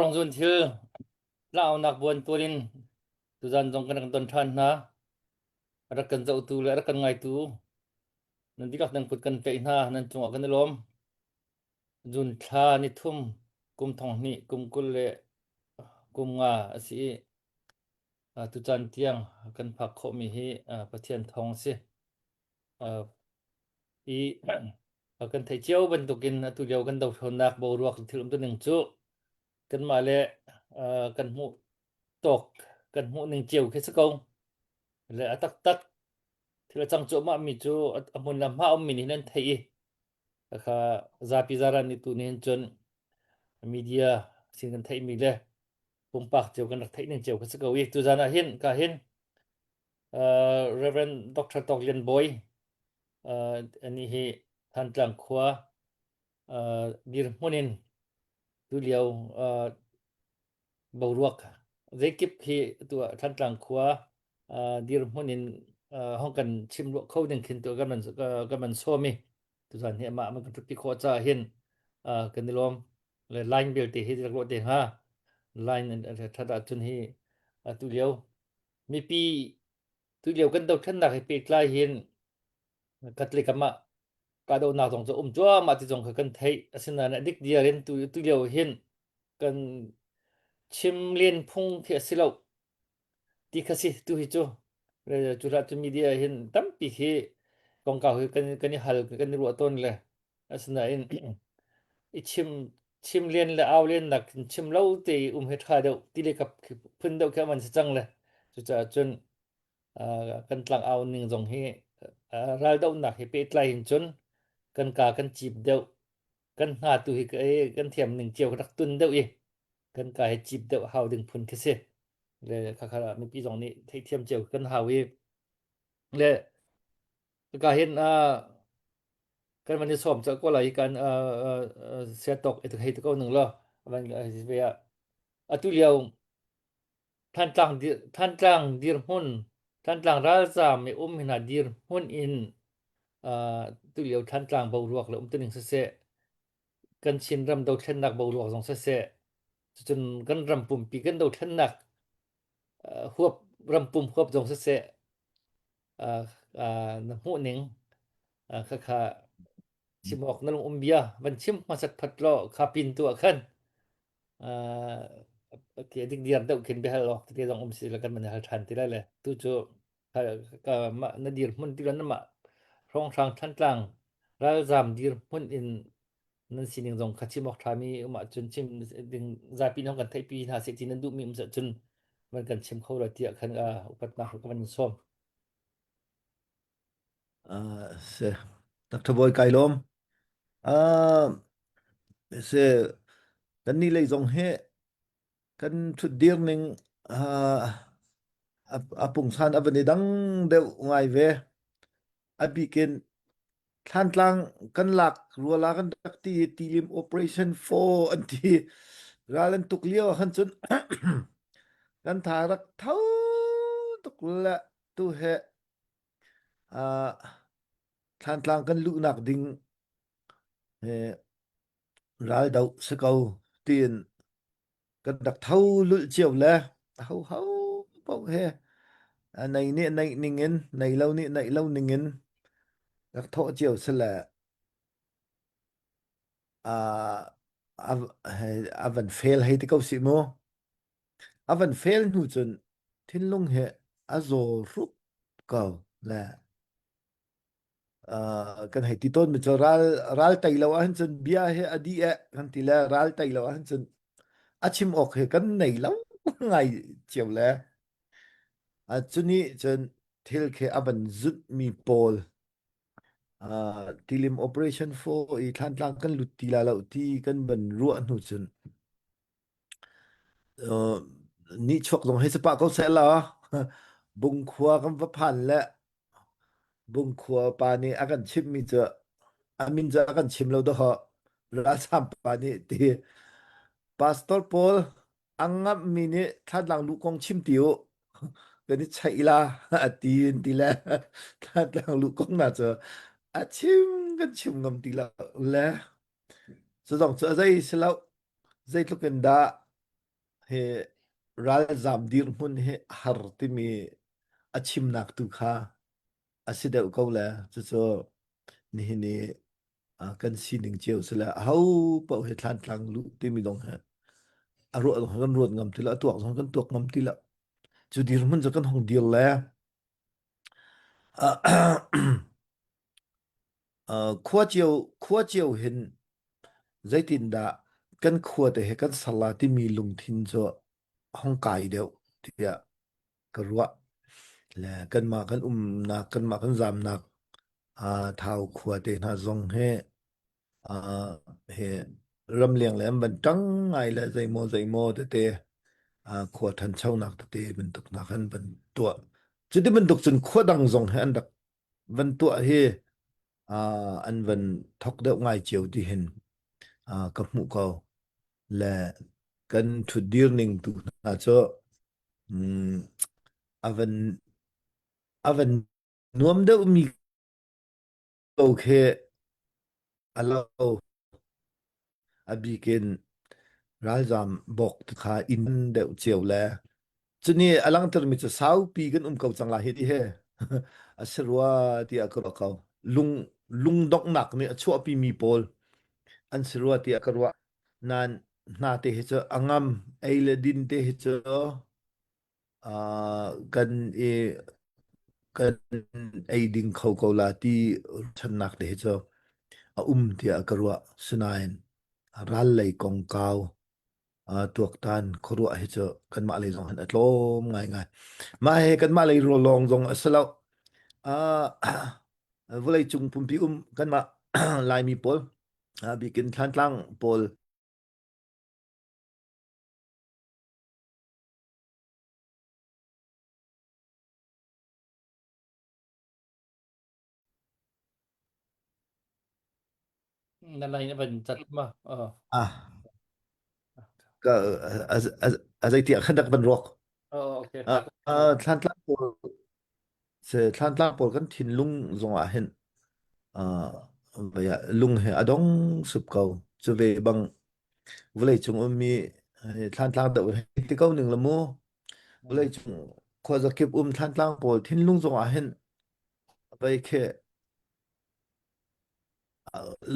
rong zun thil lao nak buan turin tu zan jong kan ton than na ra kan zau tu le ra kan ngai tu nan dikak nan put kan pe na nan chunga kan lom jun tha ni thum kum thong ni kum kul le kum nga asi tu chan tiang kan phak kho mi hi pathian thong se i kan thai chiao ban tukin tu leo kan dau thon nak bo ruak thilum tu ning chu kan ma le kan mu tok kan mu ning chiao ke sakong le atak tak thila chang chu ma mi chu amun lam ha om mi ni nan thai kha zapi zaran ni tu nin chon media sin kan thai mi le pum pak cheu kan thai ning cheu ke sakoi tu jana hin ka hin Reverend Dr. Toklian Boy ani hi than tlang khwa dir munin tu liao boruak zekip hi tu than tlang khwa dir munin hong kan chim lo khau ding khin tu kan man so mi tu san he ma man kan pi kho cha hin kan lom le line bel ti hi ro te ha line thada chun hi tu liao mi pi tu liao kan dau than nak hi pe klai hin katlik ama ka do na tong cho chwa ma ti jong kan thai asina na dik dia ren tu liao hin kan chim lien phung the silo ti khasi tu hi chu re chu ra tu media hin tam pi hi kong ka kan ni hal kan ni ro ton le asina in i chim lien le aw lien nak chim lo te he tha do ti le kap phun do ka man chang le chu cha chun kan tlang aw ning jong hi ral do nak hi pe tlai hin chun kan ka kan chip do kan ha tu hi kan thiam ning chiao rak tun do i kan ka hi chip do haw ding phun ke se le kha mi pi jong ni thei thiam chiao kan haw i le ka hin kan man ni som cha ko lai kan se tok et hei to ko nung lo man ve tu liao than tlang dir hun than tlang ra za me hina dir hun in tu liao than tlang bo ruak le tu ning se kan chin ram do then nak bo ruak jong se chun kan ram pum pi kan do then nak huap ram pum huap jong se na hu ning kha chimok na long bia ban chim ma sat phat lo kha pin tu khan ke dik diar do kin be hal te jong si la kan man hal than ti la le tu chu ka ma na dir mun ti lan ma rong sang than tlang ral zam dir mun in nan sining jong khachi mok thami ma chun chim ding za pi nong kan thai pi na se tin nan du mi sa chun man kan chim khau ra ti khan upat na ka man som se Dr. Boy Kailom se kan ni lei jong he kan thu dir ning apung san avani dang de ngai ve abiken than tlang kan lak ruala kan takti tilim operation 4 anti ralan tuklio han chun kan tharak thau tukla tu he than tlang kan lu nak ding ral dau sakau tin kan dak thau lu chiao le hau pok he nei ni nei ningen nei lo ningen dak tho chiao sela avan fail he ti kau si mo avan fail nu chun thin lung he azo rup kau la kan hai ti ton mi cho ral tai lo han chun bia he adi kan ti la ral tai lo han chun achim ok he kan nei lo ngai chiao le chuni chun thil khe avan zut mi pol tilim operation 4 i than tlang kan lut ti la lo ti kan ban ruah nu chun ni chok dong he sapa ko se la bung khwa kan va phan le bung khwa pa ni akan chim mi cha amin ja akan chim lo do ha ra sam pa ni ti pastor paul angap mi ni than lang lu kong chim tiu kan ni chai la tin ti la than lang lu kong na cha chim kan chim ngam ti la le so dong cha zai selo zai tu kan da he ral zam dir mun he har ti mi achim nak tu kha asida ko la chu ni kan sining cheu sela hau pa he thlan tlang lu ti mi dong ha aro kan ruat ngam tila tuak kan tuak ngam tila chu dir mun zo kan hong dir la khua chiu hin zaitin da kan khua te he kan sala ti mi lung thin zo hong kai deu tia karwa la kan ma kan na kan ma kan zam nak thau khua te na zong he he ram liang le ban tang ngai la zai mo te khua than chau nak te ban tuk na kan ban tua chu ti ban tuk chun khua dang zong he an dak ban tua he an van thok deuh ngai chiu ti hin ka hmu ko la kan thu dir ning tu na cho avan nuam deuh mi ko khe alo abiken ralzam bok kha in deuh chiu la chuni alang ter mi cha sau pi kan ko changla he ti he asrwa ti akro ko lung dok nak ni achua pi mi pol an sirwa ti akarwa nan na te he cha angam eile din te he cha kan kan ding khau ko la ti chan nak te he cha ti akarwa sunain ral lei kong kaw tuak tan khorwa he cha kan ma le jong han atlom ngai ma he kan ma le ro long jong asalo vulai chung pumpi kan ma lai mi pol bikin thlan tlang polนั่นอะไรเนี่ยเป็นจัดมาก็azai ti khadak ban rok โอเคครับthlan tlang pol se thlan tlang pol kan thin lung zong a hen lung he adong sup kau chu ve bang vulai chung mi thlan tlang da ti kau ning lamu vulai chung kho za kip thlan tlang pol thin lung zong a hen bai khe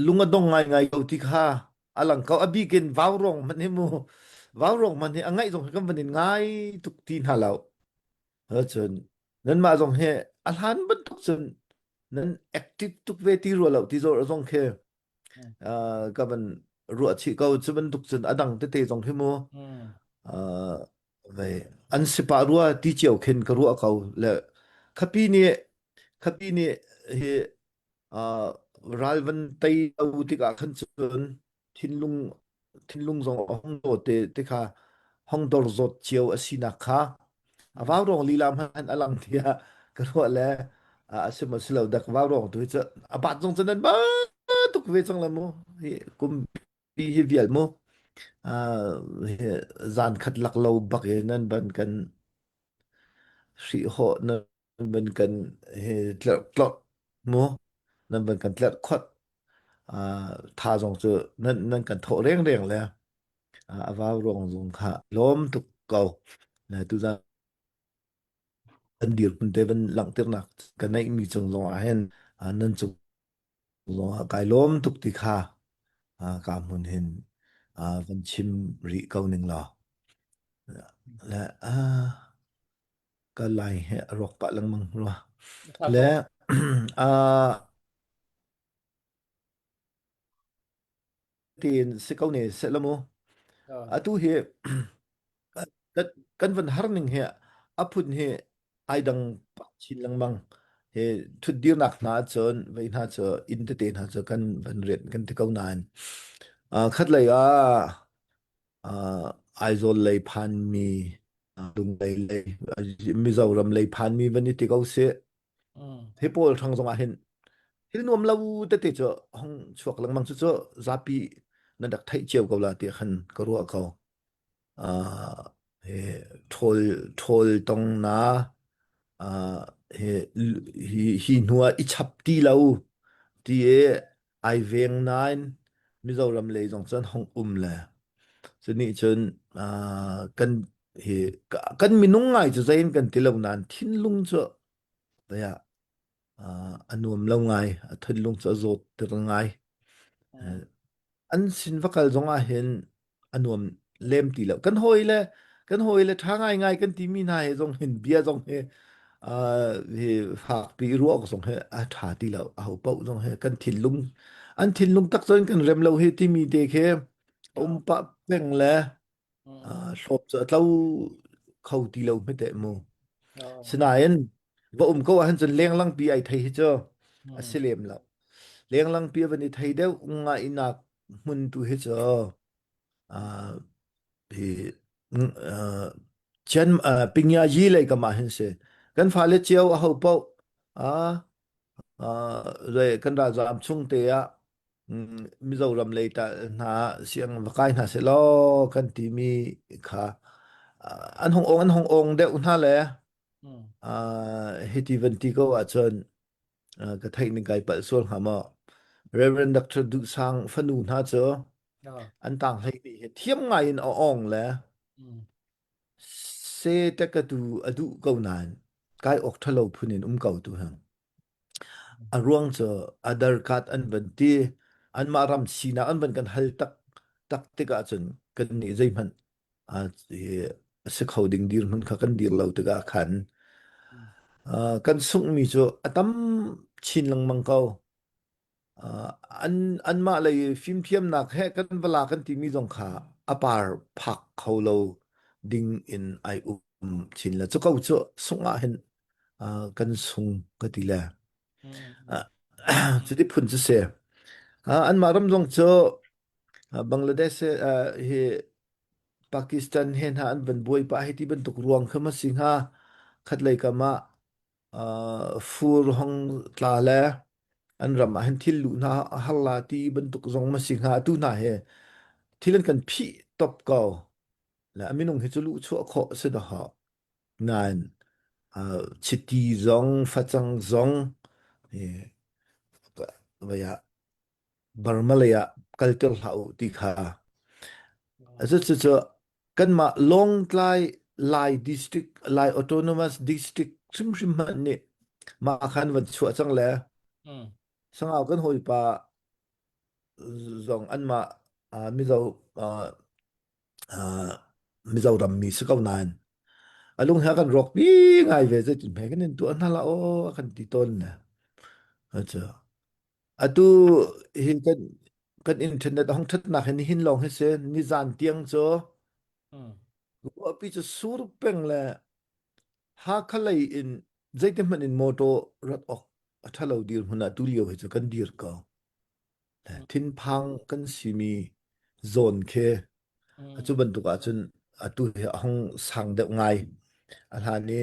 lunga dong ngai ko ti kha alang kau abi ken wawrong man he mu wawrong man he angai jong kam ban ngai tuk tin halau ha chun nan ma jong he alhan ban tuk chun nan active tuk ve ti ro lau ti zo jong khe ka ban ruwa chi kau chu ban tuk chun adang te jong he mu ve an sipa ruwa ti cheu khen ka ruwa kau le khapi ni he ralvan tai au ti ka khan chun thinlung zong hong do te kha hong dor zot chiao asina kha awaw rong lilam han alang thia ka ro le asima silo dak waw rong tu cha abat jong chanan ba tuk ve chang la mo hi kum pi hi vial mo zan khat lak lo bak nan ban kan si ho nan ban kan he tlot mo nan ban kan tlot khot tha jong chu nan kan tho reng le awaw rong jong kha lom tuk kau na tu za an dir pun te ban lang ter nak kan nai mi chung jong a hen nan chung jong kai lom tuk ti kha ka mun hen van chim ri kau ning la la ka lai he rok pa lang mang ro ครับ และตีนสิเกาเนี่ยเสร็จแล้วมั้งตู้เฮกันกันวันฮาร์นิงเฮอพุนเฮไอดังชินลังมังเฮทุดเดียวนักหนาจนไว้น่าจะอินเตอร์เทนหาจะกันวันเรียนกันที่เกานานคัดเลยไอโซลเลยพันมีดุงเลยมิจารำเลยพันมีวันนี้ที่เกาเสียเฮปโอลทางสมาเห็น Hil nuam lau te cho hong chuak lang mang chu cho zapi na dak thai chiao ko la ti khan ko ru ko he thol tong na he hi nuwa I chap ti lau ti ai veng nine mizoram le jong chan hong la so ni chun kan he kan minung ngai chu zain kan tilo nan thin lung chu ya anuam lo ngai thin lung chu zot tir ngai an sin vakal zonga hen anuam lem ti lo kan hoile tha ngai ngai kan ti mi nai zong hin bia zong he he phak pi ruak zong he tha ti lo a ho pau zong he kan thin lung an thin lung tak zon kan rem lo he ti mi de khe pa peng le sop cha tlau khau ti lo me te mo sinayen va ko han chen leng lang pi ai thei hi cho asilem lo leng lang pi van ni thei deu nga inak mun tu he cho he chen pingya ji le ka ma hin se kan fa le chiao a ho pau a re kan ra jam chung te ya mizoram le ta na siang vakai na se lo kan ti mi kha an hong ong de un ha le hiti venti ko a chon ka thai ni kai pal sol ha ma reverend dr du sang fanu na cho an tang hai ni thiam ngai in ong le se ta ka tu adu ko nan kai ok thalo phunin kau tu hang arwang cho adar kat an venti an maram sina an ban kan hal tak te ka chon kan ni zai man se khoding dir hun kha kan dir lo te ga khan kan sung mi cho atam chin lang mang kau an ma le phim thiam nak he kan bala kan ti mi jong kha apar phak kholo ding in ai chin la cho kau cho sunga hen kan sung ka ti la chu ti phun chu se an maram jong cho bangladesh he Pakistan hen ha an ban boi pa heti ban tuk ruang khama singha khat lai kama fur hong tla le an ram han thil lu na halla ti ban tuk zong ma singha tu na he thilan kan phi top ko la aminung he chulu chu kho se da ha nan chiti zong phachang zong e ya barmalaya cultural hau ti kha azat kan ma long lai district lai autonomous district sim man ni ma khan wat chu chang le sangaw kan hoi pa zong an ma mizo ram mi se kau nan alung ha kan rock pi ngai ve je tin phe kan tu an hala o kan ti ton na acha atu hin kan internet hong that na hin hin long he se ni zan tiang cho api chu sur peng le ha khalai in zaite man in moto rat ok athalo dir huna tulio he chu kan dir ka thin phang kan simi zone khe achu ban tu ka chun atu he hong sang de ngai alhani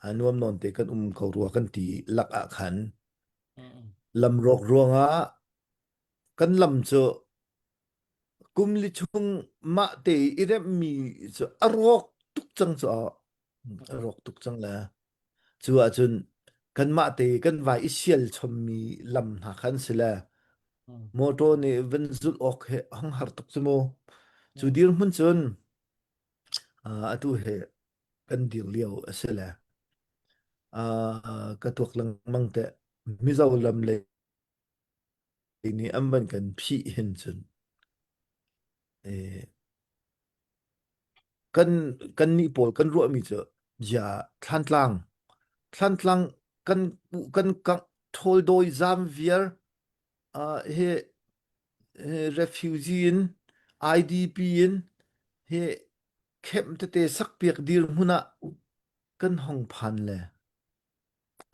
anuam non te kan ko ru kan ti lak a khan lam rok ruanga kan lam chu kumli chung ma te irem mi chu arok tuk chang chu arok tuk chang la chu a chun kan ma te kan vai isial chom mi lam na khan sila moto ni ven zul ok he hang har tuk chu mo chu dir mun chun atu he kan dir liao asela ka tuk lang mang te mi zo lam le ni amban kan phi hin chun kan ni pol kan ru mi chu ja thantlang kan thol doi zam vier he refugee in idp in he khem te sak piak dir huna kan hong phan le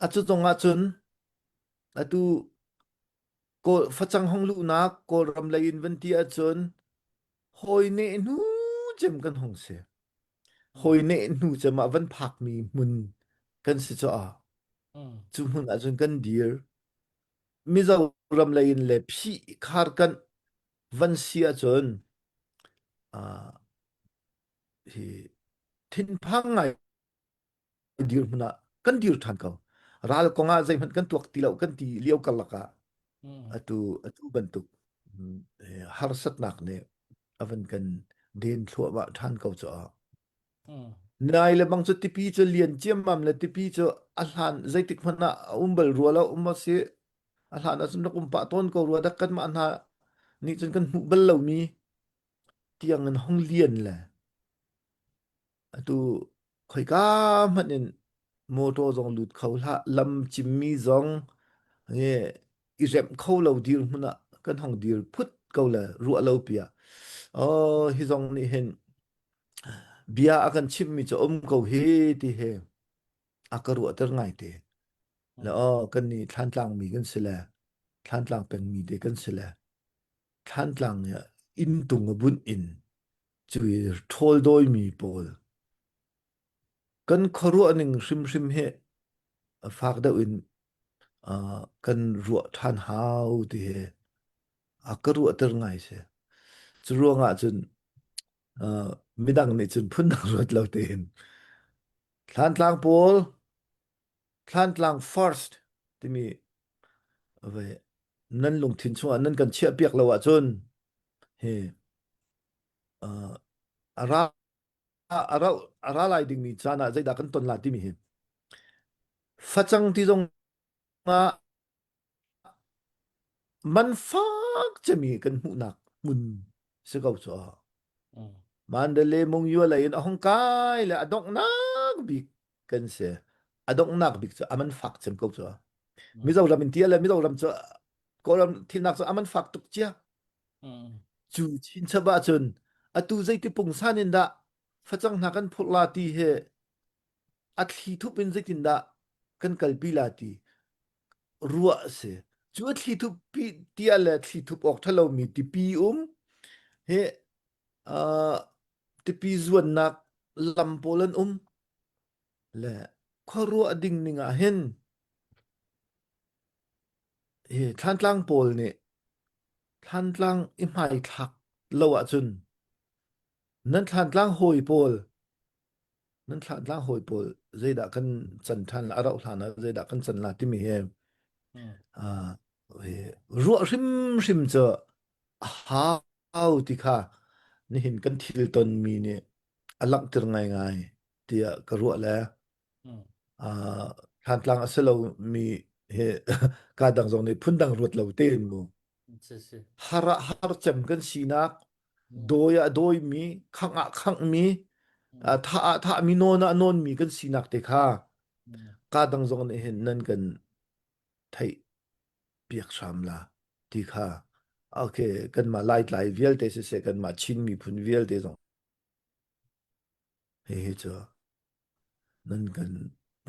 achu tonga chun atu ko phachang hong lu na ko ram lai in venti a chun hoi ne nu jem kan hong se hoi ne nu chama van phak mi mun kan se cho chu mun a chun kan dir mizo ram lai in le phi khar kan van sia chun hi thin phang ngai dir huna kan dir than ko ral ko nga zai man kan tuak ti lo kan ti liau kal laka atu bantuk har sat nak ne avan kan den thua ma than ko cha mm nai le bang chu ti pi chu lian chiam mam le ti pi chu a hlan zaitik phana umbal ruala umma se a hlan asum na kum pa ton ko ruwa dak kan ma na ni chun kan hu bal lo mi tiang an hong lian la atu khoi ka manin moto zong lut khau la lam chim mi zong nge i rem khau lo dir huna kan hong dir phut ko la ruwa lo pia hi zong ni hen bia akan chim mi cho ko he ti he akaru atar ngai te la kan ni than tlang mi kan sila than tlang peng mi de kan sila than tlang ya in tung bun in chui thol doi mi pol kan kharu aning sim sim he fak da in kan ru than hau ti he akaru atar ngai se churuanga chun midang ni chun phun dang rot lo te hin than tlang pol than tlang first ti mi ave nan lung thin chunga nan kan chia piak lo wa chun he ara ara ara lai ding ni chana zai da kan ton la ti mi he fachang ti jong ma man fakจะมีกันหูหนักมุนสิเขาซอมันเดเลมงยัวเลยอะฮงกายและอดอกนักบิกกันเสอดอกนักบิกจะมันฟักจำเขาซอมิเจ้าลำอินเตียและมิเจ้าลำจะก็ลำที่นักจะมันฟักตุกเจียจูชินชบะจนอตูใจที่ปุงซานินดาฟะจังนักกันพุลาตีเฮอัตลีทุเป็นใจตินดากันกัลบิลาตีรัวเสจูอัตลีทุปีเตียและลีทุออกทะเลมีติปีเฮติปีจวนนักลำโปลันและขอรัวดิ่งนิงเห็นท่านตลังโปลนี่ท่านตลังอิมายทักลวะจุนนั้นท่านตลังโหยโปลนั้นท่านตลังโหยโปลใจดักกันจันทันอาราอุทานะใจดักกันจันลาติมีเฮรัวริมจะหาวติค่ะนี่เห็นกันทิลตนมีเนี่ยอลักตรง่ายๆที่กรัวแล้วท่านตลังอสโลมีเฮกาดังทรงนี่พุ่นดังรวดเหล่าเต้นมูhar chem kan sinak doya doi mi khang mi tha mi non mi kan sinak te kha ka dang zong ne hen nan kan thai piak sam la ti kha okay kan ma lai vial te se kan ma chin mi phun vial te zong he cho nan kan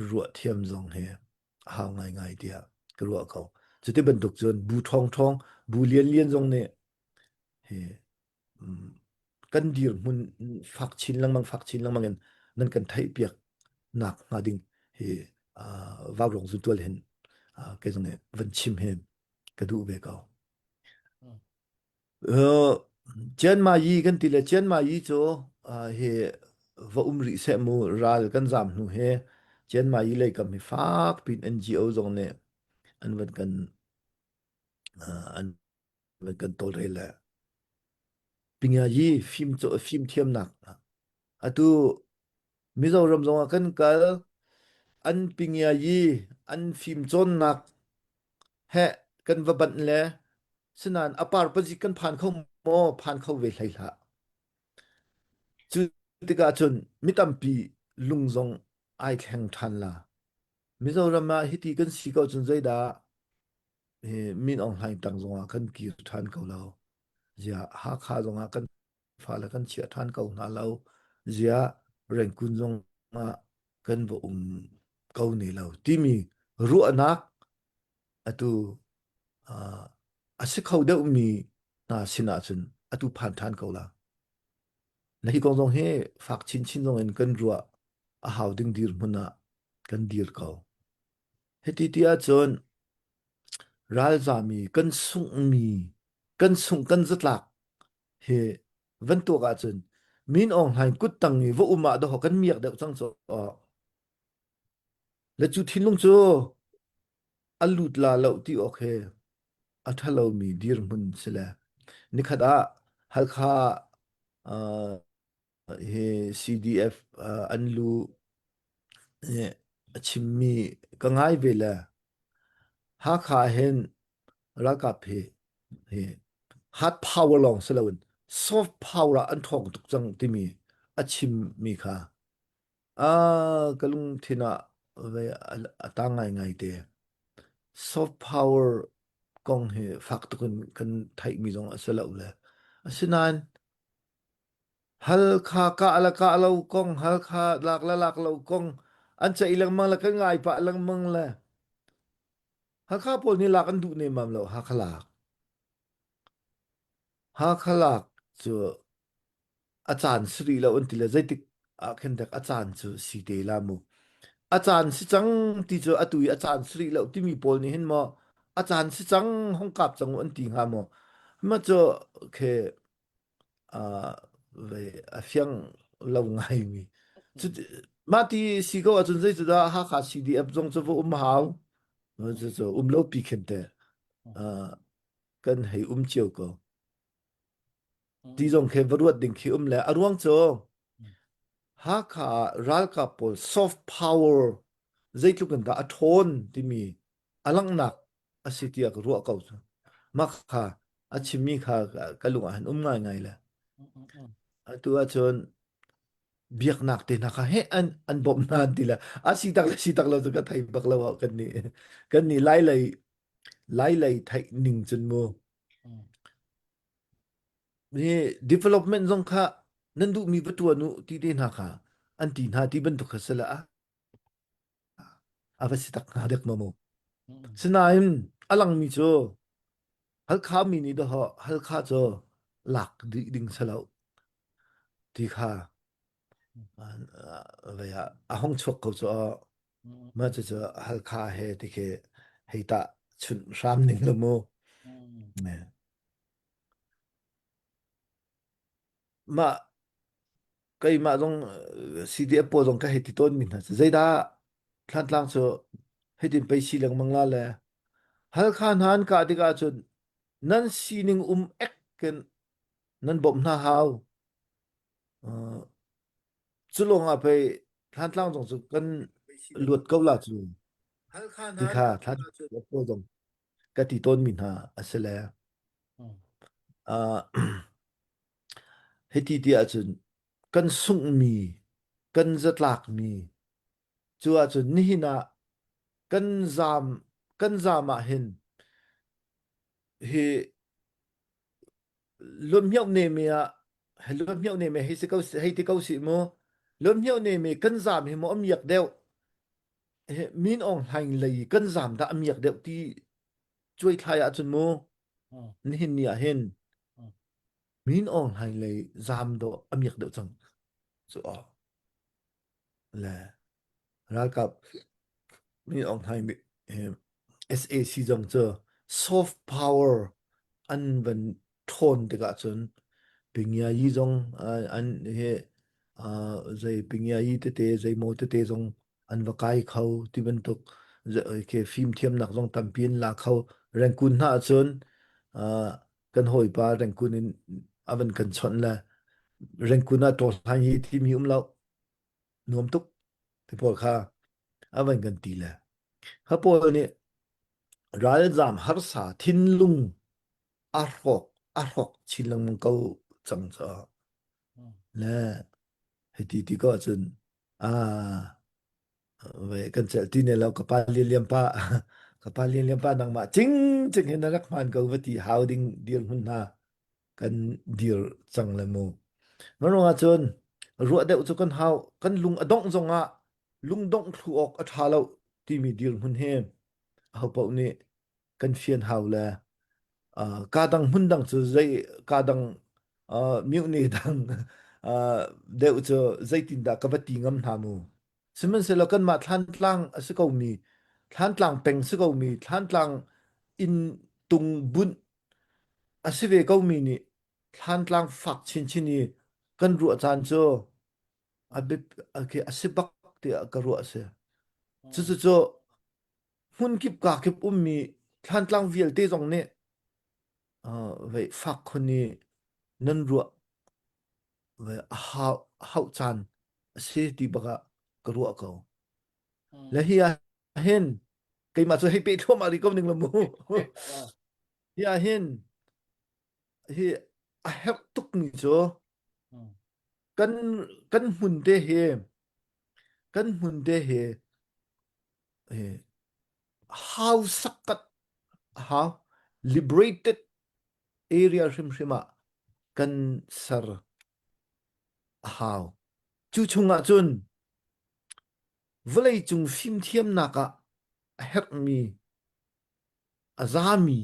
ruwa thiam zong he ha ngai dia ruwa ko chu te ban duk chon bu thong bu lian zong ne he kan dir mun fak chin lang mang nan kan thai piak nak nga ding he vaw rong zu tol hen ke zong ne van chim hem ka du be ka chen ma yi kan ti le chen ma yi cho he va umri se mu ral kan zam nu he chen ma yi le kam he fak pin ngo zong ne an van kan tol re la pinya yi film thiam nak atu mizoram zonga kan kal an pinya yi an film chon nak he kan va ban le sinan apar paji kan phan khau mo phan khau ve hlai la chu tika chun mitampi lungzong ai kheng than la mizoram ma hiti kan si ko chun zai da min ong hai tang zonga kan ki than ko lo ja ha kha zonga kan fa la kan chia than ko na lo ja reng kun zong ma kan bo ko ni lo ti mi ru anak atu asi khau de mi na sina chun atu phan than ko la na hi kong zong he fak chin zong en kan ruwa a haw ding dir huna kan dir ko heti tia chon ral zami kan sung kan zatlak he van to ga chun min ong hain kut tang ni vo uma do kan miak de chang cho le chu thin lung cho alut la lo ti okay athalo mi dir mun sela nikhada halkha he CDF อันลูชิมมีก็ง่ายเวลาหาขาเห็นรักกับเฮ hard power ลองสลาวน soft power อันทองตุกจังที่มีอชิมมีค่ะกะลุงทินะเวตางง่ายๆเต soft power กองเฮฟักตุกันไทยมีจงสลาวเลยฉะนั้นฮัลคากะละกะเรากองฮัลคาลักละลักเรากองอันจะอีหลังมังละก็ง่ายปะลังมังละฮัลคาปอลนี่ลักอันดุเนมัมเราฮักลักจะอาจารย์สรีเราอันที่ละใจติกเห็นเด็กอาจารย์จะสีเดลามูอาจารย์สิจังที่จะอตุยอาจารย์สรีเราที่มีปอลนี่เห็นมออาจารย์สิจังห้องกับจังอันที่งามอมาจะแค่อ่าเวเฟียงเราง่ายมีจุดมาที่สิก็ว่าจนใจจะได้หาขาสีดีอับจงจะว่าหาวจะเราปีเข็นแต่อ่ากันให้เจียวก็ที่จงแค่บรวดดิ่งขี้แล้วอรวงโจหาขารัลกาปอล soft power ใจทุกันตาอทนที่มีอลังนักอสิติยกรัวเก่ามักค่ะอาชิมีค่ะกะลุงอันง่ายๆแหละตัวจนเบียกหนักเตนะคะเฮอันบ่มนานติละสิตักเราจะก็ไทยบักเรากันนี่ไล่ไทยนิ่งจนโมนี่ development จงค่ะนั่นดูมีประตูนุที่ได้นะคะอันที่หาที่บรรทุกสละสิตักหาเด็กมาโมสนายอลังมีโจฮัลคามีนี่ดอฮัลคาโจหลักดิ่งสลาวที่ค่ะเวลาห้องชกเขาจะมาจะฮัลคาเฮที่เคให้ตาชุนรามหนึ่งละโมเนี่ยมาก็มาตรง CDF ปอตรงก็ให้ติดต้นมินนะใจดาท่านล่างโซให้ดินไปสีเหลืองมังลาเลยฮัลคานหันกาดิกาจุนนั่นสีหนึ่งเอ็กกันนั่นบ่มหน้าฮาวจุลงอาไปท่านล่างตรงสุกันหลวดเกาลาจูที่ค่ะท่านปอตรงก็ติดต้นมินฮาอัสเลอ่า ให้ที่ที่อาจารย์กันสุงมีกันจัดลักมีจัวอาจารย์นี่นะกันจามมาเห็นเฮลมเหี่ยวเนเมียลมเหี่ยวเนเมียให้สิเขาให้ที่เขาสิโมลมเหี่ยวเนเมียกันจามเฮโมอมียกเดียวมีนองหันเลยกันจามตาอมียกเดียวที่ช่วยทายอาจารย์โมนี่เนี่ยเห็นมีนองหันเลยจามโดอมียกเดียวจังสุอ๋อแลแล้วกับ มีออกไทยมีSAC จงเจอ soft power อันเป็นโทนติกะจนปิงยายีจงอันเฮใจปิงยายีเตเตใจโมเตเตจงอันวกายเขาที่เป็นตุกเคฟิล์มเทียมหนักจงตำเปียนลาเขาแรงกุนหาจนกันหอยปาแรงกุนอันกันชนละแรงกุนหาตัวทางยีที่มีเรานวมตุกที่พอค่ะอันกันตีละ Hapo ni ralzam harsa thinlung arhok chilang mong kau changcha la heti ko chun a ve kan chel ti ne lo kapal liam pa kapal liam pa nang ma ching ching hin rak man ko vati howding deal hun na kan deal chang le mo mano nga chun ruwa de chu kan haw kan lung adong zonga lung dong thu ok athalo ti mi deal hun hem hau pau ni kan fian hau la ka dang hun dang chu zai ka dang miu ni dang deu chu zai tin da ka bati ngam na mu simen se lo kan ma thlan tlang ase ko mi thlan tlang peng se ko mi thlan tlang in tung bun ase ve ko mi ni thlan tlang fak chin chin ni kan ru chan chu abe ke ase bak te ka ru ase chu chu chu hun kip ka kip mi thlan tlang vial te jong ne เวฟักคนนี้นั่นรัว ve hau chan se ti baga kru ko la hi hen kai ma so hi pe tho ma ri ko ning lo mu hi hen hi a hek tuk ni jo kan hun de he kan hun de he how sakat how liberated area shima kan sar how chu chunga chun vlei chung sim thiam naka hek mi azami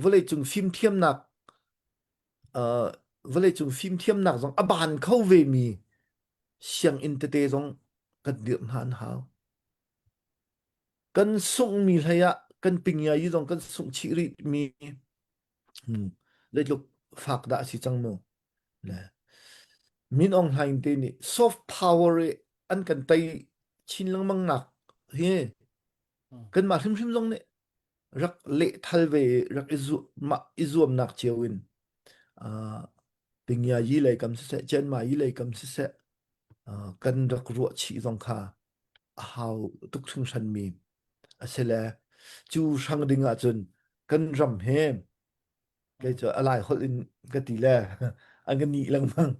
vlei chung sim thiam nak vlei chung sim thiam nak jong aban khau ve mi siang in te jong kan dir han how kan sung mi laya kan pingya yi jong kan sung chi ri mi le luk fak da si chang mo le min ong hain te ni soft power an kan tai chin lang mang nak he kan ma hrim hrim jong ne rak le thal ve rak izu ma izuam nak chewin pingya yi le kam se chen ma yi le kam se kan rak ro chi jong kha how tuk chung san mi asela chu sang dinga chun kan ram he ke cho alai hol in ka ti le an ga ni lang mang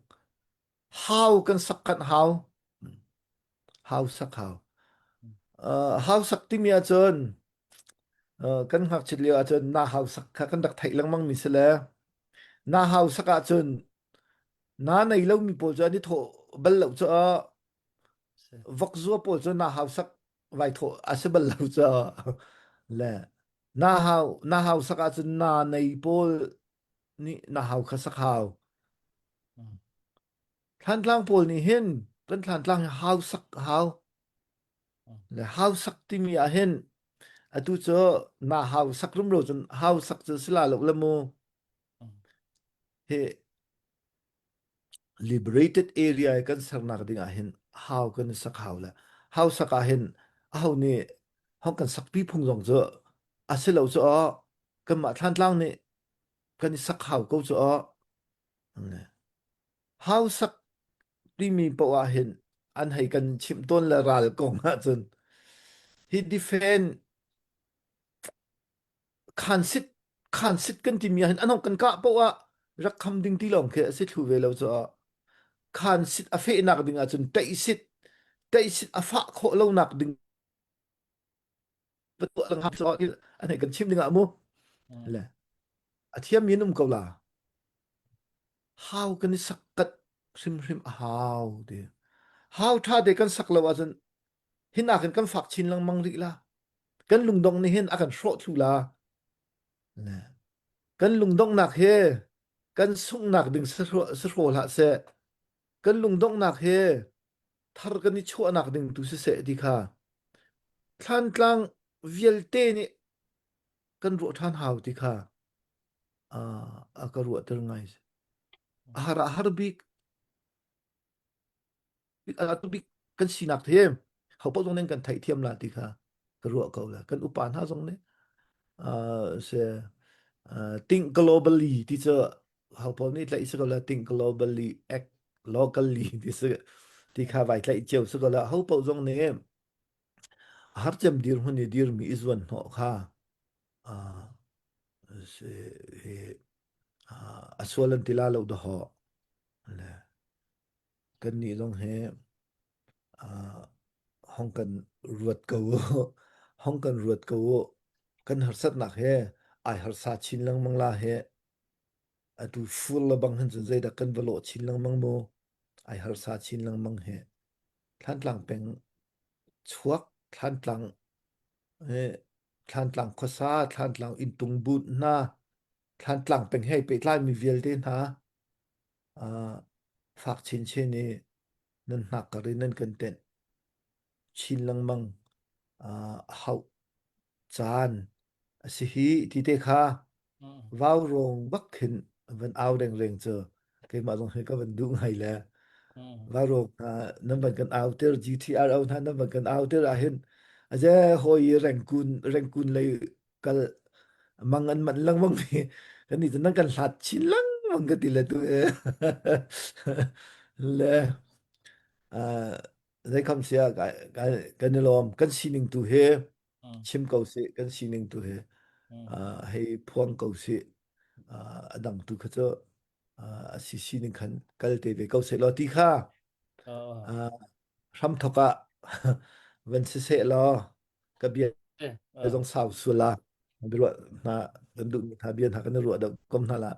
how kan sakkat how sak how sak ti mi a chun kan hak chit le a chun na how sak kha kan dak thai lang mang mi se le na how sak a chun na nei lo mi po cha ni tho bal lo cha vok zo po cha na how sak vai tho asibal lo cha le na how sak a chun na nei pol ni na how kha sak how than tlang pol ni hen kan than tlang how sak how le how sak ti mi a hen atu cho na how sak rum lo chun how sak chu sila lo la mo he liberated area kan sarnak ding a hen how kan sak how la how sak a hen how ni hong kan sak pi phung jong cho asilo cho kan ma than tlang ni kan sak how ko cho how sak ti mi po a hen an hai kan chim ton la ral kong ha chun he defend khan sit kan ti mi hen anong kan ka po a rak kham ding ti long ke se thu ve lo cho khan sit a fe nak ding a chun tai sit a fa kho lo nak ding to lang ha so an hai kan chim ding a mu la a thiam min ko la how kan sakkat sim sim how de how tha de kan sak lo a chun hina kan fak chin lang mang ri la kan lungdong ni hen akan shro thu la la kan lungdong nak he kan sung nak ding se ro la se kan lungdong nak he thar kan ni chu nak ding tu se di kha than tlang vielte ni kan ro than haw ti kha a ka ro ter ngai har bik a tu bik kan sinak them hau pa jong nen kan thai thiam la ti kha ka ro ko la kan upan ha jong ne se think globally ti cha hau pa ni lai se ko la think globally act locally ti se ti kha vai lai cheu se ko la hau pa jong ne har chem dir huni dir mi izwan ho kha se he aswalan tilalo do ho la kan ni dong he hong kan ruat ko hong kan ruat ko kan har sat nak he ai har sa chin lang mang la he atu full la bang han zai da kan valo chin lang mang mo ai har sa chin lang mang he than tlang peng chuak than tlang he than tlang khosa than tlang in tung but na than tlang peng hei pe tlai mi vial te na fak chin che ni nan nak ka rin nan kan ten chin lang mang hau chan si hi ti te kha vào rong bắc hin van ao deng reng cho ke ma rong he ka van du ngai la vào rong nam ban kan ao ter gtr au na nam ban kan ao ter a hin a je hoi reng kun le kal mangan man lang mang ni kan ni nan kan hlat chin lang มันก็ติละตัวและในคำเสียกันลอมกันสินิงตุเฮชิมเกาสิกันสินิงตุเฮให้พวงเกาสิอดังตุขะเจสิสินิงคันกัลเตเวเกาสิลอติค่ะรัมทกะวันสิเสลอกะเบียจงสาวสุลาบิรวนากันดุทะเบียนหากันรวดกมนาละ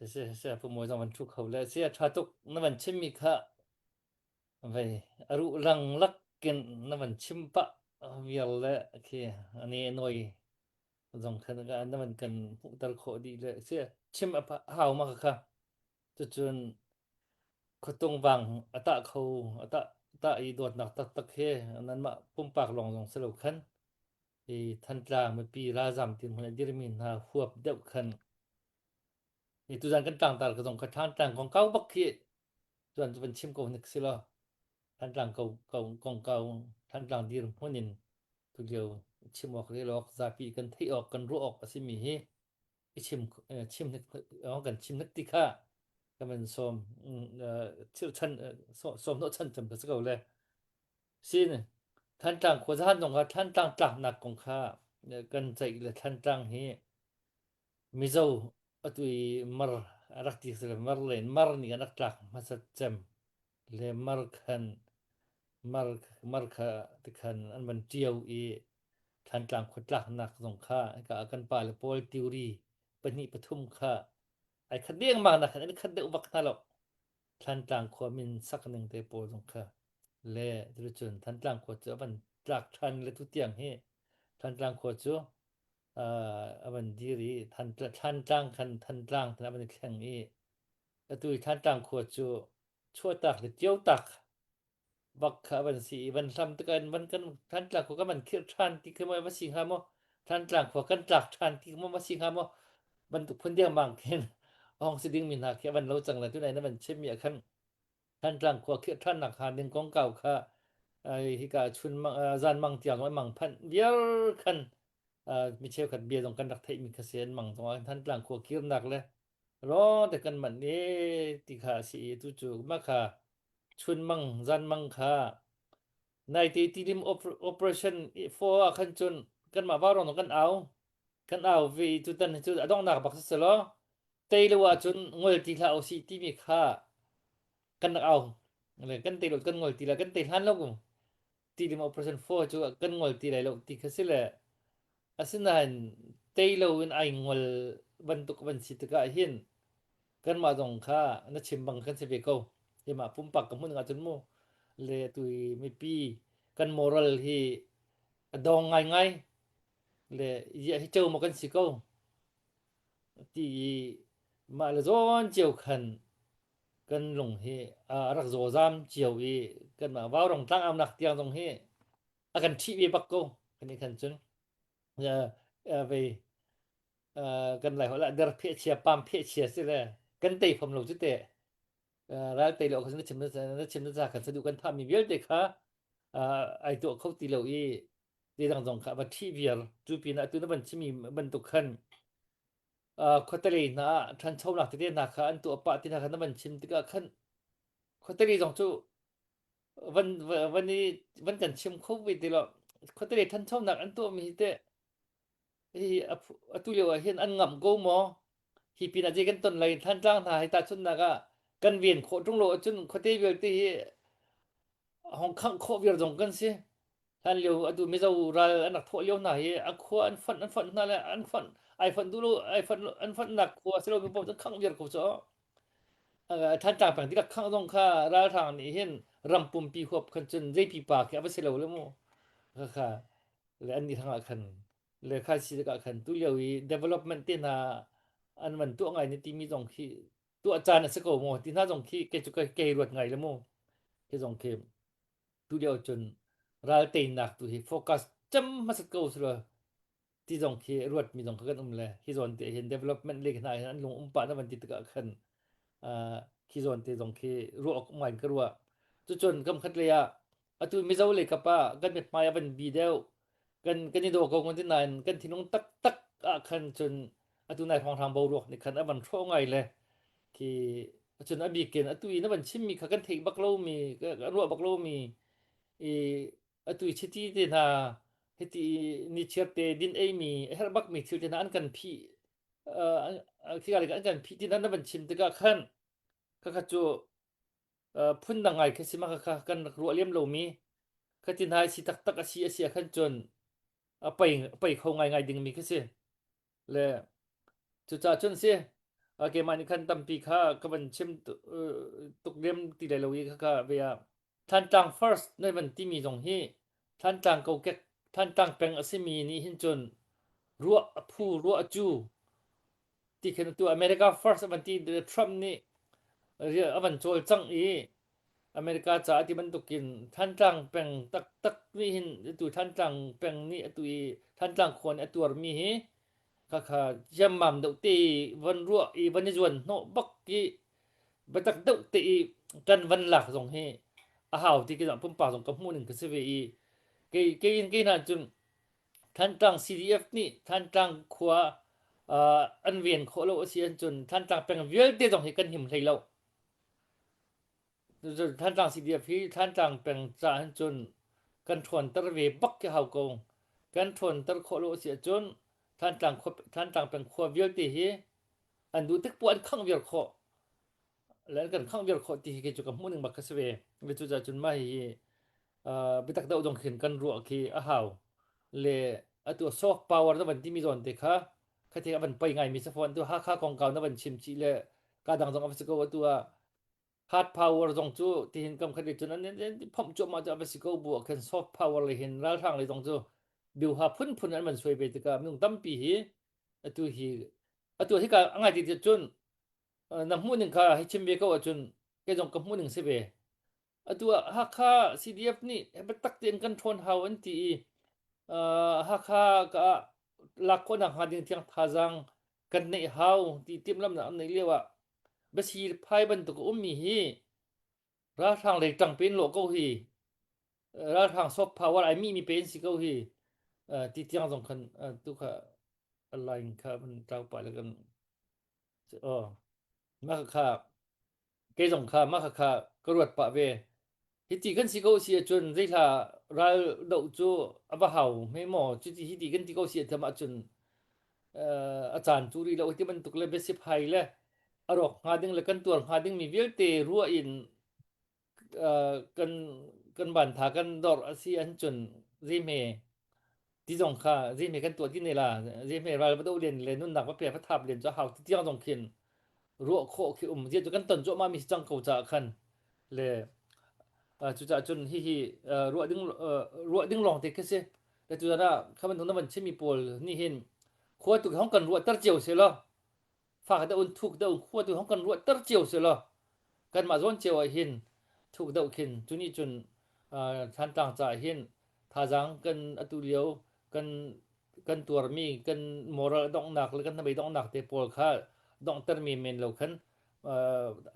เสียผู้มวยจังมันทุกเขาแล้วเสียชาตุกนมันชิมมีค่ะไปอรุรังลักกันนมันชิมปะเวียลแล้วโอเคอันนี้หน่อยจังคันกันนมันกันผู้ตะโคดีเลยเสียชิมอะหาวมากค่ะจนเขาตรงวังอะตะเขาอะตะอีโดดหนักตะเคอันนั้นมาปุ่มปากลองสรุปคันอีทันกลางมันปีราซำตินหัวดิรมินหาฮวบเดบคันอีตุจันกันต่างตาก็ต้องกระทานต่างของเก่าบักขี้ส่วนจะเป็นชิมกงนึกสิล่ะทันต่างเก่าของเก่าทันต่างดิรหัวนินทุกเดียวชิมออกเลยหรอกซาปีกันที่ออกกันรู้ออกสิมีอีชิมนึกเอากันชิมนึกติค่าก็มันส้มชื่อชั้นส้มโนชั้นจำก็สักเอาเลยสินท่านต่างควรท่านตรงกับท่านต่างตรักหนักของข้ากันใจเลยท่านต่างฮีมิเจ้าตุยมรรักที่สุดมรเลยมรนี่กันนักตรักมาสัจจำเลยมรคันมรค่ะที่คันอันมันเจียวท่านต่างควรตรักหนักของข้าก็กันป่าเลยโพลติวรีปนิปทุมข้าไอ้คันเดียงมากนะคันนี้คันเดียวบักนาหรอกท่านต่างควรมีสักหนึ่งเตโปลของข้าและทุกจนท่านต่างควรจะบันตรักท่านและทุกอย่างให้ท่านต่างควรจะaban diri than tlang kan than tlang tan aban khang e atui than tlang kho chu chua tak le tiau tak bak kha ban si ban sam ta kan ban kan than tlang kho ka man khir than ti khma ma si ha mo than tlang kho kan tlak than ti mo ma si ha mo ban tu phun diang mang ken ong si ding min ha khe ban lo chang la tu nai na ban chem mi khan than tlang kho khir than nak ha ning kong kau kha ai hi ka chun zan mang tiang mai mang phan bial khanมิเชลขัดเบียร์ตรงกันดักไทยมีเกษตรมั่งตรงท่านกลางขัวคิรนักเลยรอแต่กันมันนี้ติขาสีจู่ๆมาค่ะชุนมั่งจันมั่งค่ะในทีมoperation for คันจนกันมาว่าเราต้องกันเอาวีจุดนั้นจุดต้องหนักบักสลอเตยเลยว่าจนงวยทีละเอาสีที่มีค่ากันเอาอะไรกันเตยลกันงวยทีละกันเตยหันลงทีม operation for จู่กันงวยทีละลงที่เขาสิแหละasinan taylo in ay ngol bantuk ban sitaka hin kan ma dong kha na chimbang kan se beko yama pumpak kamun nga chun mo le tui mi pi kan moral hi dong ngai le ya hi chau mo kan siko ti ma le zon chiu khan kan long hi rak zo zam chiu i kan ma waw rong tang am nak tiang dong hi akan thi bi bakko kan ni kan chunไปกันหลายคนละเดรเพเชียปามเพเชียสิแลกันเตผมลงจุเตแล้วเตโลเขาจะชิมนะกันสะดุกันทำมีเวียลเดค่ะไอตัวเขาตีโลอีดีดังสงค่ะว่าที่เวียลจูปีนะตัวนั้นมันชิมีบรรทุกคันคอตลีนะท่านชาวหลักที่นะค่ะอันตัวปะที่นะค่ะนั้นมันชิมติกะคันคอตลีสองจูวันนี้วันกันชิมโควิดติโลคอตลีท่านชาวหนักอันตัวมีเตatuliwa hin an ngam go mo hi pina je kan ton lai than tlang tha hai ta chun na ga kan vien kho tung lo chun khote vel ti hong khang kho vir jong kan se han liu adu me zau ral an tho liu na hi a kho an fan na la an fan ai fan du lo ai fan an fan nak kho se lo mi pom khang vir ko choท่านตางปังที่ข้างตรงค่าราทางนี้เห็นรำปุ่มปีควบคันจนได้ปีปากแค่บ่เสลวแล้วโมค่ะและอันนี้ทางอาคันเลยค่าสิกะคันตุเลียว development ตินาอันมันตัวไงนี่ติมีตรงที่ตัวอาจารย์สะโกโมที่น่าตรงที่เกจุกเกรวดไงแล้วโมเกตรงเคมตุเลียวจนราเตนนักตุที่โฟกัสจำมาสะโกซะที่ตรงที่รวดมีตรงกันเลยที่สอนที่เห็น development เลยขนาดนั้นลงปะนั้นมันติตกะคันขี้ซอนเตจงขี้รัวออกมันก็รัวจนกำคัดเลยตุมีเจ้าเลยกับป้ากันเป็นมาบันบีเดวกันนี่โดกงที่นั่นกันที่น้องตักคันจน atu nai thong thang bo rok ni khan aban thro ngai le ki chun abi ken atui na ban chim mi kha kan thei bak lo mi ka ro bak lo mi e atui chiti te na heti ni cherte din ei mi her bak mi thil te na an kan phi ki ga le kan kan phi tin na ban chim te ka khan ka kha chu phun da ngai ke sima kha kan ro lem lo mi ka tin hai si tak tak asi asi khan chun pai khau ngai ngai ding mi ke se le chu cha chun se ke mani khan tampi kha ka ban chim tuk lem ti le lo yi kha ve ya than tang first noi ban ti mi jong hi than tang ko ke than tang peng asimi ni hin chun ruwa phu ruwa chu ti khen tu america first ban ti trump ni ria aban chol chang i america cha ti ban tukin than tang peng tak tak ni hin tu than tang peng ni tu than tang khon atur mi hi kha jam mam do ti van ruwa i ban juan no bak ki batak do ti kan van lak jong he a haw ti ki jam pum pa jong ka mu ning ka se ve i ke na chun than tang cdf ni than tang khwa an vien kho lo asian chun than tang peng vial te jong he kan him thlei lo than tang cdf hi than tang peng cha han chun kan thon tar ve bak ke haw ko kan thon tar kho lo sia chun than tang peng khwa vial te hi an du tek pu an khang vial khoแล้วกันข้างเดียวขอที่เกจุกับหมู่นึงบักกะเสเวเวจุจะจุนมาฮีบิตักดาวจงเห็นกันรัวคีอะหาวเลอะตัวซอกพาวเวอร์นะบันที่มีจอนเตคะคะที่บันไปไงมีสะฟอนตัวฮาคากองเก่านะบันชิมจิเลกาดังจงอเวสิโกตัวฮาร์ดพาวเวอร์จงจูที่เห็นกำคันจุนนั้นเนี่ยพอมจุมาจะอเวสิโกบวกกันซอกพาวเวอร์เลยเห็นราทางเลยจงจูบิวหาพุ่นอันมันสวยไปตะกะมึงตั้มปีฮีอะตัวฮีอะตัวที่กะอังไงที่จุนนำหมู่นึงค่ะให้ชิมเบก็ว่าจนแกจงกับหมู่นึงเสเบตัวฮักค่า CDF นี่บัตักเตียนกันทนเฮาอันที่ฮักค่าก็ลักคนหาดิงเทียงทาจังกันในเฮาที่ติมลำนั้นในเรียกว่าบสีพายบันตุกมีฮีราทางเลยจังเป็นโลกก็ฮีราทางซอฟต์พาวเวอร์ไอมีเป็นสิก็ฮีที่เทียงสำคัญตุกะอะไรค่ะมันเจ้าไปแล้วกันมาค่ะเกจงค่ะมาค่ะกรวดปะเวฮิติกันสิโกเสียจนได้ล่ะราดอกจูอะบะเฮาไม่หมอจุติฮิติกันที่โกเสียธรรมะจนอาจารย์จุรีแล้วที่มันตุกเลยเบสิภัยแลอรอกหาดึงแล้วกันตัวหาดึงมีเวียเตรัวอินกันบันทากันดอกอาเซียนจนริเมที่จงค่ะริเมกันตัวที่นี่ล่ะริเมราบ่ได้เรียนเลยนุ่นหนักว่าเปรียบพระทับเรียนจะเฮาที่ที่จงเขียนรัวโคคือเจียจุกันตนโจมามีจังเขาจะคันเลจุจะจนฮิรัวดึงลองเตกเสแต่จุจะคำมันตรงนั้นมันใช่มีปอลนี่เห็นขวดตุกห้องกันรัวตัดเจียวเสียละฝากได้อุ่นทุกได้อุ่นขวดตุกห้องกันรัวตัดเจียวเสียละกันมาซ้อนเจียวเห็นทุกได้เห็นจุนี่จนท่านต่างจะเห็นทาจังกันอตุเลียวกันตัวมีกันมอร์ดองหนักหรือกันทำไมดองหนักเตปอลค่ะดองเตอร์มีเมนเราคัน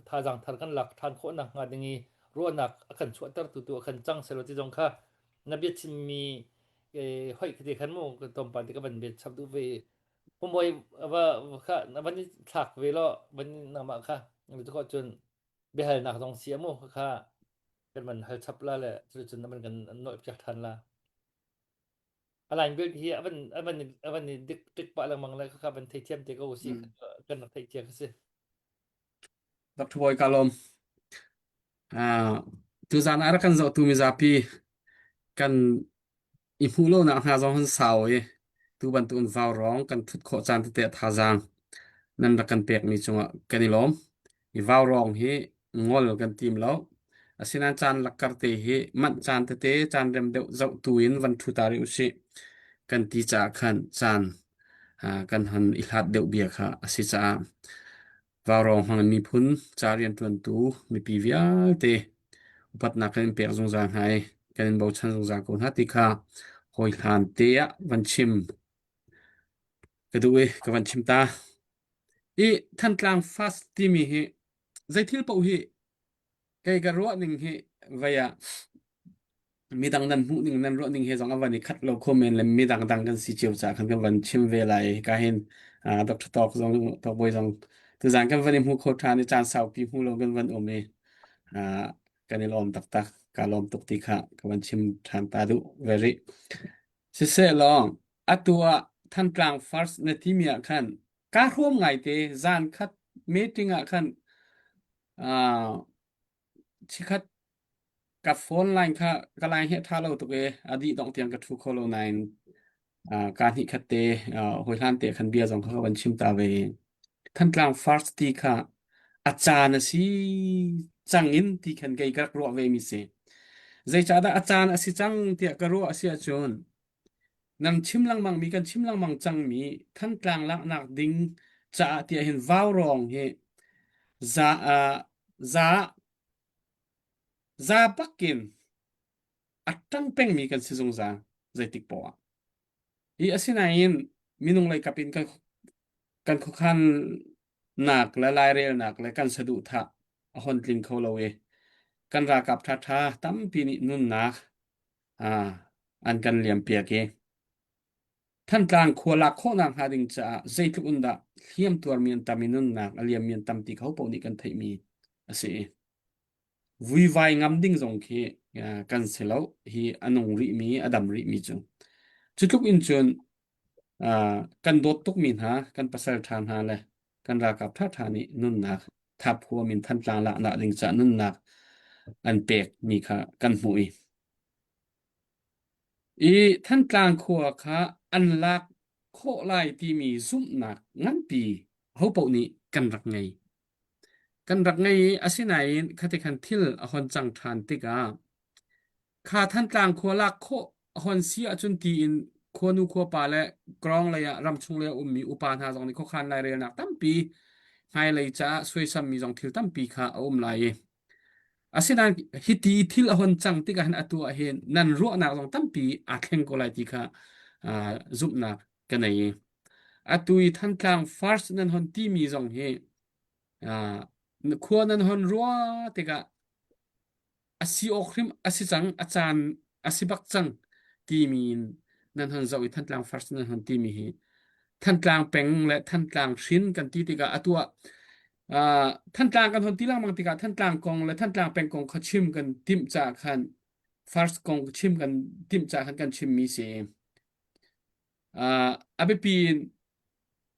ทาจังทันกันหลักทานโคหนักงานอย่างนี้รัวหนักอาการช่วยตัดตัวคันจังเสร็จแล้วที่จงค่ะนับเบียชิมีห้อยคดีขันโมก็ตอมปันที่ก็บันเบียชับดูเวผมบอกว่าค่ะวันนี้ถักเวลาวันนี้นำมาค่ะหรือทุกคนจนเบียหนักต้องเสียโมค่ะเป็นมันหัลชับละแหละจนมันกันน้อยจากทันละอะไรเบียที่วันนี้ดึกปะละมังแล้วค่ะเป็นไทเทียมเตก็สิกันไทเทียมก็สิtak tuoi kalom tu zan ara kan zo tu mi zapi kan imulo na ha zo han sao e tu ban tu vào rong kan thut kho chan te tha jang nan da kan pek mi chunga kanilom I vào rong hi ngol kan tim lo asinan chan lakkar te hi man chan te chan rem deu zau tuin van thu tari usi kan ti cha khan chan kan han ilhat deu bia kha asi cha vào rong hang mi phun cha rian tuan tu mi pi vial te upat na kan pek zong jang hai kan bo chan zong jang ko na ti kha hoi hlan te a van chim kadue ka van chim ta I than tlang fast ti mi hi zai thil pau hi kai ga ro ning hi vaya มีดังนั้นหูนึงนั้นรอนึงเฮจองอวันนี้คัดเราคอมเมนต์และมีดังกันสิเจียวจากคันกันวันชิมเวลายกาเห็นดร.ตอกจองตอกบอยจองตุจางกันวันนี้หูโคทานจานสาวปีหูลงกันวันอมเอกันนี่ลอมตักกาลอมตกติคะกันวันชิมทานตาดุเวริสิเสลองอตัวท่านกลาง first ในที่มีคันการ่วมไงเตจานคัดmeeting คันชิคัดกับโฟนไลน์ค่ะกไลน์เฮทาโลตุเออดีต้องเตียงกับทุกโคโลไนน์การหิคัดเตหอยลานเตคันเบียจงเขาวันชิมตาเวท่านกลาง first ตีค่ะอาจารย์สิจังอินที่คันไกกรักรัวเวมิเซใจจะได้อาจารย์สิจังเตียกรัวสิอาจนนั่นชิมลังมังมีกันชิมลังมังจังมีท่านกลางลักนักดิ้งจะเตียเห็นว้าวรองเฮza pakin atang peng mi kan sizung za zaitik po I asinain minung lai kapin kan khokhan nak la lai rel nak la kan sadu tha hon tling kho lawe kan ra kap tha tam pi ni nun nak an kan liam pia keท่านกลางขัวลักโคนางหาดิงจะใจทุกอุนดาเฮียมตัวเมียนตามินุนนักเลียมเมียนตามติเขาปนิกันไทยมีสิวิวายงำดิ้งจงคีกันเสลาฮีอนงริมีอดัมริมีจงจุดทุกอินจนกันโดดตุกมินหากันประสาทานหาเลยกันรากับท่าทานินุนนักทับหัวมินท่านกลางละนักดิงจะนุนนักอันเปกมีค่ะกันหุยท่านกลางขัวค่ะอันลักโคไลที่มีซุ่มหนักงั้นปีเขาปนี้กันรักไงอาศัยไหนคติคันทิลอหอนจังทานติกาข้าท่านกลางขัวลักโคหอนเสียจนตีอินขัวนูขัวปาและกรองเลยรำชงเลยมีอุปาทาตรงนี้เขาคันไลเรียนักตั้มปีให้เลยจะสวยซ้ำมีจงทิลตั้มปีค่ะไลอาศัยนั้นฮิตีทิลอหอนจังติกาหันอตัวเห็นนั่นรัวนักจงตั้มปีอาเข่งก็ไลติค่ะซุบนักกันไหนอตุยท่านกลาง first นั่นหอนที่มีจงเฮขัวนั้นหอนรัวติกาอาศิโอคริมอาศิจังอาจารย์อาศิบักจังที่มีนั่นหอนเจ้าท่านกลาง first นั่นหอนที่มีท่านกลางเป็งและท่านกลางชินกันที่ติกาอตัวท่านกลางกันหอนที่ล่างบางติกาท่านกลางกองและท่านกลางเป็งกองเขาชิมกันทิมจากคัน first กองชิมกันทิมจากคันกันชิมมีเสียอาเบปีน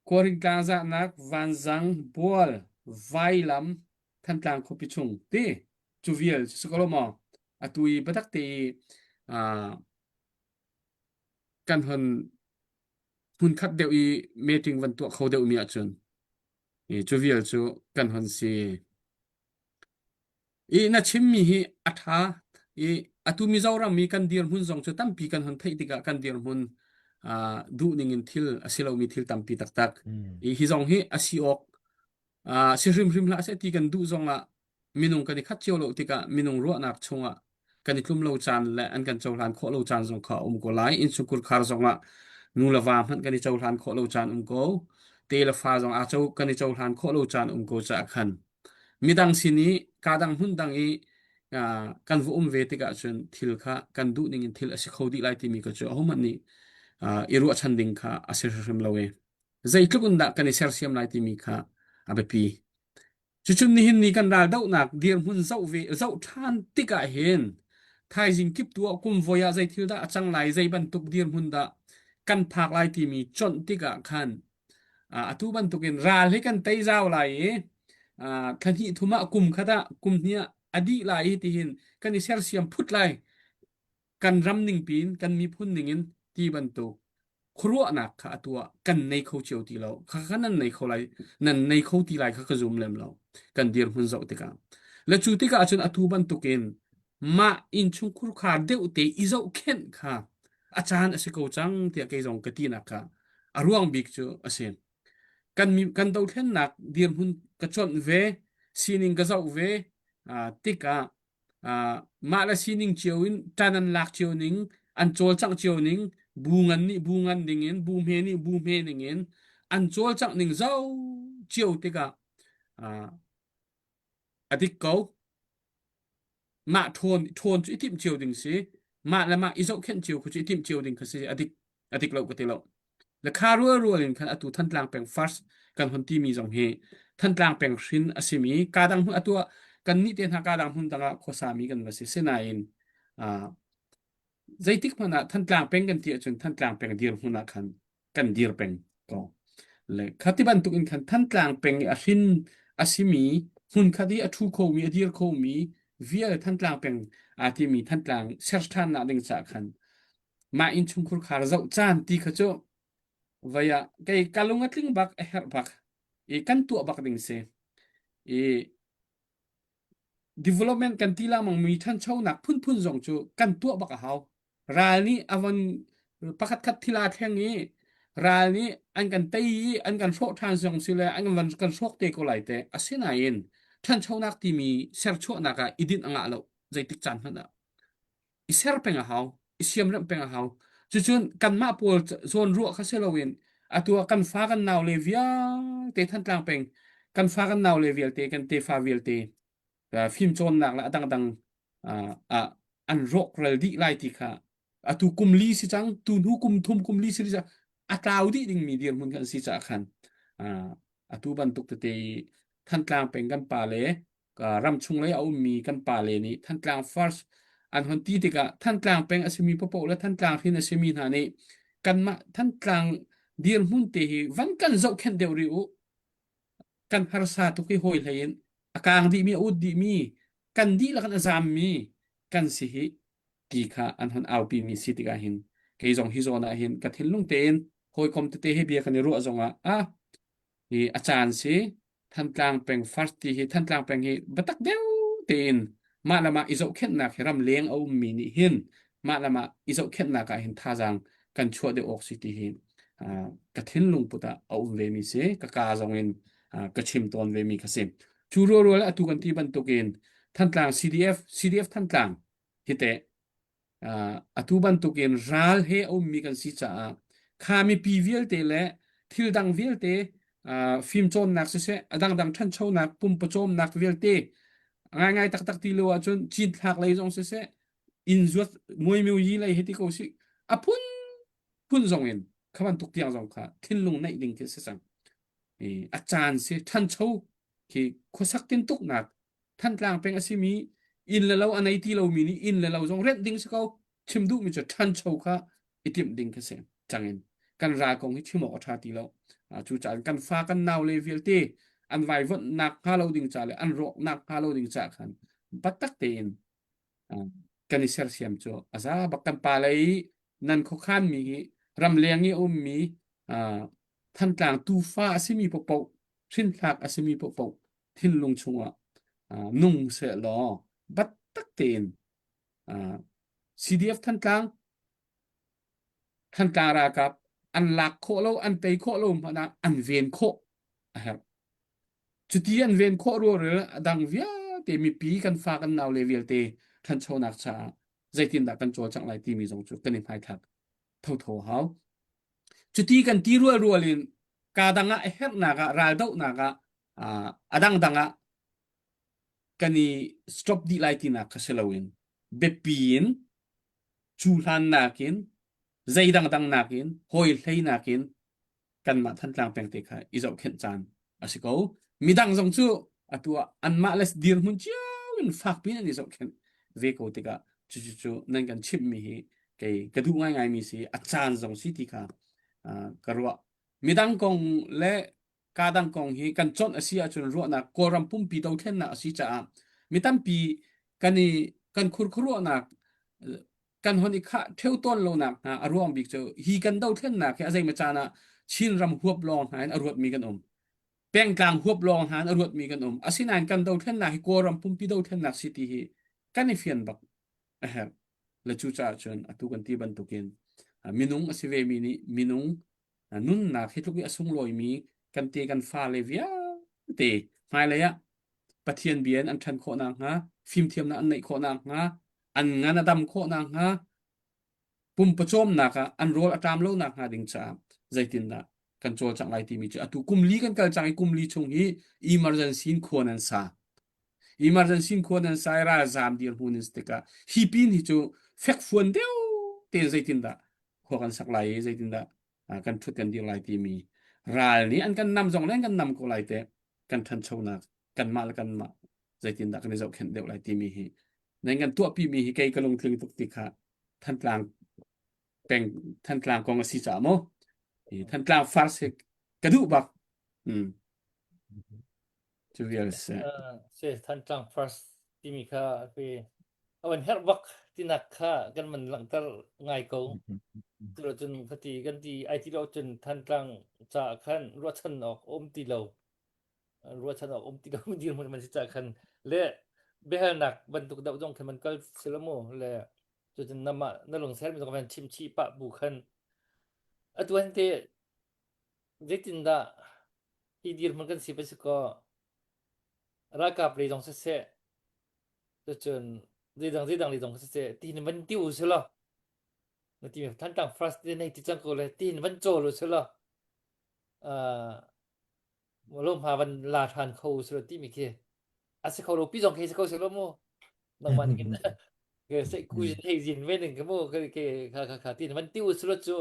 ควริงกลางจากนักวันจังบัวไวลำท่านกลางคบิชงตีจูเวียลสกอลมออตุยบัตักตีกันหุ่นคัดเดียวเมติงวันตัวเขาเดียวมีอาจนจูเวียลจูกันหุ่นซีน่าชิมมีอัฐาอตุมีเจ้ารามีกันเดียร์หุ่นจงจูตั้มปีกันหุ่นไทยติกากันเดียร์หุ่นดูนิงินทิลอาศิลามีทิลตั้มปีตักฮิจงอาศิออกสิริมละเสตีกันดูจงมินุงกันคัดเจียวโลติกามินุงรัวนักชงกันทุ่มโลจานและอันกันเจ้าหลานขอโลจานจงเขาโกไลอินสุกุลคาร์จงนูลาวามันกันเจ้าหลานขอโลจานโกเตลฟ้าจงอาเจ้ากันเจ้าหลานขอโลจานโกจะขันมีดังสินี้กาดังหุ่นดังกันวุ่เวติกาจนทิลค่ะกันดูนิงินทิลอาศิเขาดีไลที่มีก็จะเอามันนี่อิรัวชันดิงค่ะอาศิริมลาเวใจทุกคนดักกันเซอร์เซียมไลที่มีค่ะอาเบปีจุดนี้หินนี้กันดาดาวนักเดียร์หุ่นเจ้าเวเจ้าท่านติกาเห็นไทยจิงกิบตัวกุมวอยาใจทิลดาจังไลใจบรรทุกเดียร์หุ่นดากันพักไลที่มีจนติกาขันทุบรรทุกินราลให้กันไตเจ้าไลทันทีทุมากุมขดากุมเนี้ยอดีไลที่เห็นกันเซอร์เซียมพุทไลกันรำหนึ่งปีนกันมีพุ่นหนึ่งที่บรรทุกครัวนักค่ะตัวกันในเขาเชียวที่เราข้านั้นในเขาไลนั่นในเขาที่ไลข้าก็ซุ่มเล่มเรากันเดียร์หุ่นเจ้าติกาและจุดติกาจนอทุบันตุกินมาอินชุงคุรขาเดวเตอิเจ้าเข็นค่ะอาจารย์อาศัยเขาจังที่เกี่ยงกับที่นักค่ะอารวงบิกจูอาศัยกันมีกันดาวเข็นนักเดียร์หุ่นกระชอนเวซีนิงกระเจ้าเวติกามาละซีนิงเชียวอินจานันลักเชียวนิงอันโจลจังเชียวนิงบูงันนี่บูงันดิ่งเงินบูมเฮนี่บูมเฮดิ่งเงินอันโจลจังนิงเจ้าเชียวติกาอธิกเขามาโทนจุดที่เชียวดิ่งสิ มาละมาอิโซเข็นจิวคุจิติมจิวดิงคสิอดิกเรากติเราและคารัวลินคันอตุท่านกลางแปลงฟัสกันคนที่มี2เฮท่านกลางแปลงชินอสิมีกาดังอตัวกันนิเตนหากาดังหุนตะโคสามีกันว่าสิเสนาอินใจติกมันท่านกลางแปลงกันที่จนท่านกลางแปลงดีรหุนคันกันดีรแปลงก็เลยคติบันตุกินคันท่านกลางแปลงอชินอสิมีหุนคดีอทูโคมีอดีรโคมีเวียท่านกลางแปลงอาที่มีท่านกลางเชิดท่านนาดิงจากคันมาอินชุมคุรคาร์เจ้าจานตีขจบvaya kay kalungatling bak her bak kan tu bak ding se development kan tila mang mi than chau nak phun jong chu kan tu bak haw ralni awan pakat khat thila thengi ralni an kan tei an kan sok than jong sile an kan sok te ko lai te asina in than chau nak ti mi ser chu naka idin anga lo jaitik chan hana iser penga haw isiam ram penga haw chuchun kan ma pol zon ru kha selowin atua kan fa kan naw le via te than tlang peng kan fa kan naw le vial te kan te fa vial te film chon nak la dang an rock rel di lai ti kha atu kum li si chang tu nu kum thum kum li si cha atlaw di ding mi dir mun kan si cha khan atu ban tuk te than tlang peng kan pa le ram chung le au mi kan pa le ni than tlang firstอันหนตีติกะท่านกลางแปลงอสิมีปะโปและท่านกลางที่อสิมีหานี่กันมาท่านกลางเดียร์หุ่นเตหีวันกันเจ้าแค่เดียวริวกันฮาร์ซาตุกิโฮยเลยนอากางดีมีอุดดีมีกันดีละกันอาจามมีกันสิฮิกีค่ะอันหนเอาปีมีสิติกาหินเกยจงฮิโซนาหินกัดหินลุงเตนโฮยคอมเตเฮเบียกันรัวจงอาจารย์สิท่านกลางแปลงฟัสตีฮิท่านกลางแปลงฮิบัตักเดียวเตนมาละมาอิโซเข็นนักรำเลี้ยงเอามีนิหินมาละมาอิโซเข็นนักเห็นท่าจังกันชัวเดออกซิตีหินกระทินลุงปุตตะเอาเวมีเสกกาจงเงินกระชิมตอนเวมีกสิมจูรัวและตุกันที่บรรทุกินท่านกลาง CDF ท่านกลางฮิเตตุบรรทุกินรัลเฮเอามีกันสิจ่าข้ามีปีเวลเตและทิลดังเวลเตฟิล์มโจนนักเสดังท่านเช่านักปุ่มประโจมนักเวลเตง่ายๆตักๆทีเลวจนจีนหักเลยจงเสอินจวดมวยมิวยีเลยเฮติโกสิพุ่นจงเงินขบันตุกเตียงจงค่ะทิ้งลงในดิ่งที่เสสังอาจารย์เสท่านเช่าที่ข้อสักตินตุกนักท่านกลางเป็นอาศิมีอินแล้วอันไหนที่เรามีนี่อินแล้วจงเร็ดดิ่งสักเอาชิมดูมีจุดท่านเช่าค่ะอิติมดิ่งที่เสจังเงินกันรากงที่ชิมออกชาติแล้วจู่จานกันฟ้ากันนาวเลยเวลตีอันไว้วันนักฮาโลดิงจ่าเลยอันโรคนักฮาโลดิงจ่าขันบัตตักเตนกันอิเซอร์เซียมจ่ออาซาบักกันปาเลยนั่นเขาขันมีรำเลียงงี้มีท่านกลางตูฟ้าอาศิมีปกชิ้นหลักอาศิมีปกทิ้นลงชัวนุ่งเสือล้อบัตตักเตนCDF ท่านกลางรากับอันหลักโคโลอันเตยโคโลมนะอันเวียนโคจุดที่อันเวียนโครัวหรือดังเวียเตมีปีกันฟ้ากันนาวเลเวลเตท่านโชนักชาใจตินดักกันโจจังไรที่มีสองจุดกันในภายทักเท่าเฮาจุดที่กันที่รัวลินกาดังเฮ็ดนากะรายดอกนากะดังกันนี่สต็อปดีไลตินักเสลวินเบปีนจูลันนักินใจดังนักินหอยเลยนักินกันมาท่านกลางแปลงเตค่ะอิจฉาเข็นจานอาศัยเขามีดังสองชั่วตัวอันมาเลสดีร์มุนเจ้าอินฟักปีนั่นอิจฉาเข็นเวกโอติกะจู่นั่นกันชิมมีกระดูง่ายมีสิอาจารย์สองสิติค่ะกระรัวมีดังกงและกาดังกงฮีกันจนอาศัยจนรัวนักกอรัมปุ่มปีดาวเทนนักอาศัยจ้ามีตั้มปีกันนี่กันคุรัวนักกันคนอีกเท่าต้นโลนักอารวมบิกเจอฮีกันดาวเทนนักแค่อาศัยมาจานะชินรำหัวบลองหายอรวดมีกันแป้งกลางหัวบลองหายอรวดมีกันอาศัยนานกันดาวเทนนักกอรัมปุ่มปีดาวเทนนักสิติฮีกันในเฟียนบักและจู่จ้าจนตุกันที่บรรทุกินมินุงอาศัยเวมินิมินุงนุ่นนักให้ทุกอย่างส่งลอยมีกันเตกันฟ้าเลวียเตหายเลยอะปะเทียนเบียนอันทันโคนางฮะฟิล์มเทียมนะอันไหนโคนางฮะอันงานดำโคนางฮะปุ่มประโจมนักอันโรลอัตามโลนักฮะดิ่งจ้าใจตินนะกันโจจังไรที่มีจ้าตุกุมลีกันกันจังไอกุมลีชงฮีอิมเมอร์เจนซีนโคนันซา emergency ko nan saira zam dir hunin stika hipin hi chu fek fuan deu ten zaitinda ko kan saklai zaitinda kan thut kan dir lai ti mi ral ni an kan nam jong len kan nam ko lai te kan than chona kan mal kan ma zaitinda kan zau khen deu lai ti mi hi nen kan tua pi mi hi kai kalong thling tuk ti kha than tlang peng than tlang kong si cha mo than tlang fars kadu bak chu vial se se than tlang first ที่มีค่าไปเอาวันเฮ็ดวักที่นักค่ากันมันหลังตะง่ายกงตัวจนพอดีกันที่ไอที่เราจนทันกลางจากคันรัวชันออกอมตีเรารัวชันออกอมตีเรายืนมันสิจากคันและเบหนักบรรทุกดาวจงคันมันก็สิละโมและจนนำมานลงแซนมันก็เป็นชิมชีปะบุคันอะตัวนั้นเตเจตินดาที่ดีมันกันสิไปสก็รากาปรีตรงเสจนรีดังรีตรงเสที่มันติวซะละ那地方ท่านฟรัสในที่จังก็เลยที่มันโจรู้สึกล่ะลงพาวันลาทานเขาสุดที่มีเคอาศัยเขารู้ปี2เคสเขาสุดแล้วโมนังมันกินก็ใส่คุยให้ยินเว้นึงก็โมก็ค่ะที่มันติ้วสุดจุ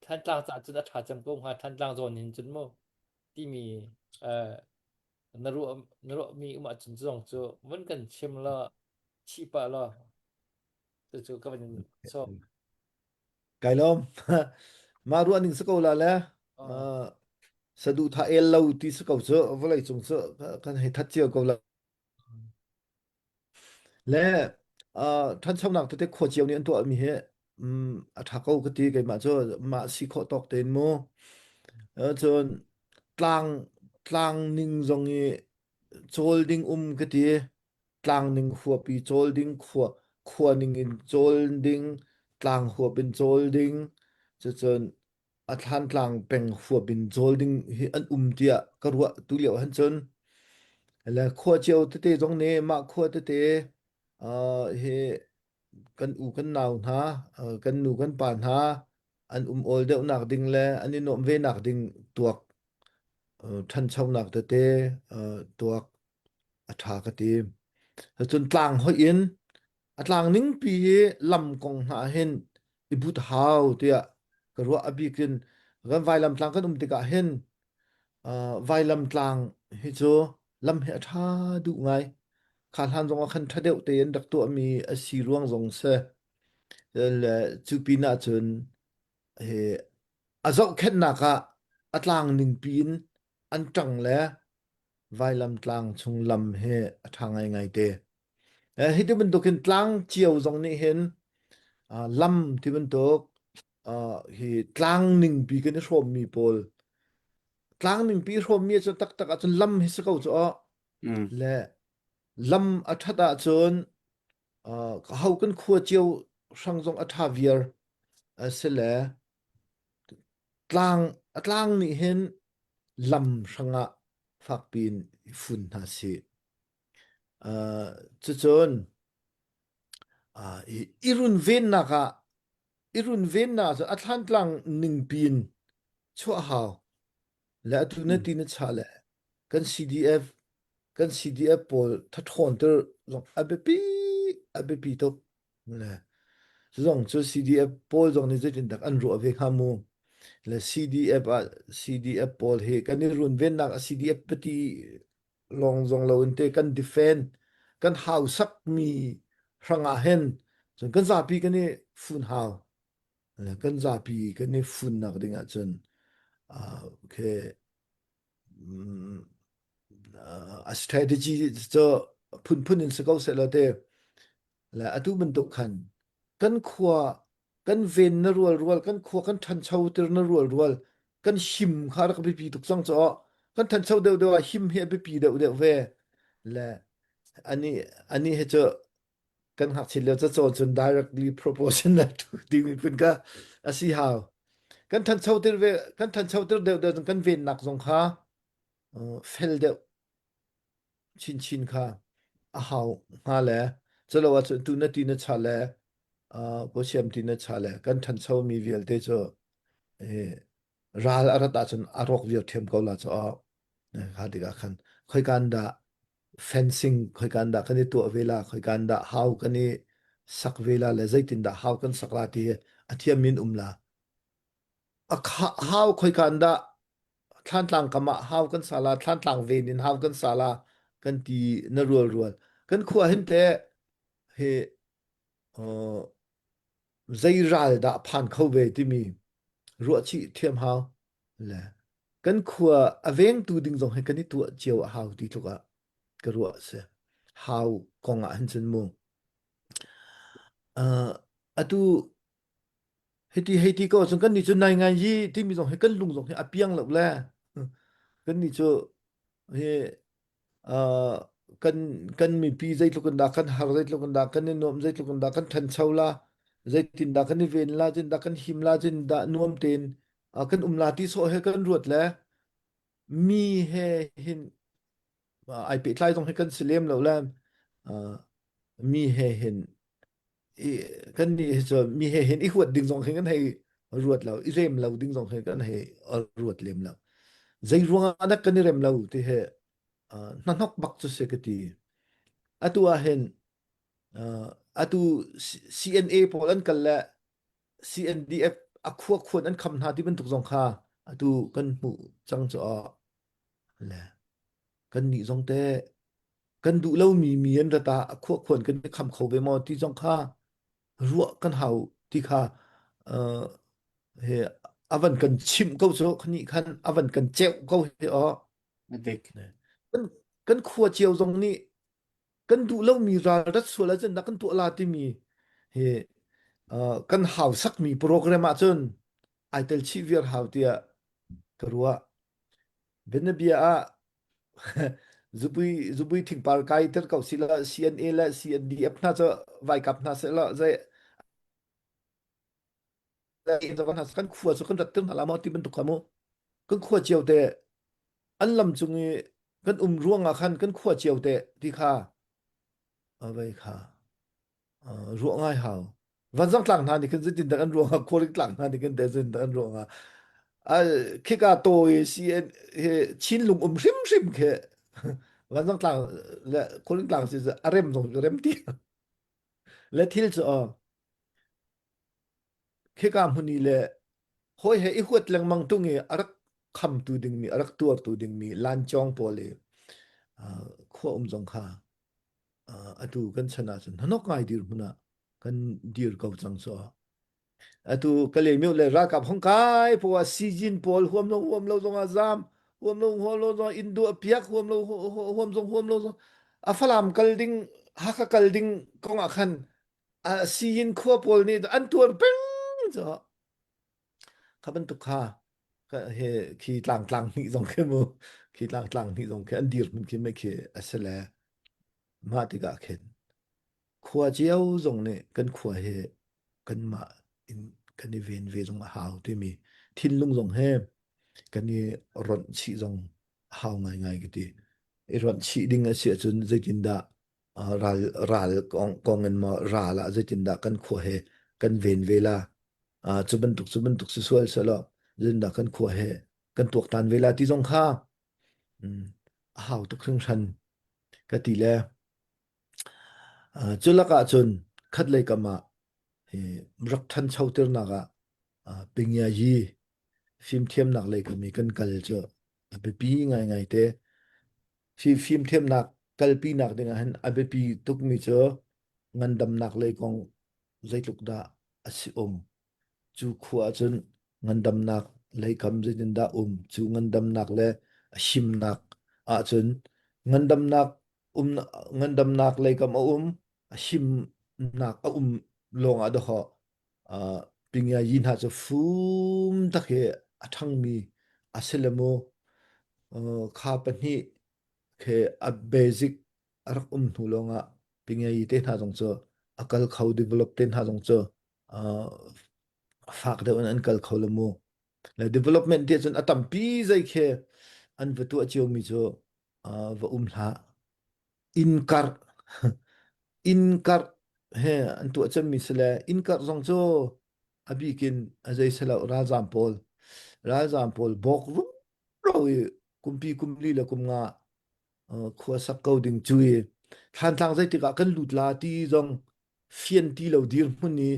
ท่านต่างจากจุดอาจารย์กงหาท่านต่างจนหินจุดโมที่มีนรุมีอุมาจุนจงจุมันกันเชมละชีปะละจุก็เป็นชอบไกลมมารู้อันนึงสกอลาแล้วสะดุทาเอลเราที่สกอเจอว่าไรจงเจอกันให้ทัดเจียวกอลาและท่านชาวนักตัวเด็กขวดเจียวนี่อันตัวมีเหถ้าเขาก็ตีกันมาเจอมาสิขอตอกเต็นโมจนกลางนิ่งจงนี้โจลดิ้งก็ตีกลางนิ่งหัวปีโจลดิ้งขัวนิ่งโจลดิ้งกลางหัวเป็นโจลดิ้งจนท่านกลางเป็นหัวเป็นโจลดิ้งอันเตียก็รัวตุเลียวหันจนแล้วขัวเจียวเตตรงนี้มาขัวเตเฮกันกันนาวนะกันนูกันปานหาอันโอลเดวนักดิงแลอันนี้โนมเวนักดิงตัวท่านชาวนักเตตัวอัฐากติจนกลางหอยอินกลางนิ่งปีลำกงหาเห็นอิบุตหาวเตียกรัวอบิกินกันไวลำกลางกันติกะเห็นไวลำกลางเฮโจลำเฮทาดุไงขาดหันจงคันทะเดวเตียนดักตัวมีอสีร่วงจงเสและจูปีนาจนอาจแค่นักอัตลางหนึ่งปีนอันจังและไวลำกลางชงลำเฮทางไงเตที่ที่มันตกนกลางเจียวตรงนี้เห็นลำที่มันตกกลางหนึ่งปีกันชมมีโพลกลางหนึ่งปีชมมีจนตักจนลำให้สกาวจ้ะและลำอัฐดาจนเขากันขัวเจียวช่างจงอัฐาเวียร์เสร็จแล้วกลางนี่เห็นลำช่างฝักปีนฝุ่นหาสิจนอีรุนเวนนะคะอีรุนเวนนะอัตลันกลางหนึ่งปีนชั่วหาวและตุนตีนชาเลกัน CDF ปอลทัดทอนเตอร์ลงอเบปีตบนะลงจู CDF ปอลลงนี่จะเป็นดักอันรัวเวกฮามูและ CDF ปอลเฮกันนี่รุนเวนนะ CDF ปฏิลงจงเราอินเตกันดิเฟนกันหาวสักมีรังอาเห็นจนกันซาปีกันนี่ฝุ่นหาวและกันซาปีกันนี่ฝุ่นนักดิ่งจนโอเคstrategy จะพุ่นอินสกาวเสร็จแล้วเตและอตุมันตกขันกันขวากันเวนนรัวกันขวากันทันเชาเตอร์นรัวกันหิมขาดกับปีตุกซังจ้อกันทันเชาเดียวหิมเฮไปปีเดียวเวและอันนี้เฮจะกันหักชิลแล้วจะจน directly proportional to ดีมีเป็นก็อาศัยหาวกันทันเชาเตอร์เดียวกันเวนหนักสงขาเฟลเดียวชินค่ะหาวมาแล้วจะเราว่าจะตุนตีนชาแล้วก็เชื่อมตีนชาแล้วกันทันเชามีเวลเตจะราลอารัตจนอารกเวียเทียมเขาละจะหาดีกันค่อยกันดา fencing ค่อยกันดะกันตัวเวลาค่อยกันดะ how กันนี่สักเวลาและใจตินดะ how กันสักลาทีอธิมินลาhow ค่อยกันดะท่านต่างกะมะ how กันศาลาท่านต่างเวนิน how กันศาลากันตีนรัวกันขัวเห็นแต่เฮใจราลดะผ่านเข้าเวที่มีรัวชิเทียม how แหละกันขัวอเวงตูดิงจงให้กันนี่ตัวเจียว how ที่ทุกะกรัวเส how กองหันจันมุงอะตูเฮติก็จงกันนี่จนนายงานยี่ที่มีจงให้กันลุงจงให้อเปียงหลับแลกันนี่จเฮกันมีปีใจลุกันดากันหาใจลุกันดากันนี่นวมใจลุกันดากันทันเชาลาใจตินดากันนี่เวนลาจินดากันหิมลาจินดานวมเตนกันลาที่โซให้กันรวดแลมีเฮเห็นไอปิดไล่ต้องให้กันเสลียมแล้วแลมีเฮเห็นกันนี่จะมีเฮเห็นอีหวดดึงส่งให้กันให้รวดแล้วอีเรมแล้วดึงส่งให้กันให้รวดเลียมแล้วใจรวงอันนั้นกันนี่เรมแล้วที่เฮนั่นนกบักจุเสกตีอะตัวเห็นอะตัว CNA พอลันกันและ CNDF อักควรอันคำนาที่มันถูกส่งค่าอะตัวกันหูจังจะแหละกันนี่ส่งแต่กันดูแล้วมีอันตาควรกันคำเขาไปมอที่ส่งค่ารัวกันเฮาที่ค่าเฮอวันกันชิมเขาโซคันนี้คันอวันกันเจ้าเขาเฮเด็กกันกันขัวเจียวตรงนี้กันดูแล้วมีรารัดสวแล้วจนนักกันตัวลาที่มีเฮกันหาวสักมีโปรแกรมจนไอเตลชีเวียร์หาวเตียกรัวเบนเบียจุบุยถึงปาร์กายเตอร์เขาสิละ CNA และ CNDF น่าจะไว้กับน่าเสละใจอินทร์กันกันขัวสุกันรัดตึงหาลามอที่เป็นตุกขโมกันขัวเจียวเตอันลำจุงกันร่วงคันกันขัวเจียวเตที่ข้าเอาไว้ค่ะร่วงง่ายหาววันสังหลังทานนี่กันจะจินตกันร่วงโคลิกหลังทานนี่กันแต่จินตกันร่วงคิกาโตซีชินลุงริมเควันสังหลังและโคลิกหลังสิจะเร็มตรงเร็มที่และทิลจะคิกามุนีและโหยเฮอีขวดแรงมังตุงอรักคำตูดึงมีอรักตัวตูดึงมีลานจองโปเลขั้วจงค่าอตูกันชนะจนนกง่ายดีรุนะกันดีรกับจังซออตูกะเลมิวเลรักกับฮงกายเพราะว่าซีจินปอลหวมลงจงอาซามหวมลงจงอินโดเปียกหวมลงฝรั่งกัลดิงฮักกัลดิงกงอาคันซีจินขั้วปอลนี่อันตัวเป็งจ้ะขับนตุกค่าก็เฮขีตลังนี่จงเคมูขีตลังนี่จงเคอันดีรมันคิไม่เคอัสละมาติกาเข็นขัวเจียวจงเนี่ยกันขัวเฮกันมาอินกันนี่เวจงหาวที่มีทินลุงจงเฮกันนี่รอนชีจงหาวง่ายๆก็ดีไอรอนชีดิ้งเสียจนจะจินดาราลกองเงินมาราละจะจินดากันขัวเฮกันเวลาจุบันตุกสวยๆซะละจินดากันขัวเฮกันตวกตันเวลาที่จงค่าหาวตุกครึ่งชันก็ตีแล้วจุลกะจนคัดเลยกมารักทันชาวเตอร์นักปิงยายีฟิล์มเทียมนักเลยก็มีกันกัลเจอไปปีง่ายเตฟิล์มเทียมนักกัลปีนักเดงหันไปปีตุกมีเจองันดำนักเลยกองใจลุกดาสิจูขวาจนงันดำนักเลยคำใจดินดาจูงันดำนักเลยชิมนักจนงันดำนักงันดำนักเลยคำชิมนักลงดอกปิงยายินหาจะฟูมตะเกทั้งมีเซลโมข้าปนี่เคเบสิกรักทุลงปิงยายิเตนหาจงเจอกัลเขา develop เตนหาจงเจอฝากเดอันกัลเขาละโมและ development เดียจนตัมปีใจเคอันวัตัวเจียวมีโจว่าหาอินคาร์เฮอันตัวจะมีสละอินคาร์จงโจอบีกินใจสละราจามพอล บอกรุมเราคุมปีคุมลีละคุมงา เฮ อันตัวจะมีสละอินคาร์จงโจอบีกินใจสละราจามพอล ราจามพอลบอกรุมเราคุมงา เฮ อันตัวจะมีสละอินคาร์จงโจอบีกินใจสละราจามพอล บอกรุมเราคุมงา เฮ อันตัวจะมีสละอินคาร์จงโจอบีกินใจสละราจามพอล บอกรุมเราคุมงา khua sak ko ding chui than tlang zai tika kan lut la ti jong fian ti lo dir mun ni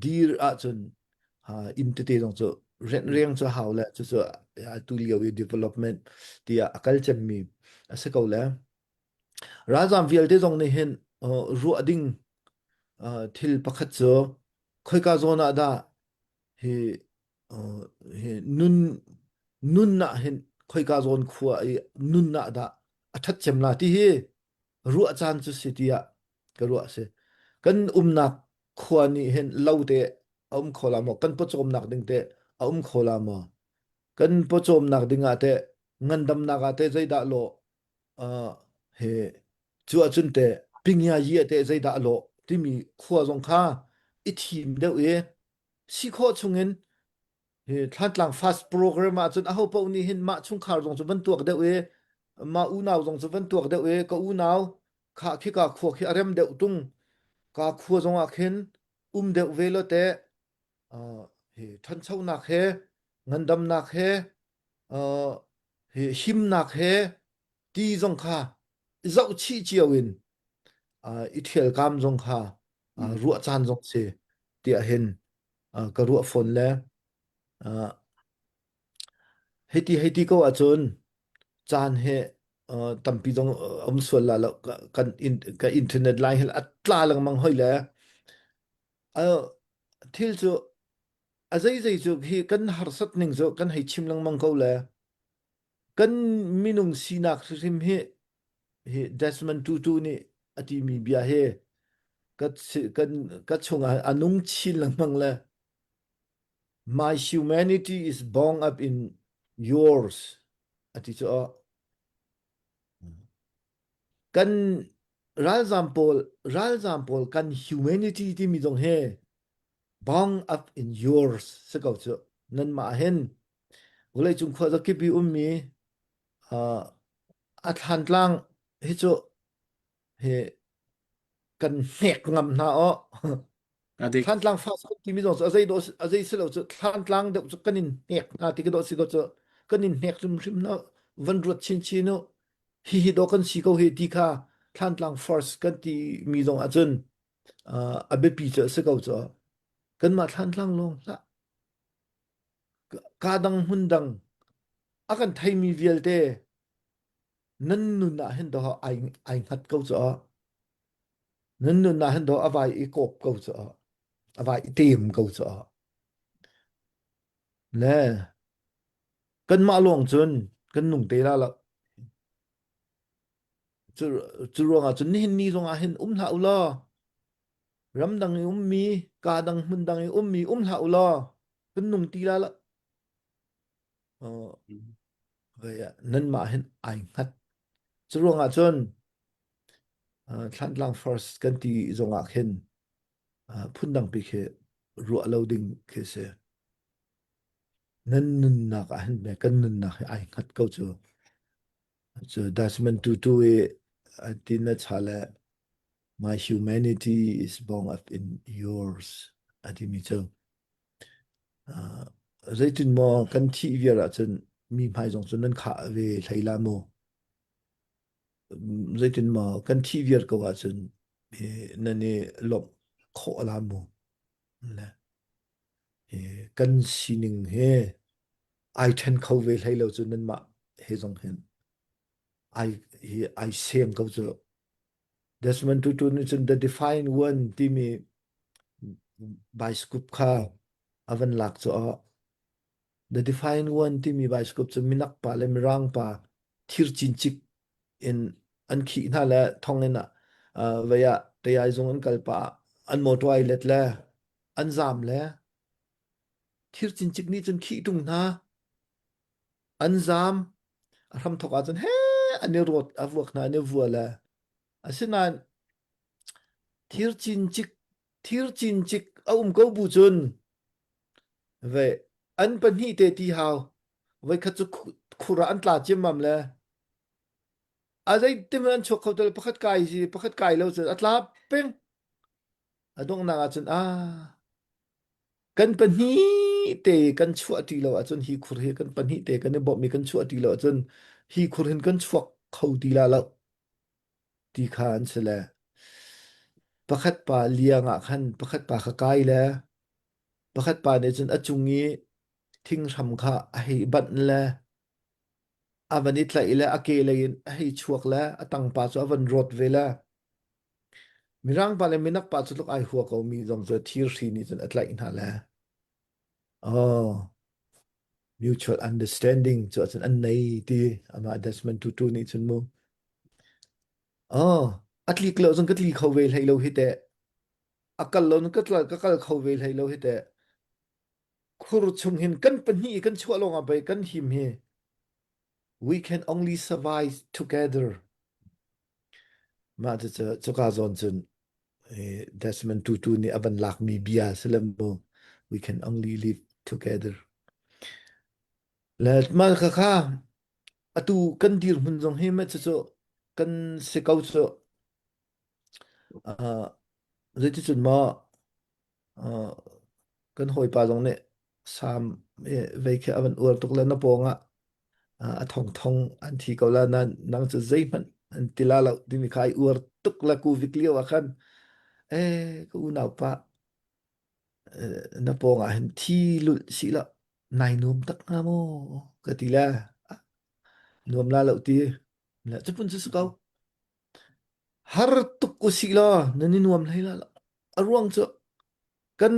dir a chun in te te jong cho ren reng cho haw la cho tu liao development ti a kal chem mi ase ko la razam vial te jong ni hen ru ading thil pakhat cho khoi ka zona da he he nun na hen khoi ka zon khua ai nun na da athat chem la ti hi ru chan chu sitia ka ru se kan nak khua ni hen laude khola mo kan po chom nak ding te khola mo kan po chom nak dinga te ngandam na ga te zai da lo he chu achun te pingya yi te zai da lo ti mi khua zong kha I thim de e si kho chungen he thlatlang fast program a chun a ho po ni hin ma chung khar jong chu ban tuak de e ma u naw jong chu ban tuak de e ka u naw kha khi ka kho khi arem de tung ka khu jong a khen de velo te he than chau nak he ngandam nak he he him nak he ti jong kha zau chi chiawin I thial kam jong kha ruwa chan jong se tia hen ka ruwa phone le heti ko achun chan he tampi jong swal la kan internet line hel atla lang mang hoi le thil chu azai zai chu hi kan har sat ning zo kan hai chim lang mang ko le kan minung sinak rim he Desmond Tutu ni ati mi bia he kan chunga anung chin lang mang le my humanity is bound up in yours ati cho kan ral example kan humanity ti mi dong he bound up in yours se ko cho nan ma hen ulai chung kho za ki bi mi athan tlang he cho he kan nek ngam na adik than tlang fast ti mi dong azai se lo cho than tlang de cho kanin nek na ti do si ko cho kanin nek rim na van rot chin no hi do kan si ko he ti kha than tlang first kan ti mi dong a chun abe pi cho se ko cho kan ma than tlang long la ka dang hun dang akan thai mi vial te nan nu na hen do ai ngat ko cho nan nu na hen do avai I kop ko cho avai tim ko cho le kan ma long chun kan nung te la chu rong a chun ni hin ni rong a hen la ulo ram dang mi ka dang mun dang mi la ulo kan nung ti la vậy nên mà hen ai ngắt chu rong a chun thlan lang first kan ti zong a khen phun dang pi khe ru loading khe se nan nun na ka hen be kan nun na ai ngắt ko chu Desmond Tutu e atina chale my humanity is bound up in yours ati mi chu zaitin mo kan thi viara chen mi phai jong chun nan kha ve thaila mo zaitin mo kan thi viar ko wa chen nani lok kho la mo la kan sining he ai then kho ve thailo chun nan ma he jong hen I sem ko chu Desmond Tutu ni chun the define one ti mi by scoop kha avan lak cho the define one ti mi by scoop chu minak pa le mirang pa thir chin chik in an khi na la thong na vaya te ai zong an kalpa an mo toilet la an zam la thir chin chik ni chun khi tung na an zam ram thoka chun he an rot avok na ne vuala asinan thir chin chik ko bu chun ve an pan hi te ti haw ve kha chu khura an tla chim mam la azai timan chok khotel pakhat kai lo chu atla peng adong na chun kan pan hi te kan chu ati lo chun hi khur he kan pan hi te kan bo mi kan chu ati lo chun hi khur hin kan chuak khâu ti la lo ti khan se la pakhat pa lianga khan pakhat pa khakai la pakhat pa ne chun achungi thing tham kha a hei ban la avani tlai la akele in a hei chuak la atang pa chu avan rot vela mirang pa le minak pa chu lok ai huwa ko mi zong zo thir hri ni chun atlai na la oh mutual understanding chu chun an nei ti ama Desmond Tutu ni chun mu oh atli klo zong katli khowel hei lo hite akal lo katla kakal khowel hei lo hite khur chung hin kan pani kan chwa longa bai kan him he we can only survive together ma chu ka zon chun Desmond Tutu ni aban lak mi bia selamo we can only live together la ma kha atu kan dir mun jong he ma chu kan se kau chu zeti chun ma kan hoi pa jong ne sam ve khe aban ur tuk la na ponga a thong thong an thi ko la nan nang chu zai man an tilala dimi khai ur tuk la ku vikli wa khan ku nau pa na ponga hen thi lu si la nai num tak na mo ka ti la num la lo ti la chu pun chu kau har tuk ku si la nani nuam lai la arwang chu kan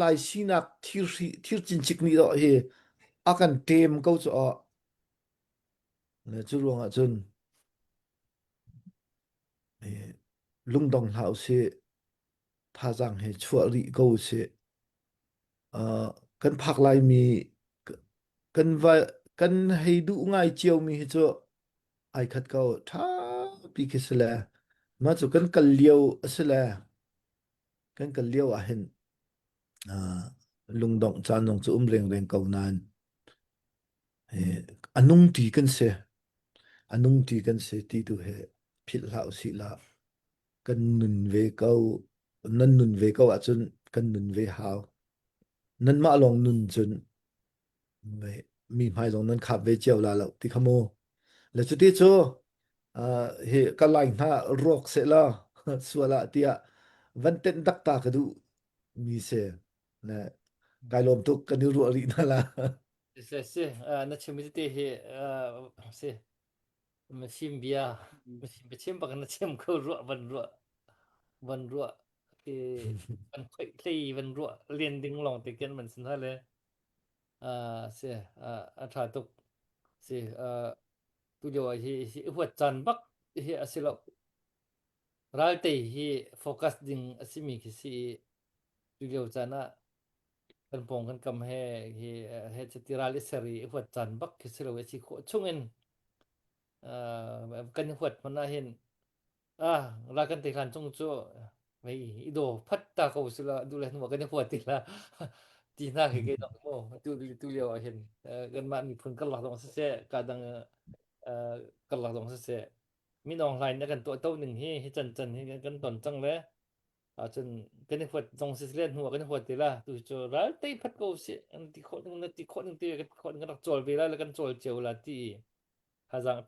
lai sinak thir chin chik ni do he akan tem ko chu a le chu ruang a chun lungdong hlau se tha jang he chua ri go se kan phak lai mi kan hei du ngai chiao mi he chu ai khat ko tha pi ke sela ma chu kan kal liao asela kan kal liao a hen lungdong chan nong chu reng reng ko nan anung ti kan se ti tu he phil hlau si la kan nun ve ko nan nun ve ko a chun kan nun ve hau nan ma long nun chun mi mai long nan khap ve chiao la lo ti khamo le chu ti chu he ka lai na rok se la suala tia van ten dak ta ka du mi se na kai lom tu kan ru ri na la se na chimi te he se machim bia machim pa na chem ko ro van ro ke an khoi klei van ro lien ding long te ken man sin ha le se a tha tuk se tu jo hi huat chan bak hi asilo ral te hi focus ding asimi ki si tu jo chana kan pong kan kam he chetiral isari huat chan bak ki silo we chi kho chungen kan huat mana hin ra kan te khan chung chu mai ido phat ta ko sila du le no kan huat ti la ti na ke ke dong mo tu le wa hin kan ma mi phun kan la dong se ka dang kan la dong se mi nong lai na kan to to ning hi chan chan hi kan ton chang le chun kan huat dong se le no kan huat ti la tu chu ra te phat ko se an ti kho ning ti kho ning ti kan kho ning kan chol ve la kan chol cheu la ti hazang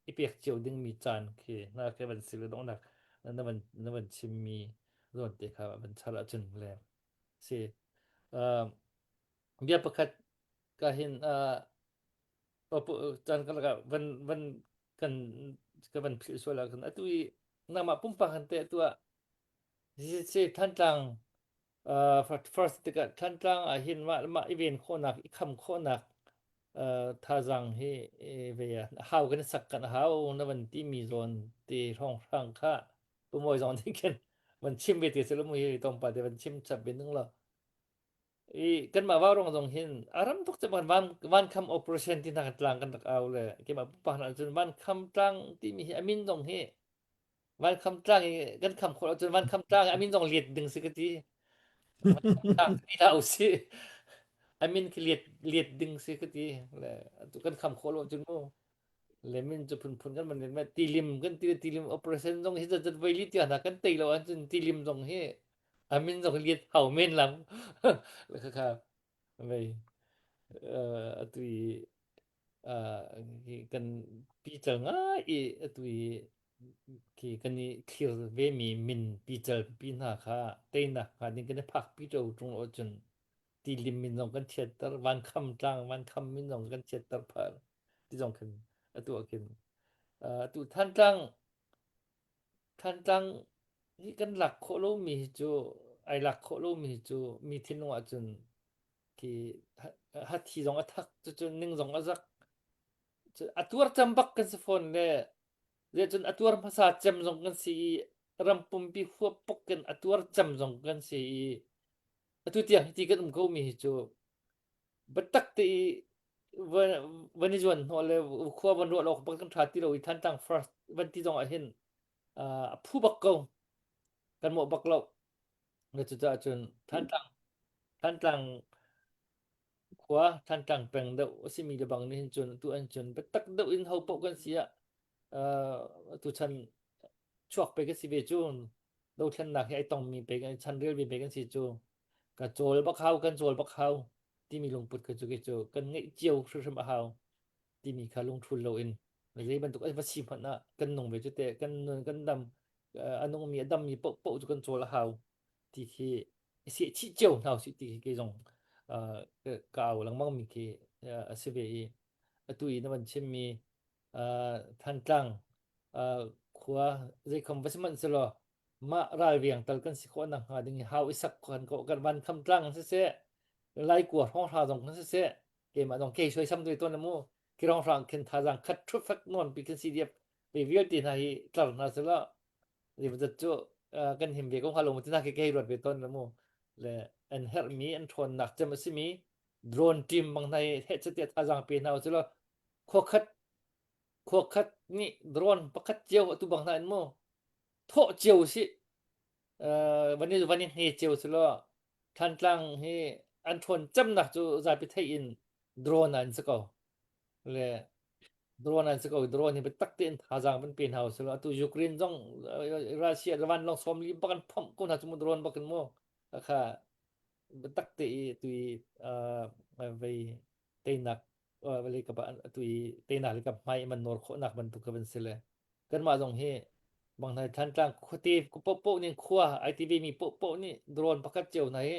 ipek chiu ding mi chan ki na ke ban sil dong nak na ban chim mi ron te kha ban chala chun le si bia pakhat ka hin chan ka la ban kan ka ban phil so la kan atui na ma pum pa han te tua si than tang first te ka than tang a hin ma event kho nak i kham kho nak tha jang hi ve how kan sak kan how na ban ti mi zon ti rong rang kha pu moi zon ti ken man chim ve ti se lo mu hi tong pa de ban chim chap bin nung lo kan ma wa rong zong hin aram tok che ban wan kham operation ti na tlang kan tak au le ke ma pa na chun wan kham tlang ti mi amin zong hi wan kham tlang kan kham kho chun wan kham tlang amin zong liet ding se ka ti tlang ti la si amin ki liet ding se ka ti le tu kan kham kho lo chun mo le min chu phun kan man ma ti lim kan ti lim operation zong hiจะไวลิti na kan tei lo an chun ti lim zong hi amin zong liet hau men lam le kha ไม่atui ki kan pichal nga i atui ki kan ni clear ve mi min pichal pin ha kha teina kha din kan phak pi to tung o chun ti lim min nong kan chet tar wan kham tang wan kham min nong kan chet tar phar ti jong kan atu akin tu than tang ni kan lak kho lo mi chu ai lak kho lo mi chu mi thin wa chun ki ha thi jong athak chu ning jong azak atur tambak kan se phone le chun atur phasa chem jong kan si rampum pi khuwa pok kan atur cham jong kan si atu tiang ti kan ko mi chu batak tiวันจวนโหเลยครัววันโลกบักกันทาติโลอีทันตัง first วันที่ต้องเห็นผู้บักเกากันหมดบักเราเนี่ยจะจนทันตังครัวทันตังแปลงเดาสิมีระบังนี่จนตัวอันจนบักเดาอินเฮาปกกันเสียตัวฉันชวกไปกันสิเวจูนเราฉันหนักให้ต้องมีไปกันฉันเรียลมีไปกันสิจูกะโจลบักเฮากันโจลบักเฮาที่มีลงปุดกันจุกโจกันไงเจียวชื่อมาเฮาที่มีค่าลงทุนเราเองเลยบรรทุกไอ้ภาษีพันน่ะกันนงไปจุเตกันเนินกันดำอันนงมีดำมีโปะจุกันโจละเฮาที่ที่เสียชิเจียวเฮาสิที่ที่จงกาวหลังมั่งมีที่สิเวอีตุยนมันชิมมีทันจังขัวใจคำว่าสมันสลอมารายเวียงตัลกันสิคนนังหาดึงเฮาอิสักคนก็กันวันคำจังเสียไล่กวดห้องทาจงกันเสียเกมาจงเกยช่วยซ้ำด้วยต้นมูกิรองฟังคินทาจังคัดทุกฟักนอนปีกันสิเดียบไปเวียดตีนให้ตลนาสละนี่มันจะจู่กันหิมเบกของฮาลงมันน่าเกยรวดไปต้นมูและอันเฮรมีอันทนหนักจะมาสิมีโดรนทีมบางในเฮ็ดเตียทาจังเป็นเอาสละควคัดนี่โดรนประคัดเจียวตุบางในมูโทเจียวสิวันนี้เฮเจียวสละทันจังเฮอันทนจำหนักจูจะไปไทยอินโดรนอันสกอle drone an seko drone ni betak tin thajang ban pin house la tu ukraine jong russia lawan long somli bakan phom ko na chum drone bakan mo kha betak te tui vai teinak vale ka ba tui teina le ka mai man nor kho nak ban tu ka ban sele kan ma jong he bang nai than tang khoti ko po ni khwa itv mi po ni drone pakat cheu nai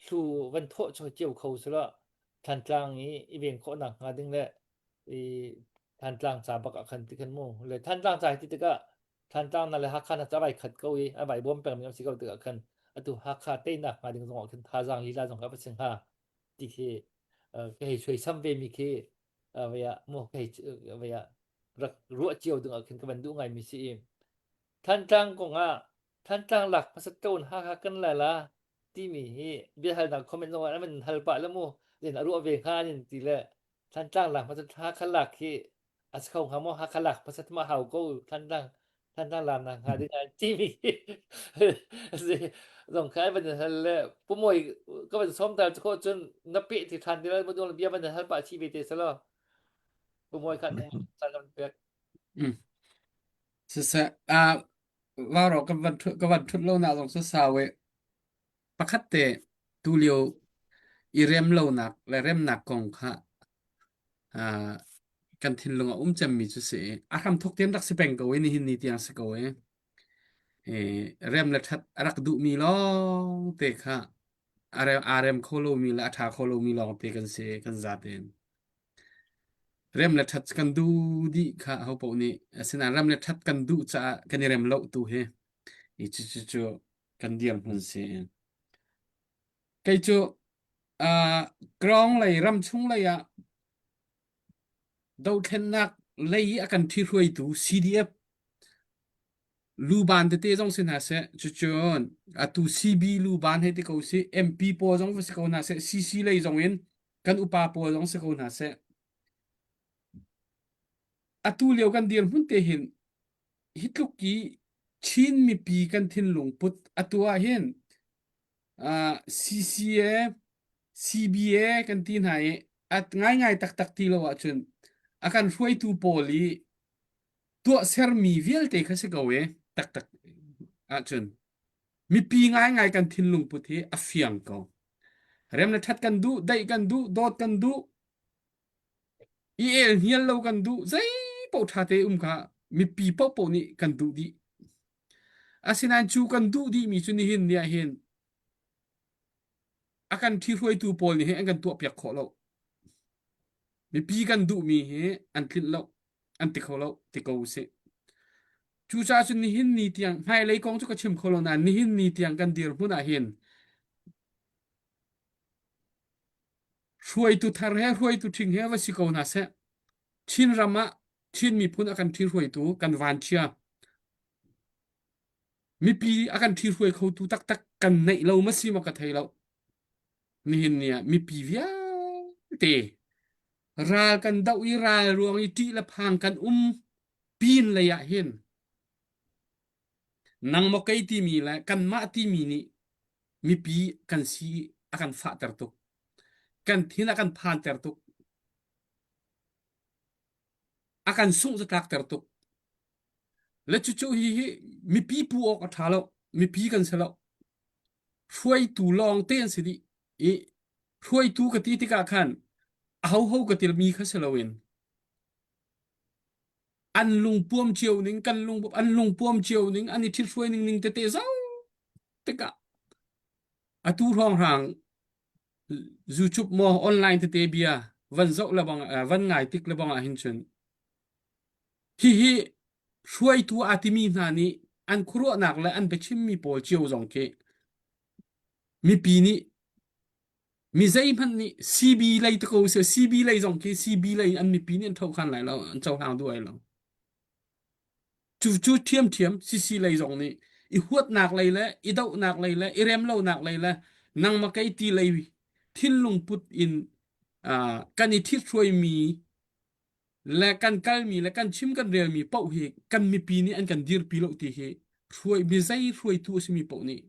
su van tho cho cheu khou sela than tang ni i ven kho nak nga ding le i than tang cha bak akhan ti kan mo le than tang cha ti ka than tang na le hakhan cha bai khat ko i a bai bom pem mi si ko ti ka kan atu hakha te nak ma ding jong kan tha jang li la jong ka pa sing ha ti ke ke choi sam ve mi ke ve ya mo ke ve ya rak ru chiu dung kan ka ban du ngai mi siท่านจังกงท่านจังหลักพระสตูนหากันหลายละที่มีเบียให้นักคอมเมนต์ว่ามันหัลปะแล้วมูเรียนอรุเวคานี่ติแลท่านจังหลักพระสตูนหาคันหลักที่อาสเขาหาหมอหาคันหลักพระสตูนมาเฮาก็ท่านจังหลักนะหาได้ที่มีสิสงขายบันทันแล้วผู้มวยก็เป็นซ้อมแต่โคจนนับปีที่ทันได้แล้วบ่โดนเบียบันทันปะชีวิตซะแล้วผู้มวยคันซันกันเปียกสะว่าเรากับวันทุดโลนาลงสาวปะคัดเตตูเลียวอีเรมโลนักและเรมนักกองค่ะกันทินลงจำมีจุเสอาทำทุกเตียนรักสิเป็นก็เวนี่หินนี่เตียงสกเวเรมและทัดรักดุมีลองเตค่ะอาเรมโคโลมีและอาทาโคโลมีลองเตกันเสกันซาเตนเรมและทัดกันดูดีค่ะเขาบอกนี่สินะเรมและทัดกันดูจะกันเรมโลตูเฮอีจูกันเดียมพันเสไกจูกรองเลยรำชุ่งเลยดาวเทนนักเลยกันที่รวยตู CDF ลูบานเตจงสินะเสจูนตู CB ลูบานให้ที่เขาสิ MP ปอจงสิเขานะเส CC เลยจงเห็นกันอุปาปอจงสิเขานะเสตูเลียวกันเดียร์หุ่นเตเห็นฮิตลุกี้ชินมีปีกันทินหลงปุตตัวเห็นCCA CBA กันทินหายง่ายตักทีละวะจนakan roi tu poli tu ser mi vial te kha se gawe tak chun mi pi ngai kan thin lung pu the afiang ko rem na that kan du dai kan du dot kan du อีเอเฮียนเรากันดูใจเป่าทาเตค่ะมีปีเป่านี่กันดูดีอาสินันจูกันดูดีมีจุนี่เห็นเนี่ยเห็นอากันที่รวยตูปอลนี่เห็นอากันตัวเปียกขอเรามีปีกันดูมีเห็นอันคิดเราอันติเขาเราติเขาเสจูจ้าจุนี่เห็นนี่เตียงไฮไลท์กองจุกชิมเขาเรานั้นนี่เห็นนี่เตียงกันเดียร์พุ่นอาเห็นรวยตูทาร์เฮรวยตูทิ้งเฮว่าสิเขาหน้าเสชินรำมะชินมีพุ่นอากันที่รวยตูกันวานเชียมีปีอากันที่รวยเขาตูตักกันในเราไม่ซีมากระเทยเรานี่เห็นเนี่ยมีปีเวียเตรากันดาวิรารวงอิติละพางกันปีนระยะเห็นนังมกไอที่มีและกันมาที่มีนี่มีปีกันซีอากันฟาเตอร์ตุกกันที่นักกันผ่านเตอร์ตุกอากันสุ่งสตรักเตอร์ตุกและจู่ๆฮีมีปีปูออกอัฐาเรามีปีกันเสร็จแล้วช่วยตูลองเต้นสิดิช่วยตูกติติกาขันเอากติลมีข้าเสลวินอันลุงป้วมเจียวหนึ่งกันลุงอันลุงป้วมเจียวหนึ่งอันนี้ที่ช่วยหนึ่งเตะเจ้าเตะกะอาตูร้องห่างยูทูบมอออนไลน์เตะเบียวันเจ้าละบังวันไงติกละบังหินชนฮีช่วยตัวอาติมีนานี้อันครัวหนักและอันไปชิมมีโปเจียวจงเกมีปีนี้มีใจมันนี่ซีบีเลยตะโกเสียซีบีเลยจงเกซีบีเลยอันมีปีนี้เท่ากันไหนแล้วอันเจ้าทางด้วยแล้วจู่เทียมซีเลยจงนี่อีหัวหนักเลยและอีดาวหนักเลยและอีเรมเล่าหนักเลยและนังมาไกตีเลยที่ลุงพุทอินกันอีที่ช่วยมีและกันกัลมีและกันชิมกันเรียมีเป้าเหกันมีปีนี้อันกันดีร์ปีโลตีเหช่วยมีใจช่วยตัวสิมีเป้านี้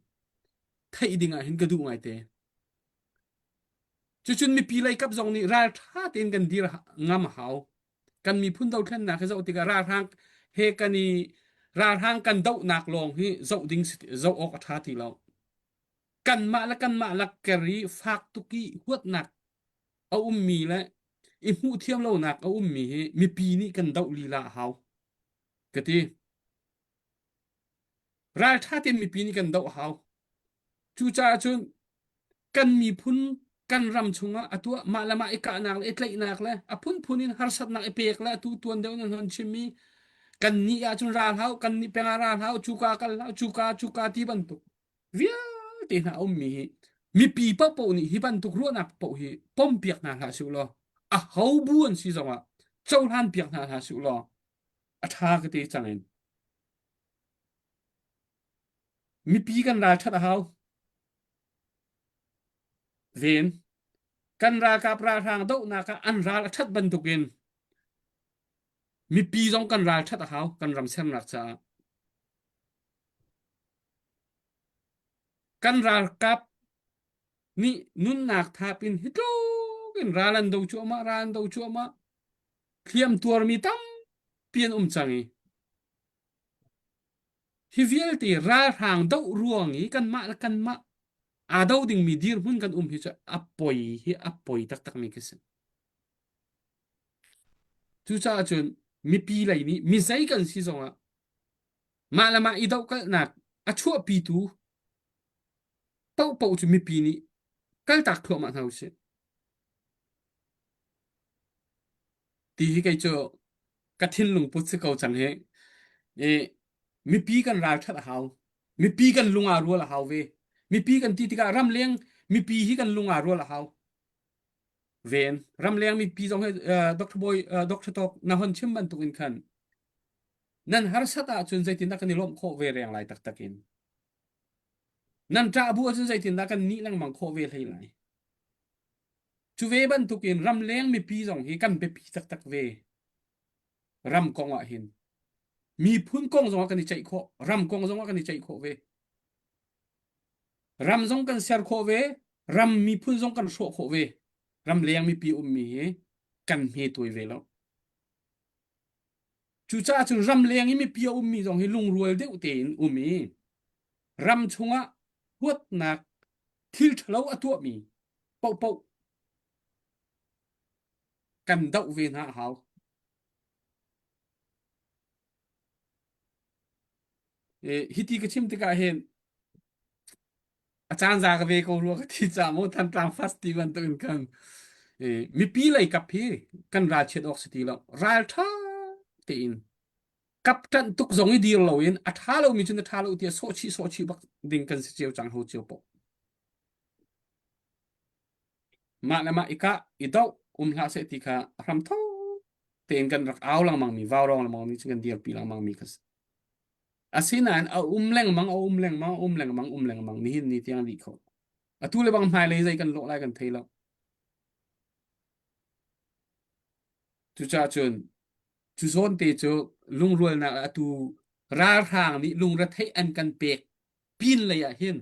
ถ้าอีดิ่งเห็นกระดูกไงเตจุนมีปีไรกับจงนี่ราท่าเต็นกันดีร์งามหาวกันมีพุ่นดาวแค่หนักเขาติการาทางเฮกันนี่ราทางกันดาวหนักลงที่เจ้าดิ่งเจ้าออกท่าที่เรากันมาละกะรีฝากตุกี้หัวหนักเอามีและอีหูเทียมเราหนักเอามีปีนี้กันดาวลีลาหาวกะทีราท่าเต็นมีปีนี้กันดาวหาวจูจ่าจนกันมีพุ่นกันรำชงอ่ะตัวมาละมาเอกานักเอตเลยนักเลยอ่ะพุ่นินหาสัตนักเอเปกละตัวเดียวนั่นชิมีกันนี่อาจุนราเท้ากันนี่เป็นราเท้าจูกากันแล้วจูกาที่บันทุกเวียเตน่ามีปีเป้านี่ที่บันทุกรัวนักเป้าฮีป้อมเปียกนาหาสุลอ่ะเขาบ้วนสิจังวะเจ้าท่านเปียกนาหาสุลอ่ะทากตีจังเองมีปีกันราชัดเขาเวนกันรากับราทางโตนาคอันราชัดบรรทุกินมีปีจงกันราชัดเขากันรำเส้นรักษากันรากับนี่นุ่นนักทาปินฮิตโลกันราลันดูชัวมาเคลียมตัวมีตั้มเปลี่ยนจังฮิวิเอลตีราทางโตรวงนี้กันมาอาดาวดิ่งมีดีร์หุ่นกันฮิจะอัปปอยตักมีกิสจูจ่าจนมีปีไหลนี้มีใจกันสิจงอ่ะมาละมาอีดาวกันนักอ่ะชั่วปีตูเป้าจะมีปีนี้ก็ตักทั่วมาเท่าเช่ตีให้ไกเจอกระทินลุงพุทธเก่าจันเฮมีปีกันราชัดหาวมีปีกันลุงอารัวละหาวเวมีปีกันตีติการำเลี้ยงมีปีที่กันลุงอารัวละหาวเวนรำเลี้ยงมีปีจงให้ดรบอยดรตอกนาฮอนชิมบันตุกินขันนั่นฮาร์สัตอาจนใจตินนักนิลมโคเวเรียงไรตักกินนั่นจ้าบัวจนใจตินนักนิลังมังโคเวให้ไรจูเวบันตุกินรำเลี้ยงมีปีจงให้กันไปปีตักเวรำกองว่าเห็นมีพุ่นกองจงว่ากันใจโครำกองจงว่ากันใจโคเวรำจงกันเสียโคเวรำมีพุ่นจงกันโชโคเวรำเลี้ยงมีปีมีกันเฮตัวเวแล้วจูจ้าจนรำเลี้ยงมีปีมีจงให้ลุงรวยเด็กเตนมีรำชงะหัวหนักทิลทะเลาะตัวมีเป่า กันดอกเวนหาเฮาฮิติกะชิมติกะเห็นอาจารย์จากเวโกรัวกะที่จามทันตามฟาสติวันตุนกันมีปีไลกับพี่กันราชเชดออกสติแล้วรายท่าตีนกับตันตุกซงอีดีเราเองอัฐาเรามีจนอัฐาเราเตียโซชีบักดิ่งกันเจียวจังโฮเจียวปกมาละมาอีกะอีดอกลาเสติกะรำท้อเตียนกันรักเอาลังมังมีวาวรองลังมังมีจึงกันเดียวปีลังมังมีคัสอาศินันเอาแรงมังแรงมังนี่หินนี่เตียงดีเขาทุเลบังไฮเลยใจกันโลกไล่กันเทแล้วจุจ่าจนจุโซนเตจลุงรวยนะตูราทางนี้ลุงรัฐให้อันกันเปกปีนเลยเห็น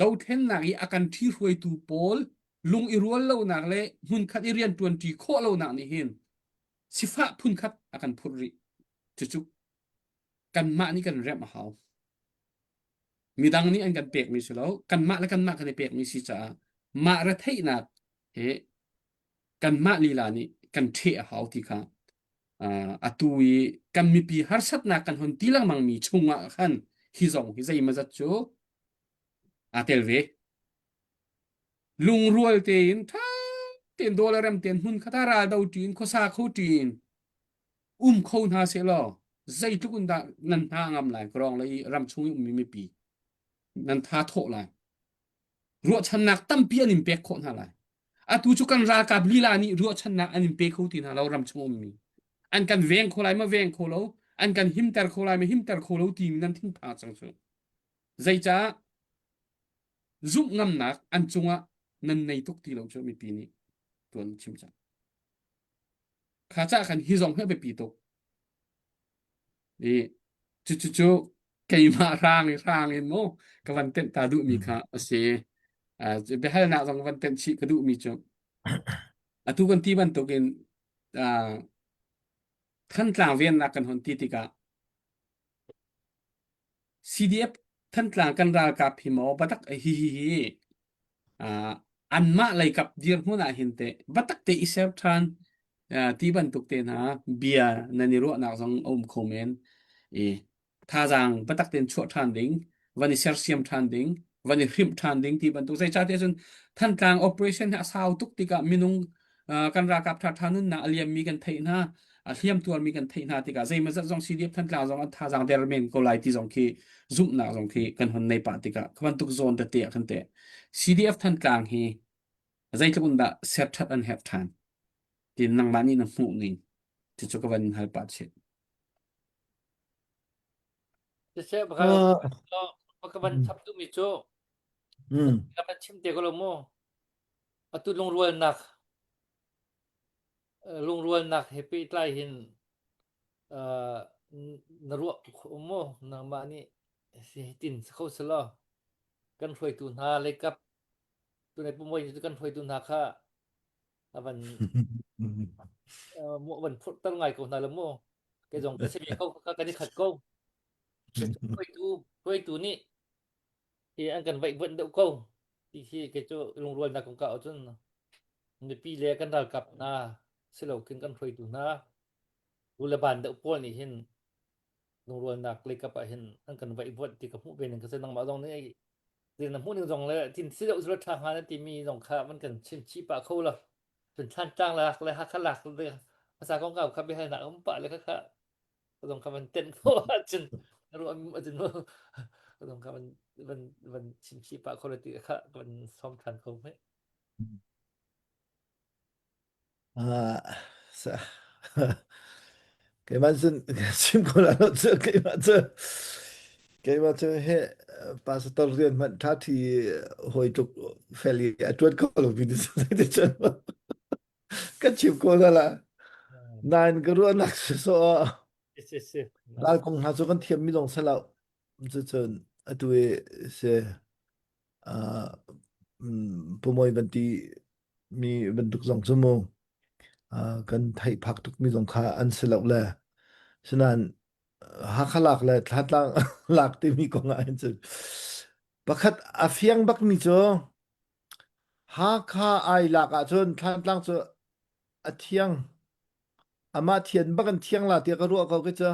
ดาวเทนนักอาการที่รวยตูโพลลุงอีรัวเล่านักเลยมุนคัดอีเรียนตัวนี้โคเล่านักนี่เห็นสิฟ้าพุ่นคัดอาการพูดริจุกันมานี่กันแรบมาเฮามีดังนี้อันกันเปกมีสิแล้วกันมาและกันมากันเปกมีสิจ้ามารัฐให้นักกันมาลีลานี่กันเทะเฮาที่ค่ะตุยกันมีปีหาสัตนักกันหนตีลังมังมีชงอ่ะขันฮิซองฮิซายมาจัดโจเตลเวลุงรวยเตียนท่าเตียนดอลลาร์เตียนหุ่นคาตาราดาวตีนข้อสาเขาตีนเขาหน้าเสลอใจทุกคนนันท่างำไหลกรองเลยรำชงมีปีนันท่าโถไหลรัวชนักตั้มเปียนิมเปกคนอะไรตุจุกันรากับลีลานี่รัวชนักอันนิมเปกเขาตีนเรารำชงมีอันกันเวงโคไลมาเวงโคโลอันกันหิมเตอร์โคไลมาหิมเตอร์โคโลทีมนั้นทิ้งพาจังสุใจจ้าซุบงำหนักอันจงอ่ะนันในทุกทีเราจะมีปีนี้ตัวชิมจังข้าจ้ากันฮิซองเพื่อไปปีตกนี่จู่เกี่ยมาร่างเองโม่กับวันเต็นตาดุมีค่ะเสียจะไปให้หน้าสองวันเต็นชีกระดูมีจงทุกวันที่วันตกเองท่านกลางเวียนนักกันหนตีติกา CDF ท่านกลางกันรากับพิมพ์บัตักฮิอันมาเลยกับเดียร์หัวหน้าหินเตบัตักเตอิเซฟทันที่บันทุกเตนะเบียนันนิรัวนักสองคอมเมนท่าจังบัตักเตนชั่วทันดิ้งวันนี้เซอร์เซียมทันดิ้งวันนี้ริมทันดิ้งที่บันทุกใจจ้าเตจนท่านกลาง operation หาสาวทุกติกามินุงกันรากับท่านุนนะเลียมมีกันเทนะเลียมตัวมีกันเทนะติกาใจมันจะส่ง CDF ท่านกลางส่งท่าจังเดอร์เมนก็ไล่ที่ส่งที่ซุ่มนักส่งที่กันหันในป่าติกาบันทุกโซนเตะกันเตะ CDF ท่านกลางฮีใจทุกคนได้เซตทัดอันแฮปทันที่นังบ้านนี้นังหูนี่ที่จุกวันฮัลปัดเชดจะเชื่อปะครับก็ปะกันทับตุมิโจกับชิมเตก็ลโมตุลงรวยนักลงรวยนักเฮปีใต้หินนรัวโมนังบ้านนี้สิตินเขาสลอกันถวยตุนหาเลยกับตัวในปุ่มไว้กันถวยตุนหาค่ะวันวันพุธตั้งไงก็นาละโมแกจงก็สิมีเขากันนี่ขัดก้ถวยตูนี่ที่อันกันไว้เบิ่นเดาก้ที่แกโจลงรวยนักของเก่าจนในปีแรกกันดากับนาสิเราขึ้นกันถวยตูนะอุลบานเดาป้อนี่เห็นลงรวยนักเลยกับเห็นอันกันไว้เบิ่นที่กับผู้เป็นก็สินังมาตรงนี้เรื่องผู้นึงจงเลยที่สิเราสุรทางหาที่มีสงค่ามันกันชิมชีปะเขาล่ะเป็นท่านจ้างลักเลยฮักลักเลยภาษาของเก่าครับไปให้หนักมันปะเลยค่ะก็ต้องคำมันเต้นเพราะว่าจนรู้จนว่าก็ต้องคำมันชิมชีปะคนละตีค่ะมันซ้อมทันเขาไหมKeimatzen simkolaatse keimatse he pastorien man tati hoituk feli atuat kolo bidis chen kan simkolala nan gru nak so dal kong ha so kan thiam mi dong sala chen atue se pomoi banti mi bentuk song sumo kan thai phak tuk mi dong kha an selak la ฉะนั้นหาขลักเลยทัดลังหลักที่มีกองอันจะบักคัดอาเฟียงบักมีโจ หาคาไอหลักจนท่านตั้งจะเที่ยงอามาเทียนบักันเที่ยงละเตียก็รู้เขาก็จะ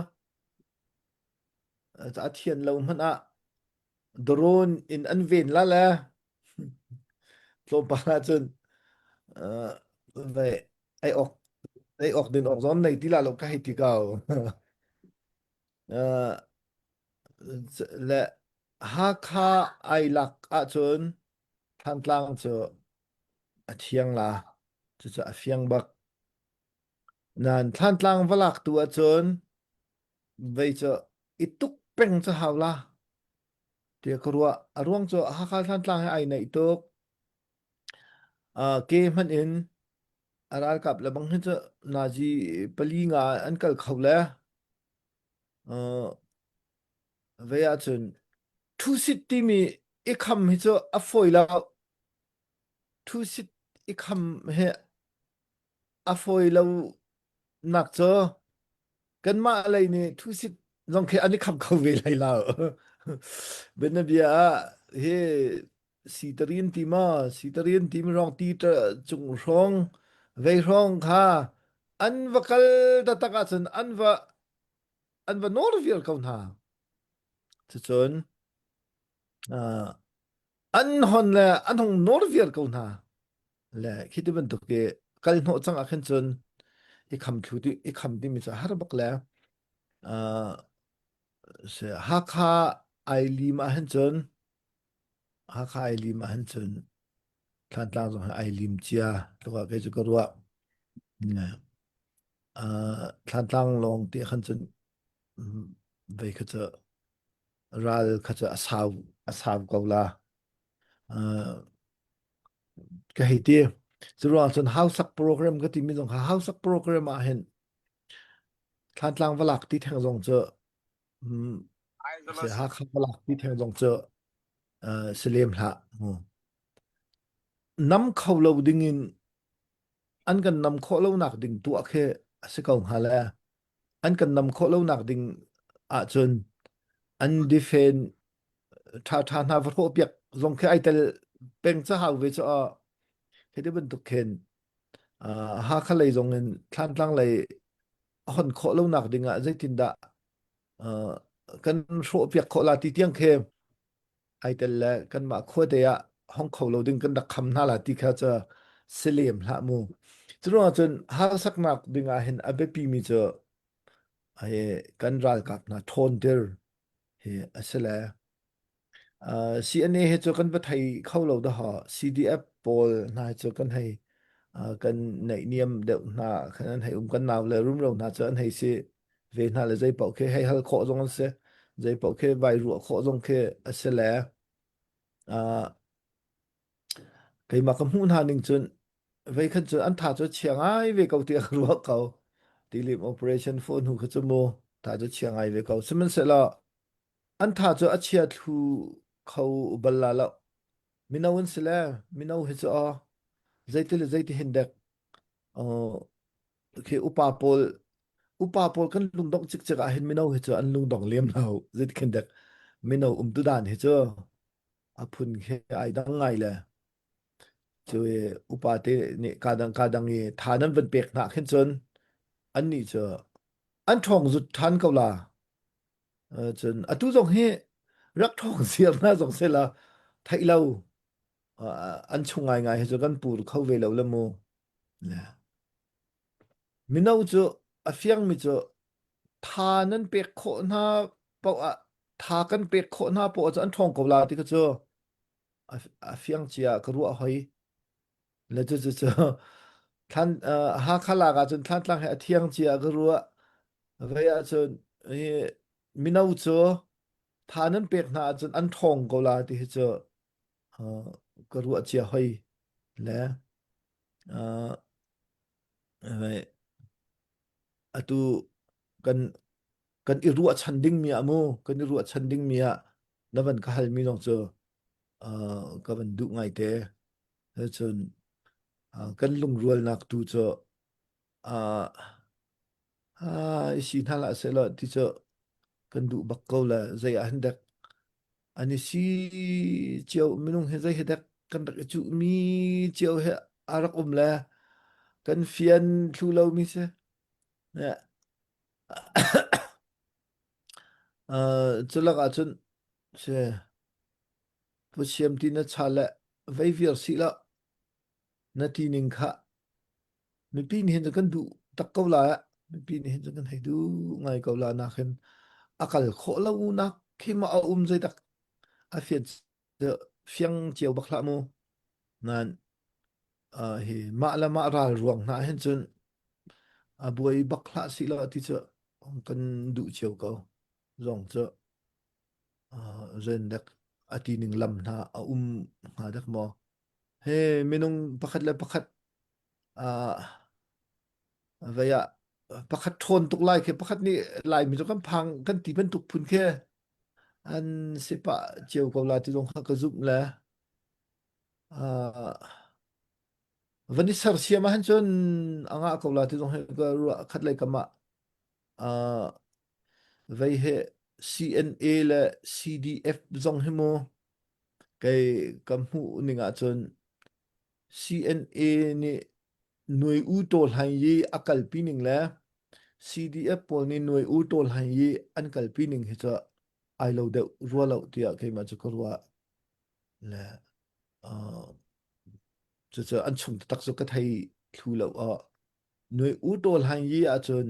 เทียนเรามันโดรนอินอันเวนละแหละโลปาจนไปไอออกเดินออกซ้อมในที่ละเราก็ให้ที่เก่าและหาคาไอหลักจนท่านตั้งจะเที่ยงละจะเฟียงบักนั่นท่านตั้งวลักตัวจนไปจะอิตุกเป็งจะหาละเดี๋ยวก็รู้ว่าร่วงจะหาคาท่านตั้งให้ไอในอิตุกเกมมันเองอะไรกับแล้วบางทีจะนาจีปลีงาอันกัลเขาแล้วเวียจนทุสิตที่มีอีกคำให้จะอฟอยแล้วทุสิตอีกคำให้อฟอยแล้วนักเจอกันมาอะไรนี่ทุสิตลองแค่อันนี้คำเขาเวลาแล้วเป็นนบีเฮสีตรีนทีมาสีตรีนทีมรองตีตจุงรองเวรองค่ะอันวะกัลตะตะกัสันอันวะนอร์เวียร์เขาหนาจะจนอันฮอนแลอันฮองนอร์เวียร์เขาหนาแลคิดเป็นตุกเกกัลโนจังอาคินจนอีคำคิวที่อีคำที่มีจะฮาร์บักแล้วเสฮักฮาไอลีมาเห็นจนฮักฮาไอลีมาเห็นจนท่านตางไอลีมเจียตัวก็จะกรัวเนี่ยท่านตั้งลงที่ขันจนไปก็จะรัลก็จะอาสาวกาวลาก็ให้ที่จะรอจน house up program ก็ที่มีตรง house up program มาเห็นท่านตั้งวลักที่แทงลงเจอเสียหักวลักที่แทงลงเจอเสลียมละน้ำเขาเราดิ่งินอันกันนำเขาเราหนักดิ่งตัวแค่สิกองหาแล้วอันกันนำเขาเราหนักดิ่งจนอันดิเฟนท่านาฟโรเปียกลงแค่ไอเตลเป็นจะหาเวจเฮดเป็นตุกเคนหาเขาเลยลงเงินท่านตั้งเลยคนเขาเราหนักดิ่งใจตินดากันโรเปียกเขาลาติเตียงเคมไอเตลกันมาขวดเดียห้องเขาเราดิ่งกันดักคำน่าละที่เขาจะเสลียมละมูจนว่าจนหาสักนักดิ่งเห็นอเบปีมีเจอกันรัลกับนะทอนเดอร์เฮอเสลCNA เฮจกันไปไทยเข้าเราดะฮะ CDF ปอลนะเจกันให้กันในเนียมเดวนาขณะให้กันนาวเลยรุ่มเรานะเจออันให้เสเวนาเลยใจเป่าแค่ให้ฮัลโคจงอันเสใจเป่าแค่ไวรัวโคจงแค่เสลไกมากำหูนาหนึ่งจนไว้ขันจนอันถ่าจะเชียงไอเวกเอาเตียรัวเขาตีลิม operation phone หูเขาจะโมถ่าจะเชียงไอเวกเอาสมันเสร็จแล้วอันถ่าจะอัจฉริยะทูเขาบัลลาแล้วมินาวันเสร็จแล้วมินาเฮจะใจที่เห็นเด็กคืออุปาปอลกันลุงดองจิกจิกเห็นมินาเฮจะอันลุงดองเลี้ยมเราใจที่เห็นเด็กมินาตุดานเฮจะพุนแค่ไอดังไงเลยจะอุปาเตนี่กาดังนี่ฐานั้นเป็นเปียกหนักขึ้นจนอันนี้จะอันทองสุดทันเกาลาจนตุจงเฮรักทองเสียหน้าสงเสละไทยเราอันชงไงจะกันปูเข้าเวลาละโมนะมินเอาจะเฟียงมิจะทานั้นเปียกโคนาปะทากันเปียกโคนาปะจะอันทองเกาลาที่ก็จะเฟียงเจียก็รู้อะไรแล้วจะท่านหาขลากจนท่านตั้งให้เที่ยงเจียก็รู้ว่าเวียจนมินเอาจะทานั้นเปียกหน้าจนอันทองเกาลาที่จะก็รู้เจียให้แล้วtu kan kan i ruah chan ding mi amu kan i ruah chan ding mi a naban ka hal mi nong cho ka ban du ngai te he chon kan lung rual nak tu cho a si thala se lo ti cho kan du bak ko la zai a handak ani si chiao minung he zai hedak kan ju mi chiao he arak la kan fian thu lo mi se ne chulak a chun se pu siam ti na chala vai vir si la na ti ning kha mi pi ni hen kan du tak ko la mi pi ni hen kan hai du ngai ko la na khen akal kho lo na khima a zai tak a fiat de fiang chiao bakla mo nan he ma la ma ral ruang na hen chun a buai bakla si la ti cha kan du chiao ko zong cha zen dak ati ning lam na a ha dak mo he minung pakhat la pakhat vaya pakhat thon tuk lai ke pakhat ni lai mi kan phang kan ti ban tuk phun ke an sipa chiao ko la ti jong kha ka zup la vani sar sia ma han chon anga ko la ti jong he ka ru khat lai kama vai he CNA la CDF jong he mo kai kam hu ninga chon CNA ni noi u tol han yi akal pining la CDF pol ni noi u tol han yi an kal pining he cha ai lo de ro lo tia ke ma chu ko wa la cha an chung tak so ka thai thu lo noi u tol han yi a chon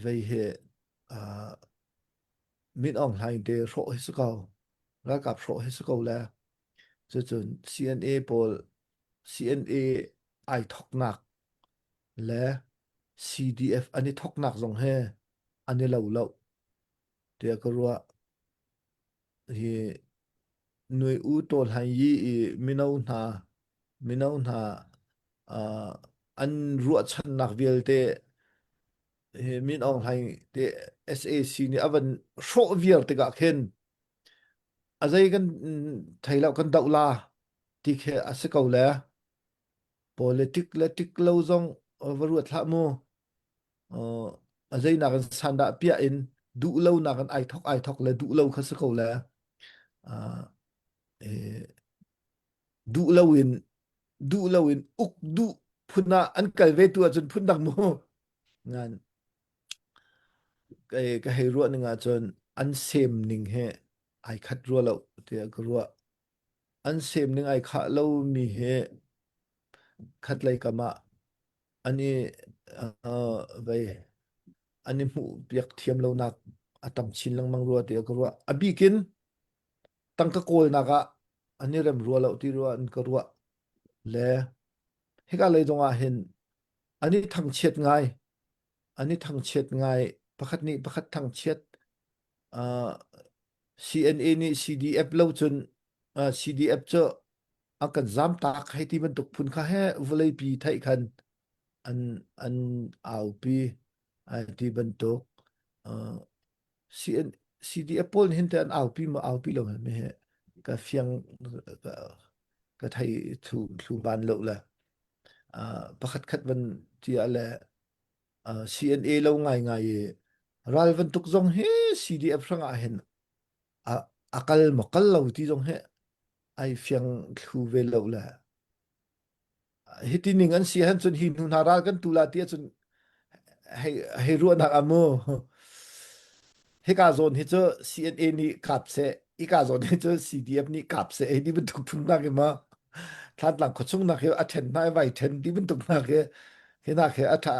vai he min ong hai de ro he su ko ra kap ro he su ko la chon CNA pol CNA ai thok nakและ CDF อันนี้ทกหนักสองแห่อันนี้เราเดี๋ยวก็รู้ว่าที่หน่วยอูโตลหันยีมินาวนาอันรัวชันนักเวลเตมินอองให้เต SAC นี่อวันโชเวียลเตกะเข็นอะไรกันไทยแล้วกันดาวลาที่แค่อาศัยเขาแล้ว politic เราจงวรุษละโมazai na kan sanda pia in du lo na kan ai thok le du lo khas ko la du lo in uk du phuna an kal ve tu chun phun dak mo ngan ka he ro nga chun an sem ning he ai khat ro lo te ko ro an sem ning ai kha lo mi he khat lai kama ani vai ani mu piak thiam lo nak atam chin lang mang ro te ko ro abikin tangka kol naka ani rem ro lo ti ro an ko ro le heka le jonga hin ani thang chet ngai pakhat ni pakhat thang chet CNA ni CDF lo chun CDF cho akan zam tak hai ti ban tuk phun kha he vulai pi thai khan an au pi ti ban tuk CDF pol hin te an au pi ma au pi lo me he ka fiang ka thai thu ban lo la pakhat khat ban ti ala CNA lo ngai ral van tuk jong he CDF ranga hen akal makal lo ti jong he ai fiang thu ve lo la hitining an si han chun hin hun haral kan tula ti chun hei ru na amo heka zone hi cho CNA ni kap se ika zone hi cho CDF ni kap se ni bin tuk phun na ke ma thlat lang ko chung na ke attend nai vai ten di bin tuk na ke hena ke atha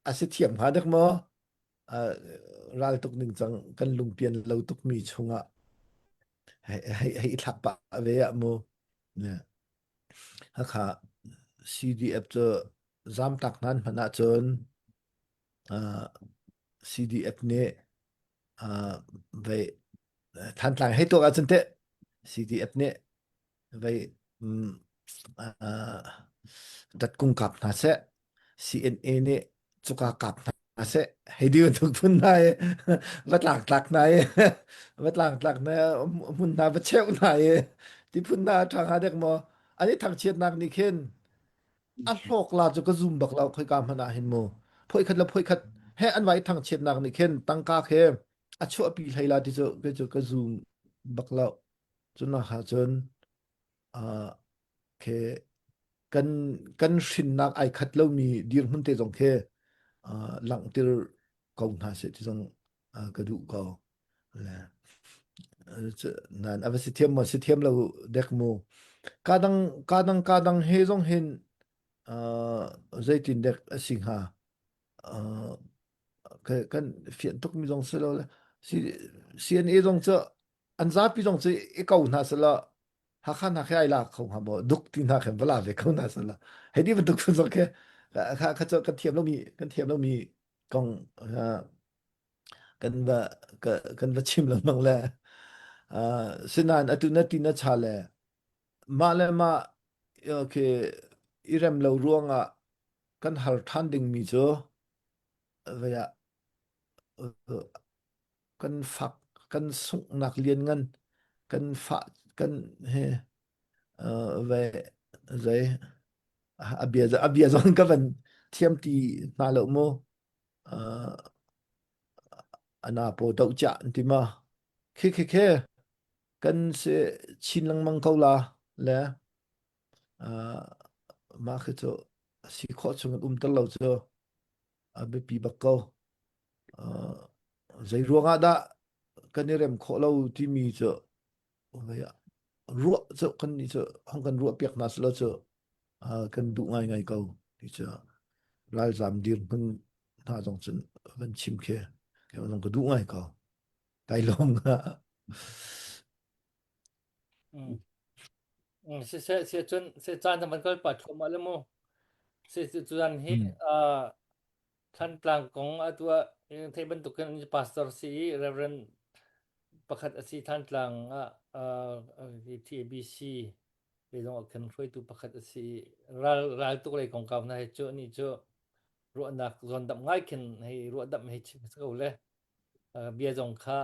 ase thiam ha dak mo ral tuk ning chang kan lungpian lo tuk mi chunga hei thak pa ve ya mo ne ha kha CDF cho zam tak nan phana chon CDF ne ve than tlang hai to ka chun te CDF ne ve dat kung kap na se CNA ne chuka kap na se hei di tuk phun nai vat lak nai vat lak na mun na vat cheu nai ti phun na thang ha dek mo ani thang chiat nak ni khen a hlok la chu ka zum bak la khoi kam hana hin mo phoi khat he an wai thang chiat nak ni khen tangka khe a chu api thaila ti chu ka zum bak la chu na ha chon kan kan shin nak ai khat lo mi dir hun te jong khe lang tir kaung na se ti jong ka du ka la nan avasi thiam ma se thiam lo dek mo kadang he jong hin zaitin dek asing ha kan fian tok mi jong se lo sian e jong cha an za pi jong che e kau na se la ha khan ha khai la khong ha bo duk ti na khan bala ve kau na se la he di duk so ke kha cha kan thiam lo mi kong kan ba chim lo mang la sinan atu na ti na cha le ma le ma irem lo ruanga kan har than ding mi cho ve ya kan fak kan sung nak lien ngan kan fa kan he ve zai abia zon ka van thiam ti na lo mo ana po dau cha ti ma khe kan se chin lang mang kau la le ma khe cho si kho chung tal lo cho be pi bak ko zai ruanga da kan rem kho lo ti mi cho ya ruwa cho kan ni cho hong kan ruwa piak na lo cho kan du ngai ko ti cho ral zam dir kan ta jong chen kan chim khe ke jong ko du ngai ko tai long se chun se chan man kal pa thoma le mo se chuan hi than tlang kong atwa thei ban tukan pastor si reverend pakhat asi than tlang TBC le long kan hroi tu pakhat asi ral tu le kong kaw na he chu ni chu ru nak zon dam ngai khin hei ru dam hei chi ko le bia jong kha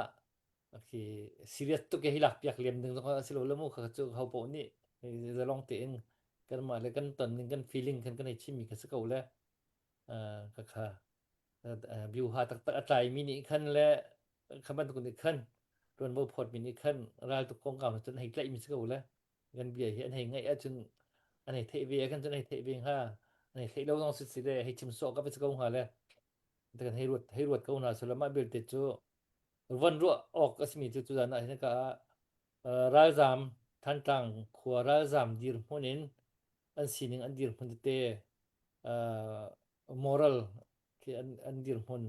serious tu ke hilak piak lem ding ko silo le mo kha chu ho po ni the long te in kan ma le kan ton kan feeling kan hei chi mi ka ko le kha view ha tak tak atai mi ni khan le khaban tu ni khan ron bo phot mi ni khan ral tu kong kam chun hei tlai mi ko le gan bia hi an hei ngai a chun an hei thei ve kan chun hei thei ve ha an hei thei lo dong si le hei chim so ka pe ko ha le kan hei ruat ko na so la ma ber te chu van ru ok asmi chu chu na hin ka ral zam than tang khwa ral zam dir honin an sining an dir hun te moral ki an dir hun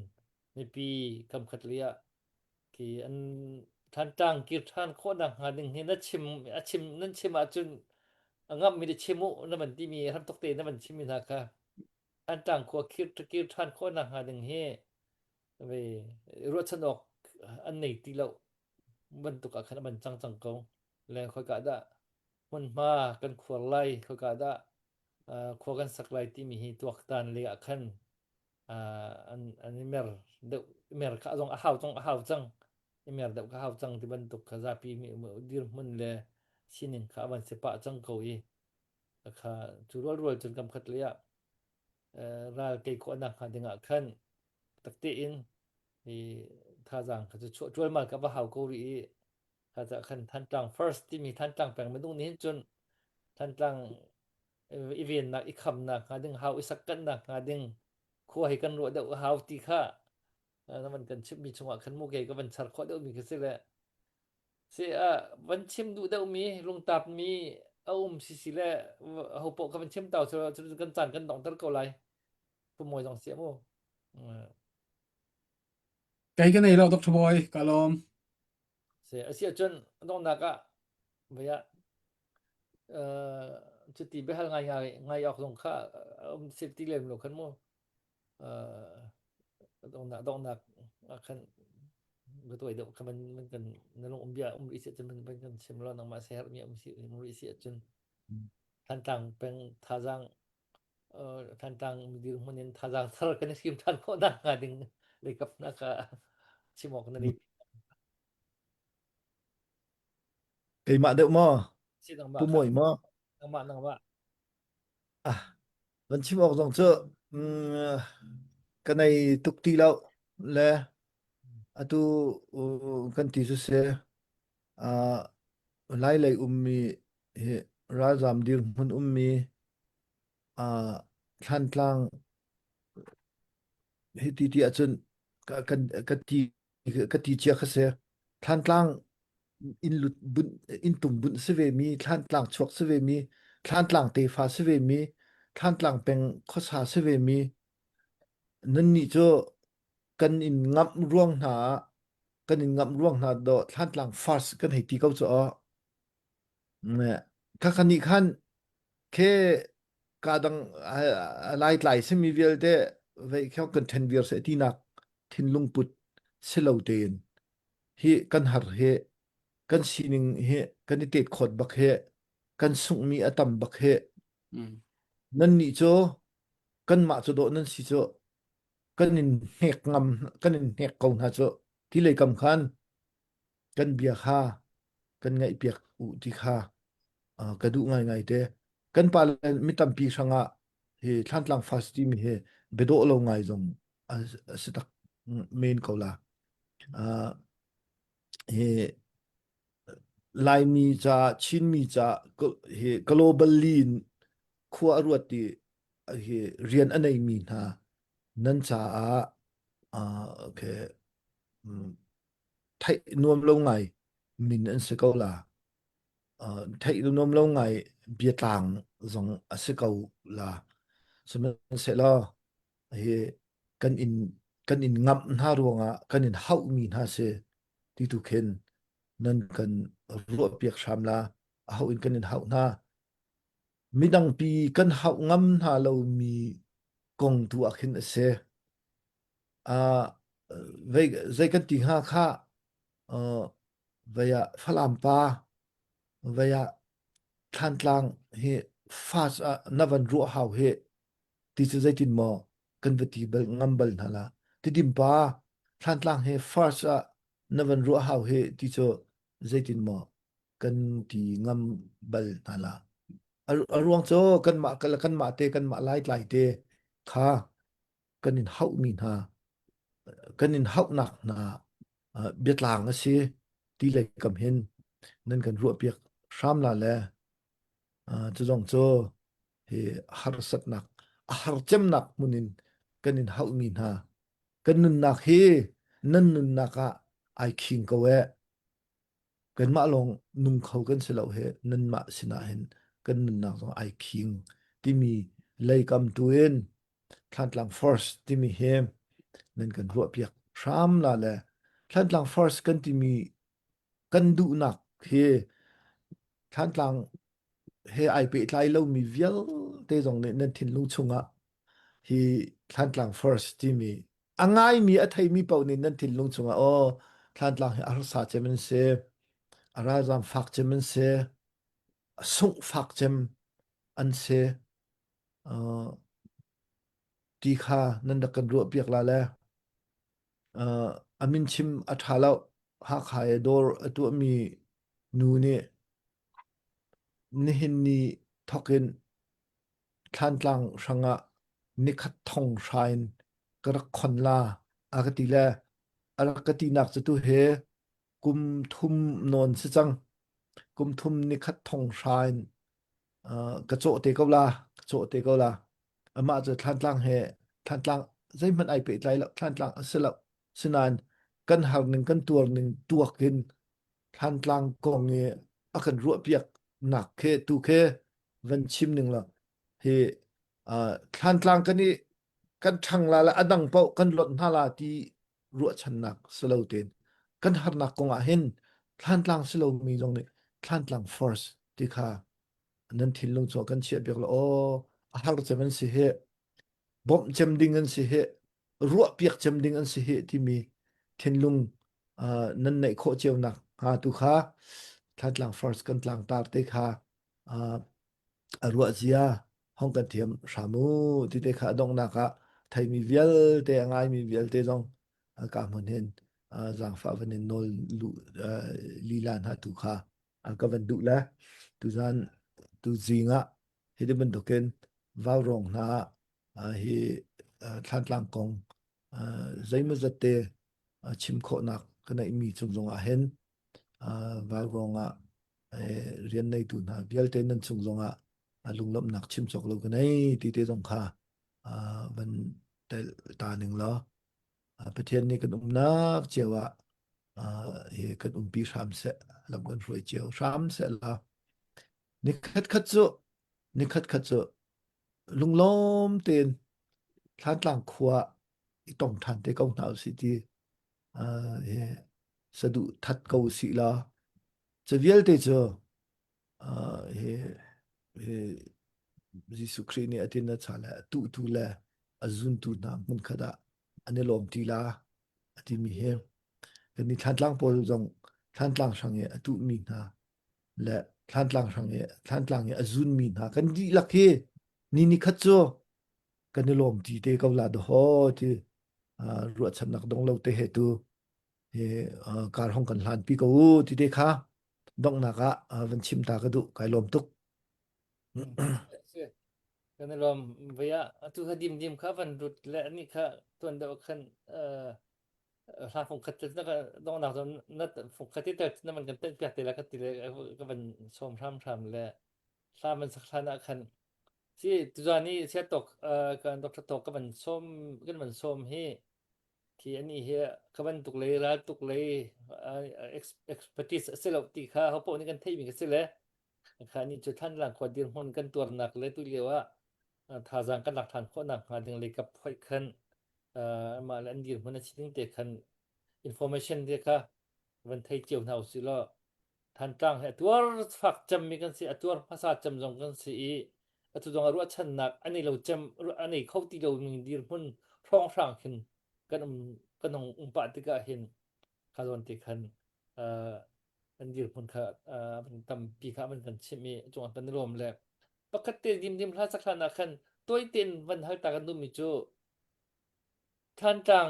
mi pi kam khat lia ki an than tang ki than kho na ha ding hin na chim nan chim a chun angam mi de chimu na man ti mi ram tok te na man chim mi na ka an tang khwa ki than kho na ha ding he ve ru chan ok an nei ti lo ban tu ka khan ban chang ko le khoi ka da mun ma kan khwar lai khoi ka da khwa kan sak lai ti mi hi tuak tan le a khan an mer ka jong a hau chang mer da ka hau chang ti ban tu ka za pi mi dir mun le sinin kha ban se pa chang ko i kha chu rol chun kam khat le ya ra ke ko na kha dinga khan takte in hi tha jang ka chu chol mal ka ba hau ko ri kha za khan than tang first ti mi than tang pang ma dung ni chun than tang event na i kham na ka ding hau isak kan na ka ding kho hai kan ro da hau ti kha na man kan chip mi chunga khan mu ke ka ban char kho da mi ke se le se ban chim du da mi lung tap mi si le ho po ka ban chim taw so kan chan kan dong tar ko lai pu moi jong sia mo cái này lo Dr. Boy kalom se asia chun dong na ka baya chu ti be hal ngai ok long kha safety lem lo khan mo dong na khanก็ตัวเดียวคันมันกันนลงเบียอีเสียจนมันกันเชมลอนออกมาเสียมีสิอีเสียจนทันตังเป็นทาจังทันตังมีดิมันทาจังสารกันสกิมทันก็ดังดิ่งเลยกับนักชิมอกนั่นเอง kai ma de mo สิต้องมา pu moi mo ต้องมา วันชิมออกจงเจอกันในทุกทีแล้วและอะตูกันที่สุดเสียไล่เลยมี Razam dir mun ummi than tlang hiti achun ka ti chia khase than tlang in lut bun in tum bun sewe mi than tlang chok sewe mi than tlang te fa sewe mi than tlang peng khosa sewe mi nan ni cho kan in ngap ruang na kan in ngap ruang na do than tlang fast kan hiti kau cho ne ka kan ni khan ke kadang lai lai se mi vel de ve khaw kan ten vir se ti nak thin lung put selo ten hi kan har he kan sining he kan ni tet khot bak he kan sung mi atam bak he nan ni cho kan ma cho do nan si cho kan in hek ngam kan in hek kau na cho ti le kam khan kan bia kha kan ngai piak u ti kha ka du ngai ngai te kan pa mi tam pi sanga he thlan tlang fast ti mi he bedo lo ngai jong sitak main ko la he lai mi cha chin mi cha he global lean khua ruat ti he rian anei mi na nan cha okay thai nuam lo ngai min an se ko la thai nuam lo ngai bia tang zong ase ko la semen se la he kan in ngam na ruanga kan in hau mi na se ti tu khen nan kan ro piak sham la hau in kan in hau na midang pi kan hau ngam na lo mi kong tu akhin se ve kan ti ha kha vaya phalampa vaya than tlang he fast navan ru hau he ti chu zaitin mo kan vati bel ngambal nala ti dimpa than tlang he fast navan ru hau he ti chu zaitin mo kan ti ngambal nala arwang cho kan ma te kan ma lai tlai te kha kan in hau min ha kan in hau nak na biatlang ase ti le kam hen nan kan ru piak sham la le chu jong cho he har sat nak har chem nak munin kan in hau min ha kan nun nak he nan nun naka ai king ko we kan ma long nung khau kan selo he nan ma sina hen kan nun nak so ai king ti mi lei kam tuin thlan tlang first ti mi hem nan kan ru piak sham la le thlan tlang first kan ti mi kan du nak he thlan tlang he ai pe tlai lo mi vial te jong ne nan thin lu chunga hi thlan tlang first ti mi angai mi a thai mi pau ni nan thin lu chunga o thlan tlang he ar sa chemen se ara jam fak chemen se sung fak chem an se ti kha nan da kan ru piak la le amin chim athala ha khai dor atu mi nu ne nihin ni thokin thlan tlang sanga nikhat thong shain karak khon la agati la arakati nak chu he kum thum non se chang kum thum nikhat thong shain ka cho te ko la cho te ko la ama chu thlan tlang he thlan tlang zai man ai pe tlai la thlan tlang asela sinan kan har ning kan tur ning tuakin thlan tlang kong nge akan ru piak nak khe tu khe van chim ning la he thlan tlang kan ni kan thang la la adang pau kan lot na la ti ru chan nak selo ten kan har nak kong a hen thlan tlang selo mi long ne thlan tlang first ti kha nan thil long cho kan che biak la o har chemen si he bom chem ding an si he ru piak chem ding an si he ti mi thin lung nan nei kho cheu nak ha tu kha thlan tlang first kan tlang tar te kha arwa zia hong kan thiam shamu ti te kha dong na ka thai mi vial te angai mi vial te jong ka mon hen jang fa van nol lu li lan ha tu kha ka van du la tu zan tu zinga he de ban doken vaw rong na he thlan tlang kong zai ma zate chim kho nak kana mi chung jong a hen vaw rong เรียนในตุนหาเบียลเตนันซุงซงลุงลบหนักชิมจอกเรากันไอ้ตีเตสงค่ามันแต่ตาหนึ่งแล้วประเทศนี้กันนักเจียวกันปีสามเสลำกันรวยเจียวสามเสละนี่คัดลุงล้มเตียนท่านหลังครัวต้องทันเตกองหนาวสิทีสะดุทัดเกาสิละจะเวียลเตเจยิสุครีนี่อตินนะชาละตุละอซุนตุนามันขดาอันนี้ลมทีลาอติมีเฮกันนี่ท่านหลังปอจงท่านหลังสังเอตุมีนาและท่านหลังสังเอท่านหลังอซุนมีนากันดีลักเฮนี่คัดโจกันนี่ลมทีเตกาวลาดโฮทีรวดสำนักดงเราเตเหตุการห้องกันหลานปีกูทีเตค่ะดงนักวันชิมตากระดุไกลลมตุก กันลมเวียตุหดิมค่ะวันรุดและนี่ค่ะตัวนเดาคันหาฟงคัดนักดองนักนัดฟงคัดที่เตนั่นมันกันเต็มปีแต่ละคัดเลยก็เป็นชมทำและถ้ามันสักฐานะคันที่ตัวนี้เสียตกการตกตกก็มันส้มก็มันส้มให้ที่อันนี้เฮก็มันตุกเลยละตุกเลยexpertise เสร็จตีค่าเขาพวกนี้กันเทมีกันเสร็จแล้วค่านี้จุดท่านหลังควรดินหุ่นกันตัวหนักเลยตุเรียกว่าถ้าจางกันหลักฐานข้อหนักหาถึงเลยกับค่อยคันมาแล้วดินหุ่นชิ้นเตคัน information เดียค่ะวันไทยเจียวเฮาสิล้อท่านตั้งให้ตัวฝักจำมีกันสิตัวภาษาจำจงกันสิตัวจงรู้ชันนักอันนี้เราจำอันนี้เขาที่เรามีดินหุ่นท้องร่างขึ้นกันปฏิกะเห็นคาดวันติคันอันดินหุ่นค่ะมันตำปีค่ะมันกันชิมีจงเป็นรวมแล้วปกติดิมพระสักขนาดคันตัวเต็นวันหักตากันดูมิจูท่านจัง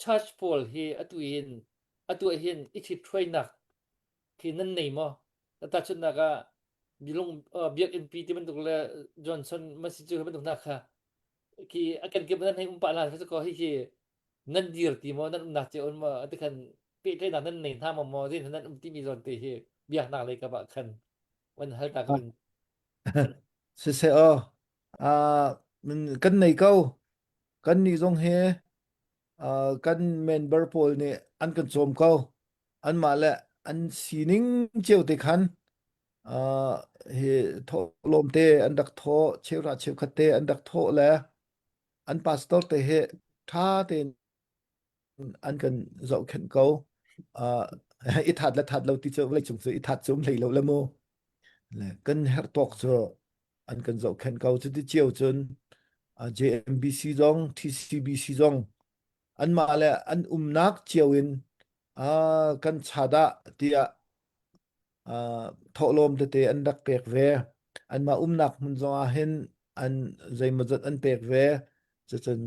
Charge Paul he atuin ichi trainer ki nan nei mo ta chun na ga bilong biak NP ti man tukle Johnson masichu man tukna kha ki akan ke ban hai umpa la sa ko hi ki nan dir ti mo nan na che on ma atakan pe te na nan nei tha mo din nan ti mi zon te hi biak na le ka ba khan wan hal ta ka seมันกันไหนเก้ากันนี่ทรงเฮกันเมนเบอร์โพลนี่อันกันโจมเก้าอันมาและอันสีนิ่งเจียวติคันเฮโทลมเตอันดักโทเชวราเชวคเตอันดักโทและอันปาสตอร์เตเฮท่าเตอันกันเจ้าเข็นเก้าอิทัดและทัดเราที่เจอเลยจุงซื้ออิทัดจุ่มเลยเราละโมและกันเฮร์ตอกเจออันกันเจ้าเข็นเก้าจะที่เจียวจนJMBC จง TCBC จงอันมาแล้วอันนักเจียวอินกันชาดาที่ทอลมเตอันดักเปกเวอันมานักมันจงเห็นอันใจมันจัดอันเปกเวจะจน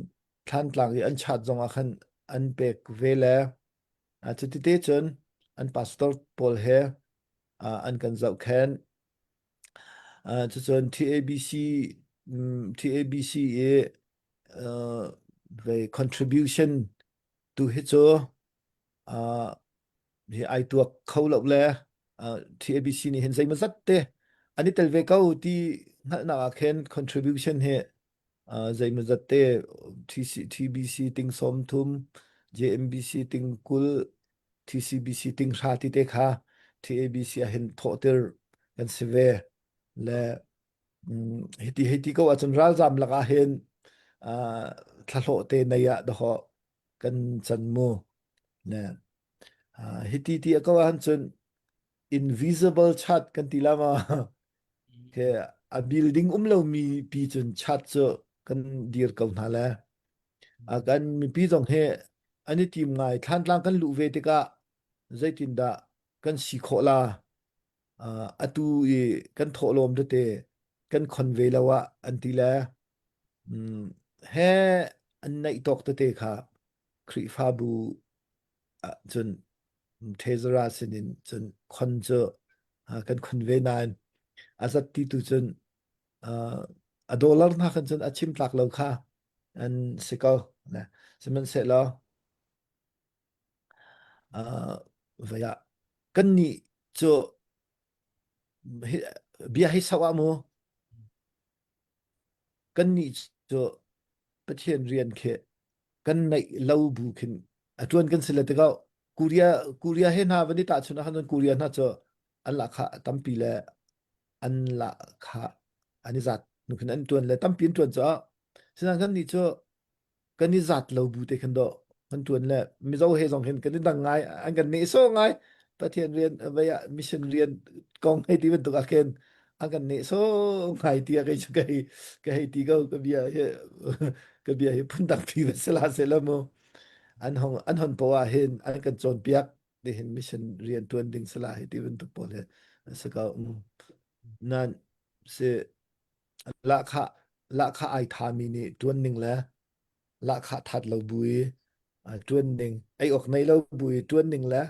ท่านกลางอันชาดจงคันอันเปกเวแล้วจะติเตจนอันพาสตอร์พอลเฮอันกันเจ้าแคนจะจน TABC the contribution to his he ai tu khâu lộc le TABC ni hen sai ma zat te ani tel ve kau ti na khen contribution he zai ma zat te TBC ting som thum JMBC ting kul TCBC ting sha ti te kha TABC hen thoter kan se ve le heti ko achun ral jam laka hen thalo te naya do ho kan chanmu ne hiti ti ko han chun invisible chat kan tilama ke a building umlo mi pi chun chat cho kan dir kau na la kan mi pi jong he ani tim ngai than tlang kan lu ve te ka zaitin da kan si kho la atu kan tholom de te kan convey lawa antila he an nai tok te kha khri fa bu chun thezara sinin chun khonjo kan convey nan azat ti tu chun a dollar na khan chun achim tlak lo kha an siko na siman se lo vaya kan ni cho bia hi sawa mo kan ni cho pathian rian khe kan nei lo bu khin atun kan sila te ga Korea he na wani ta chuna han Korea na cho alla kha tampi le an la kha ani zat nu khin an tuan le tampin tuan cho sinan kan ni cho kan ni zat lo bu te khan do kan tuan le mi zo he jong khin kan ni dang ngai an kan ni so ngai pathian rian vaya mission rian kong he ti wen to ka ken an kan ni so ngai ti ka chu ka he ti ga ka bia he ka bia he pun dak pi sela sela mo an hon pawa hen an kan chon piak de hen mission rian tuan ding sela he ti wen to pole sa ka nan se la kha ai tha mi ni tuan ning la la kha that lo bui tuan ning ai ok nei lo bui tuan ning la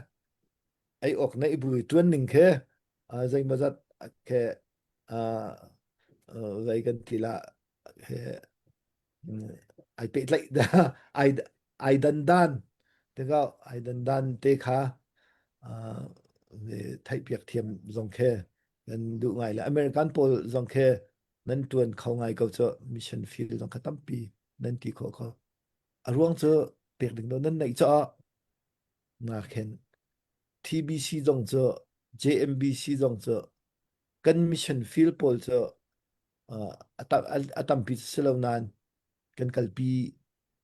ai ok nei bui tuan ning khe zai ma zat khe zai kan ti la he ai pe lai da ai dan te ga ai dan te kha ve thai piak thiam zong khe kan du ngai la American pol zong khe nan tuan khau ngai ko cho mission field zong khatam pi nan ti kho arwang cho pek ding do nan nei cho na khen TBC zong cho JMBC zong cho kan mission field pol cho atam pi selo nan kan kalpi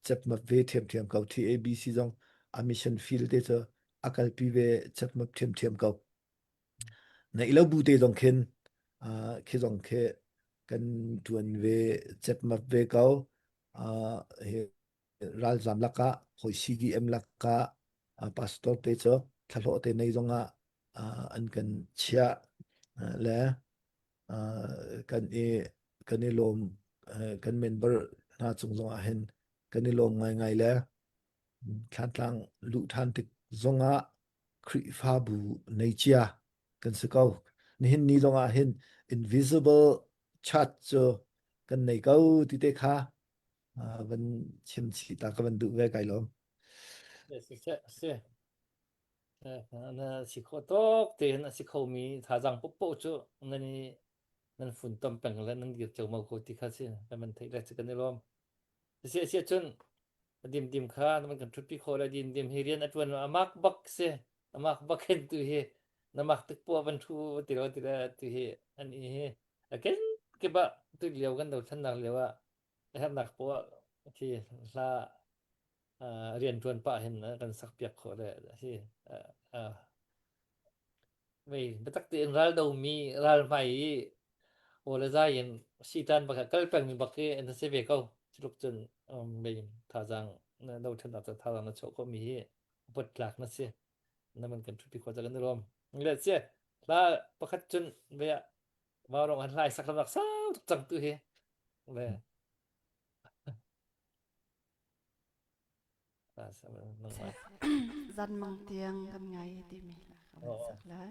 chap ma ve thiam ko TABC zong a mission field te cho akalpi ve chap ma thiam ko na ilo bu te zong khen khe zong khe kan tuan ve chap ma ve ko he ral jam laka hoi CGM laka pastor te cho thalo te nei zonga an kan chia le kan e lom kan member na chung zonga hen kan e lom ngai le thantlang lu than tik zonga khri fa bu nei chia kan se ko ni hin ni zonga hen invisible chat cho kan nei ko ti te kha van chim chi ta ka van du ve kai lom se na si kho tok te na si kho mi tha jang po chu nani nan fun tom peng la nan gi chau ma ko ti kha se ka man thai la kan lom se chun dim kha man kan thut pi kho la dim hirian atwan amak bak se amak bak hen tu he namak tik po ban thu ti ro ti la tu he an i he aken ke ba tu liao kan do than nak lewa han nak po ti laเรียนทวนปะเห็นกันสักเปียกขอได้ที่ไม่ตักเตือนรัลดมีรัลใหม่โอเลซาเห็นชีตันบักก็แปลงมีบักที่อันเซเวก็ลุกจนไม่ท่าจังเราถนัดจะท่าจังนะโชก็มีปวดหลักนะสินั่นมันกันทุกปีควรจะกันรวมนี่แหละสิแล้วประคัดจนเบียมาลงอันไล่สักลำดับซ้ำทุกจังตัวเฮเลยdân mong tiếng gần ngày thì mình là không sắc lái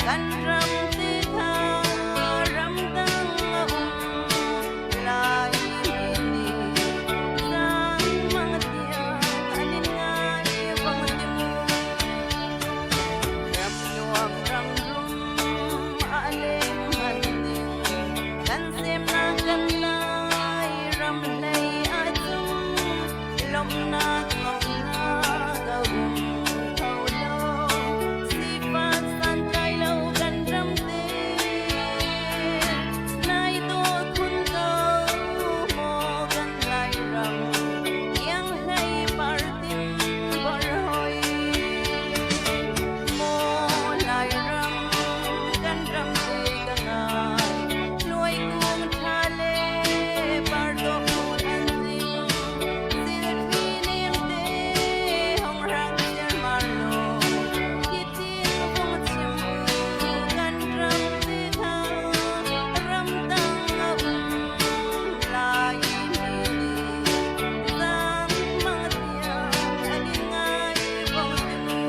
กันรำสิทารำตังลายนี่สร้างมังเตียกันง่ายฟังติมูรำนวมรำรุมอาเลงมันดิกันเสียมนากันลายรำเลยอาจุมลมนากลมนากะหุ่มเขาโลสิฟ้าสันใจเล่ากันรำเตในตัวคุณเก่าโมกันไล่รำยังให้ปาร์ตินบรหอยโมไล่รำกันรำเตกันง่ายลวยกุงทะเลปาร์ตกมูอันจริงศิลปีเนียงเตห้องรักเสียมาโลคิดที่คงชิมกันรำเตทารำตังลายนี่สร้างมังเตียอันง่ายฟังติมู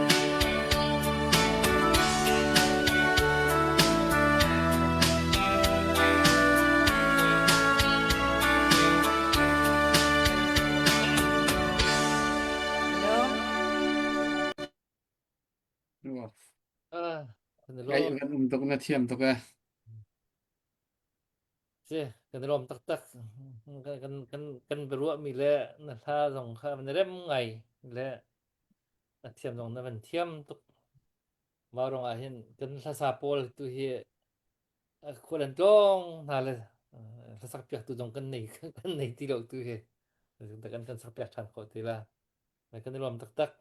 Hello ดูว่า กัน ไอ้ ลม กันตกนะเทียมตกอ่ะ สิกันลมตักๆกันไปรู้ว่ามีแลนะถ้าสองค่ามันเริ่มไงแลเทียมตรงนั้นมันเทียมตุกมาลงอาเห็นกันภาษาโปลตุเฮคนละตรงนั่นแหละภาษาเปียกตุตรงกันนี่ที่เราตุเฮแต่กันสักเปียกทันเขาทีละกันลมตักๆ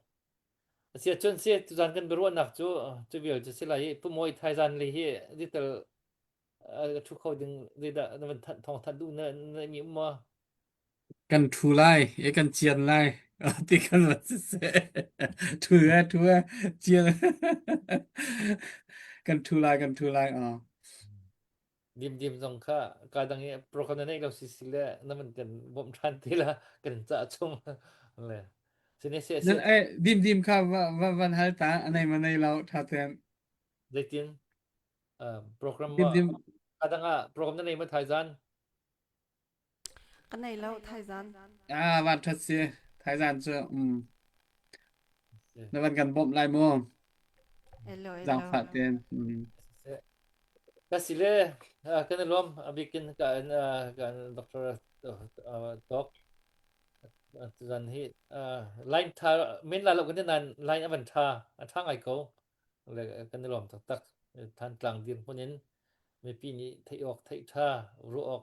เสียจนเสียตุจันกันไปรู้นักจูเบียวจะสิไหลผู้มวยไทยจันเลยเฮดิตทุกเขาดึงได้มันทองทันดูในมีมา กันทูไลกันเจียนไลติกันว่าสิเสทัวเจียนกันทูไลอ๋อ ดิมสงค่ากาดังนี้โปรแกรมนั้นเราสิแลนั่นมันกันบ่มทันทีละกันจะชงเลยสิเนี่ยเสีย นั่นไอ้ดิมครับว่าวันฮัลตาอันไหนมาในเราถ้าแทน ได้ตินโปรแกรม ดิ ว่าม กาดังโปรแกรมนั้นมาไทยจัน กันไหนแล้วไทยซัน วันทัดเสียไทยจานเจอในวันกันบ่มลายม่วง เอลโลเอล จาง โล ฝาดเตนก็สิเลกันรวมบิกินกันดรด็อกจันที่ไลน์ทาเมนลาลกันนั้นไลน์อวันทาทางไอโกเลยกันรวมตักท่านกลางดินพวกนี้ในปีนี้ไทยออกไทยท่ารู้ออก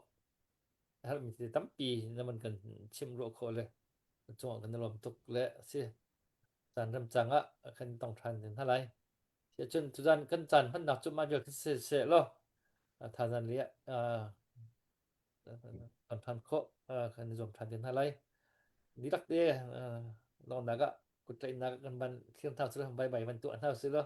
ถ้ามีตั้งปีแล้วมันกันชิมรู้โคเลยจังหวะกันรวมตุกและสิจานรำจังคันต้องทันถึงเท่าไหร่เสียจนทุกท่านกันจันพันดักจุดมาเยอะเสียแล้วทานันเลียตอนทันโคคันนิยมทันถึงเท่าไหร่ดีรักเด้ลองนักกุดใจนักกันบันเที่ยงเท่าสิแล้วใบมันตัวเท่าสิแล้ว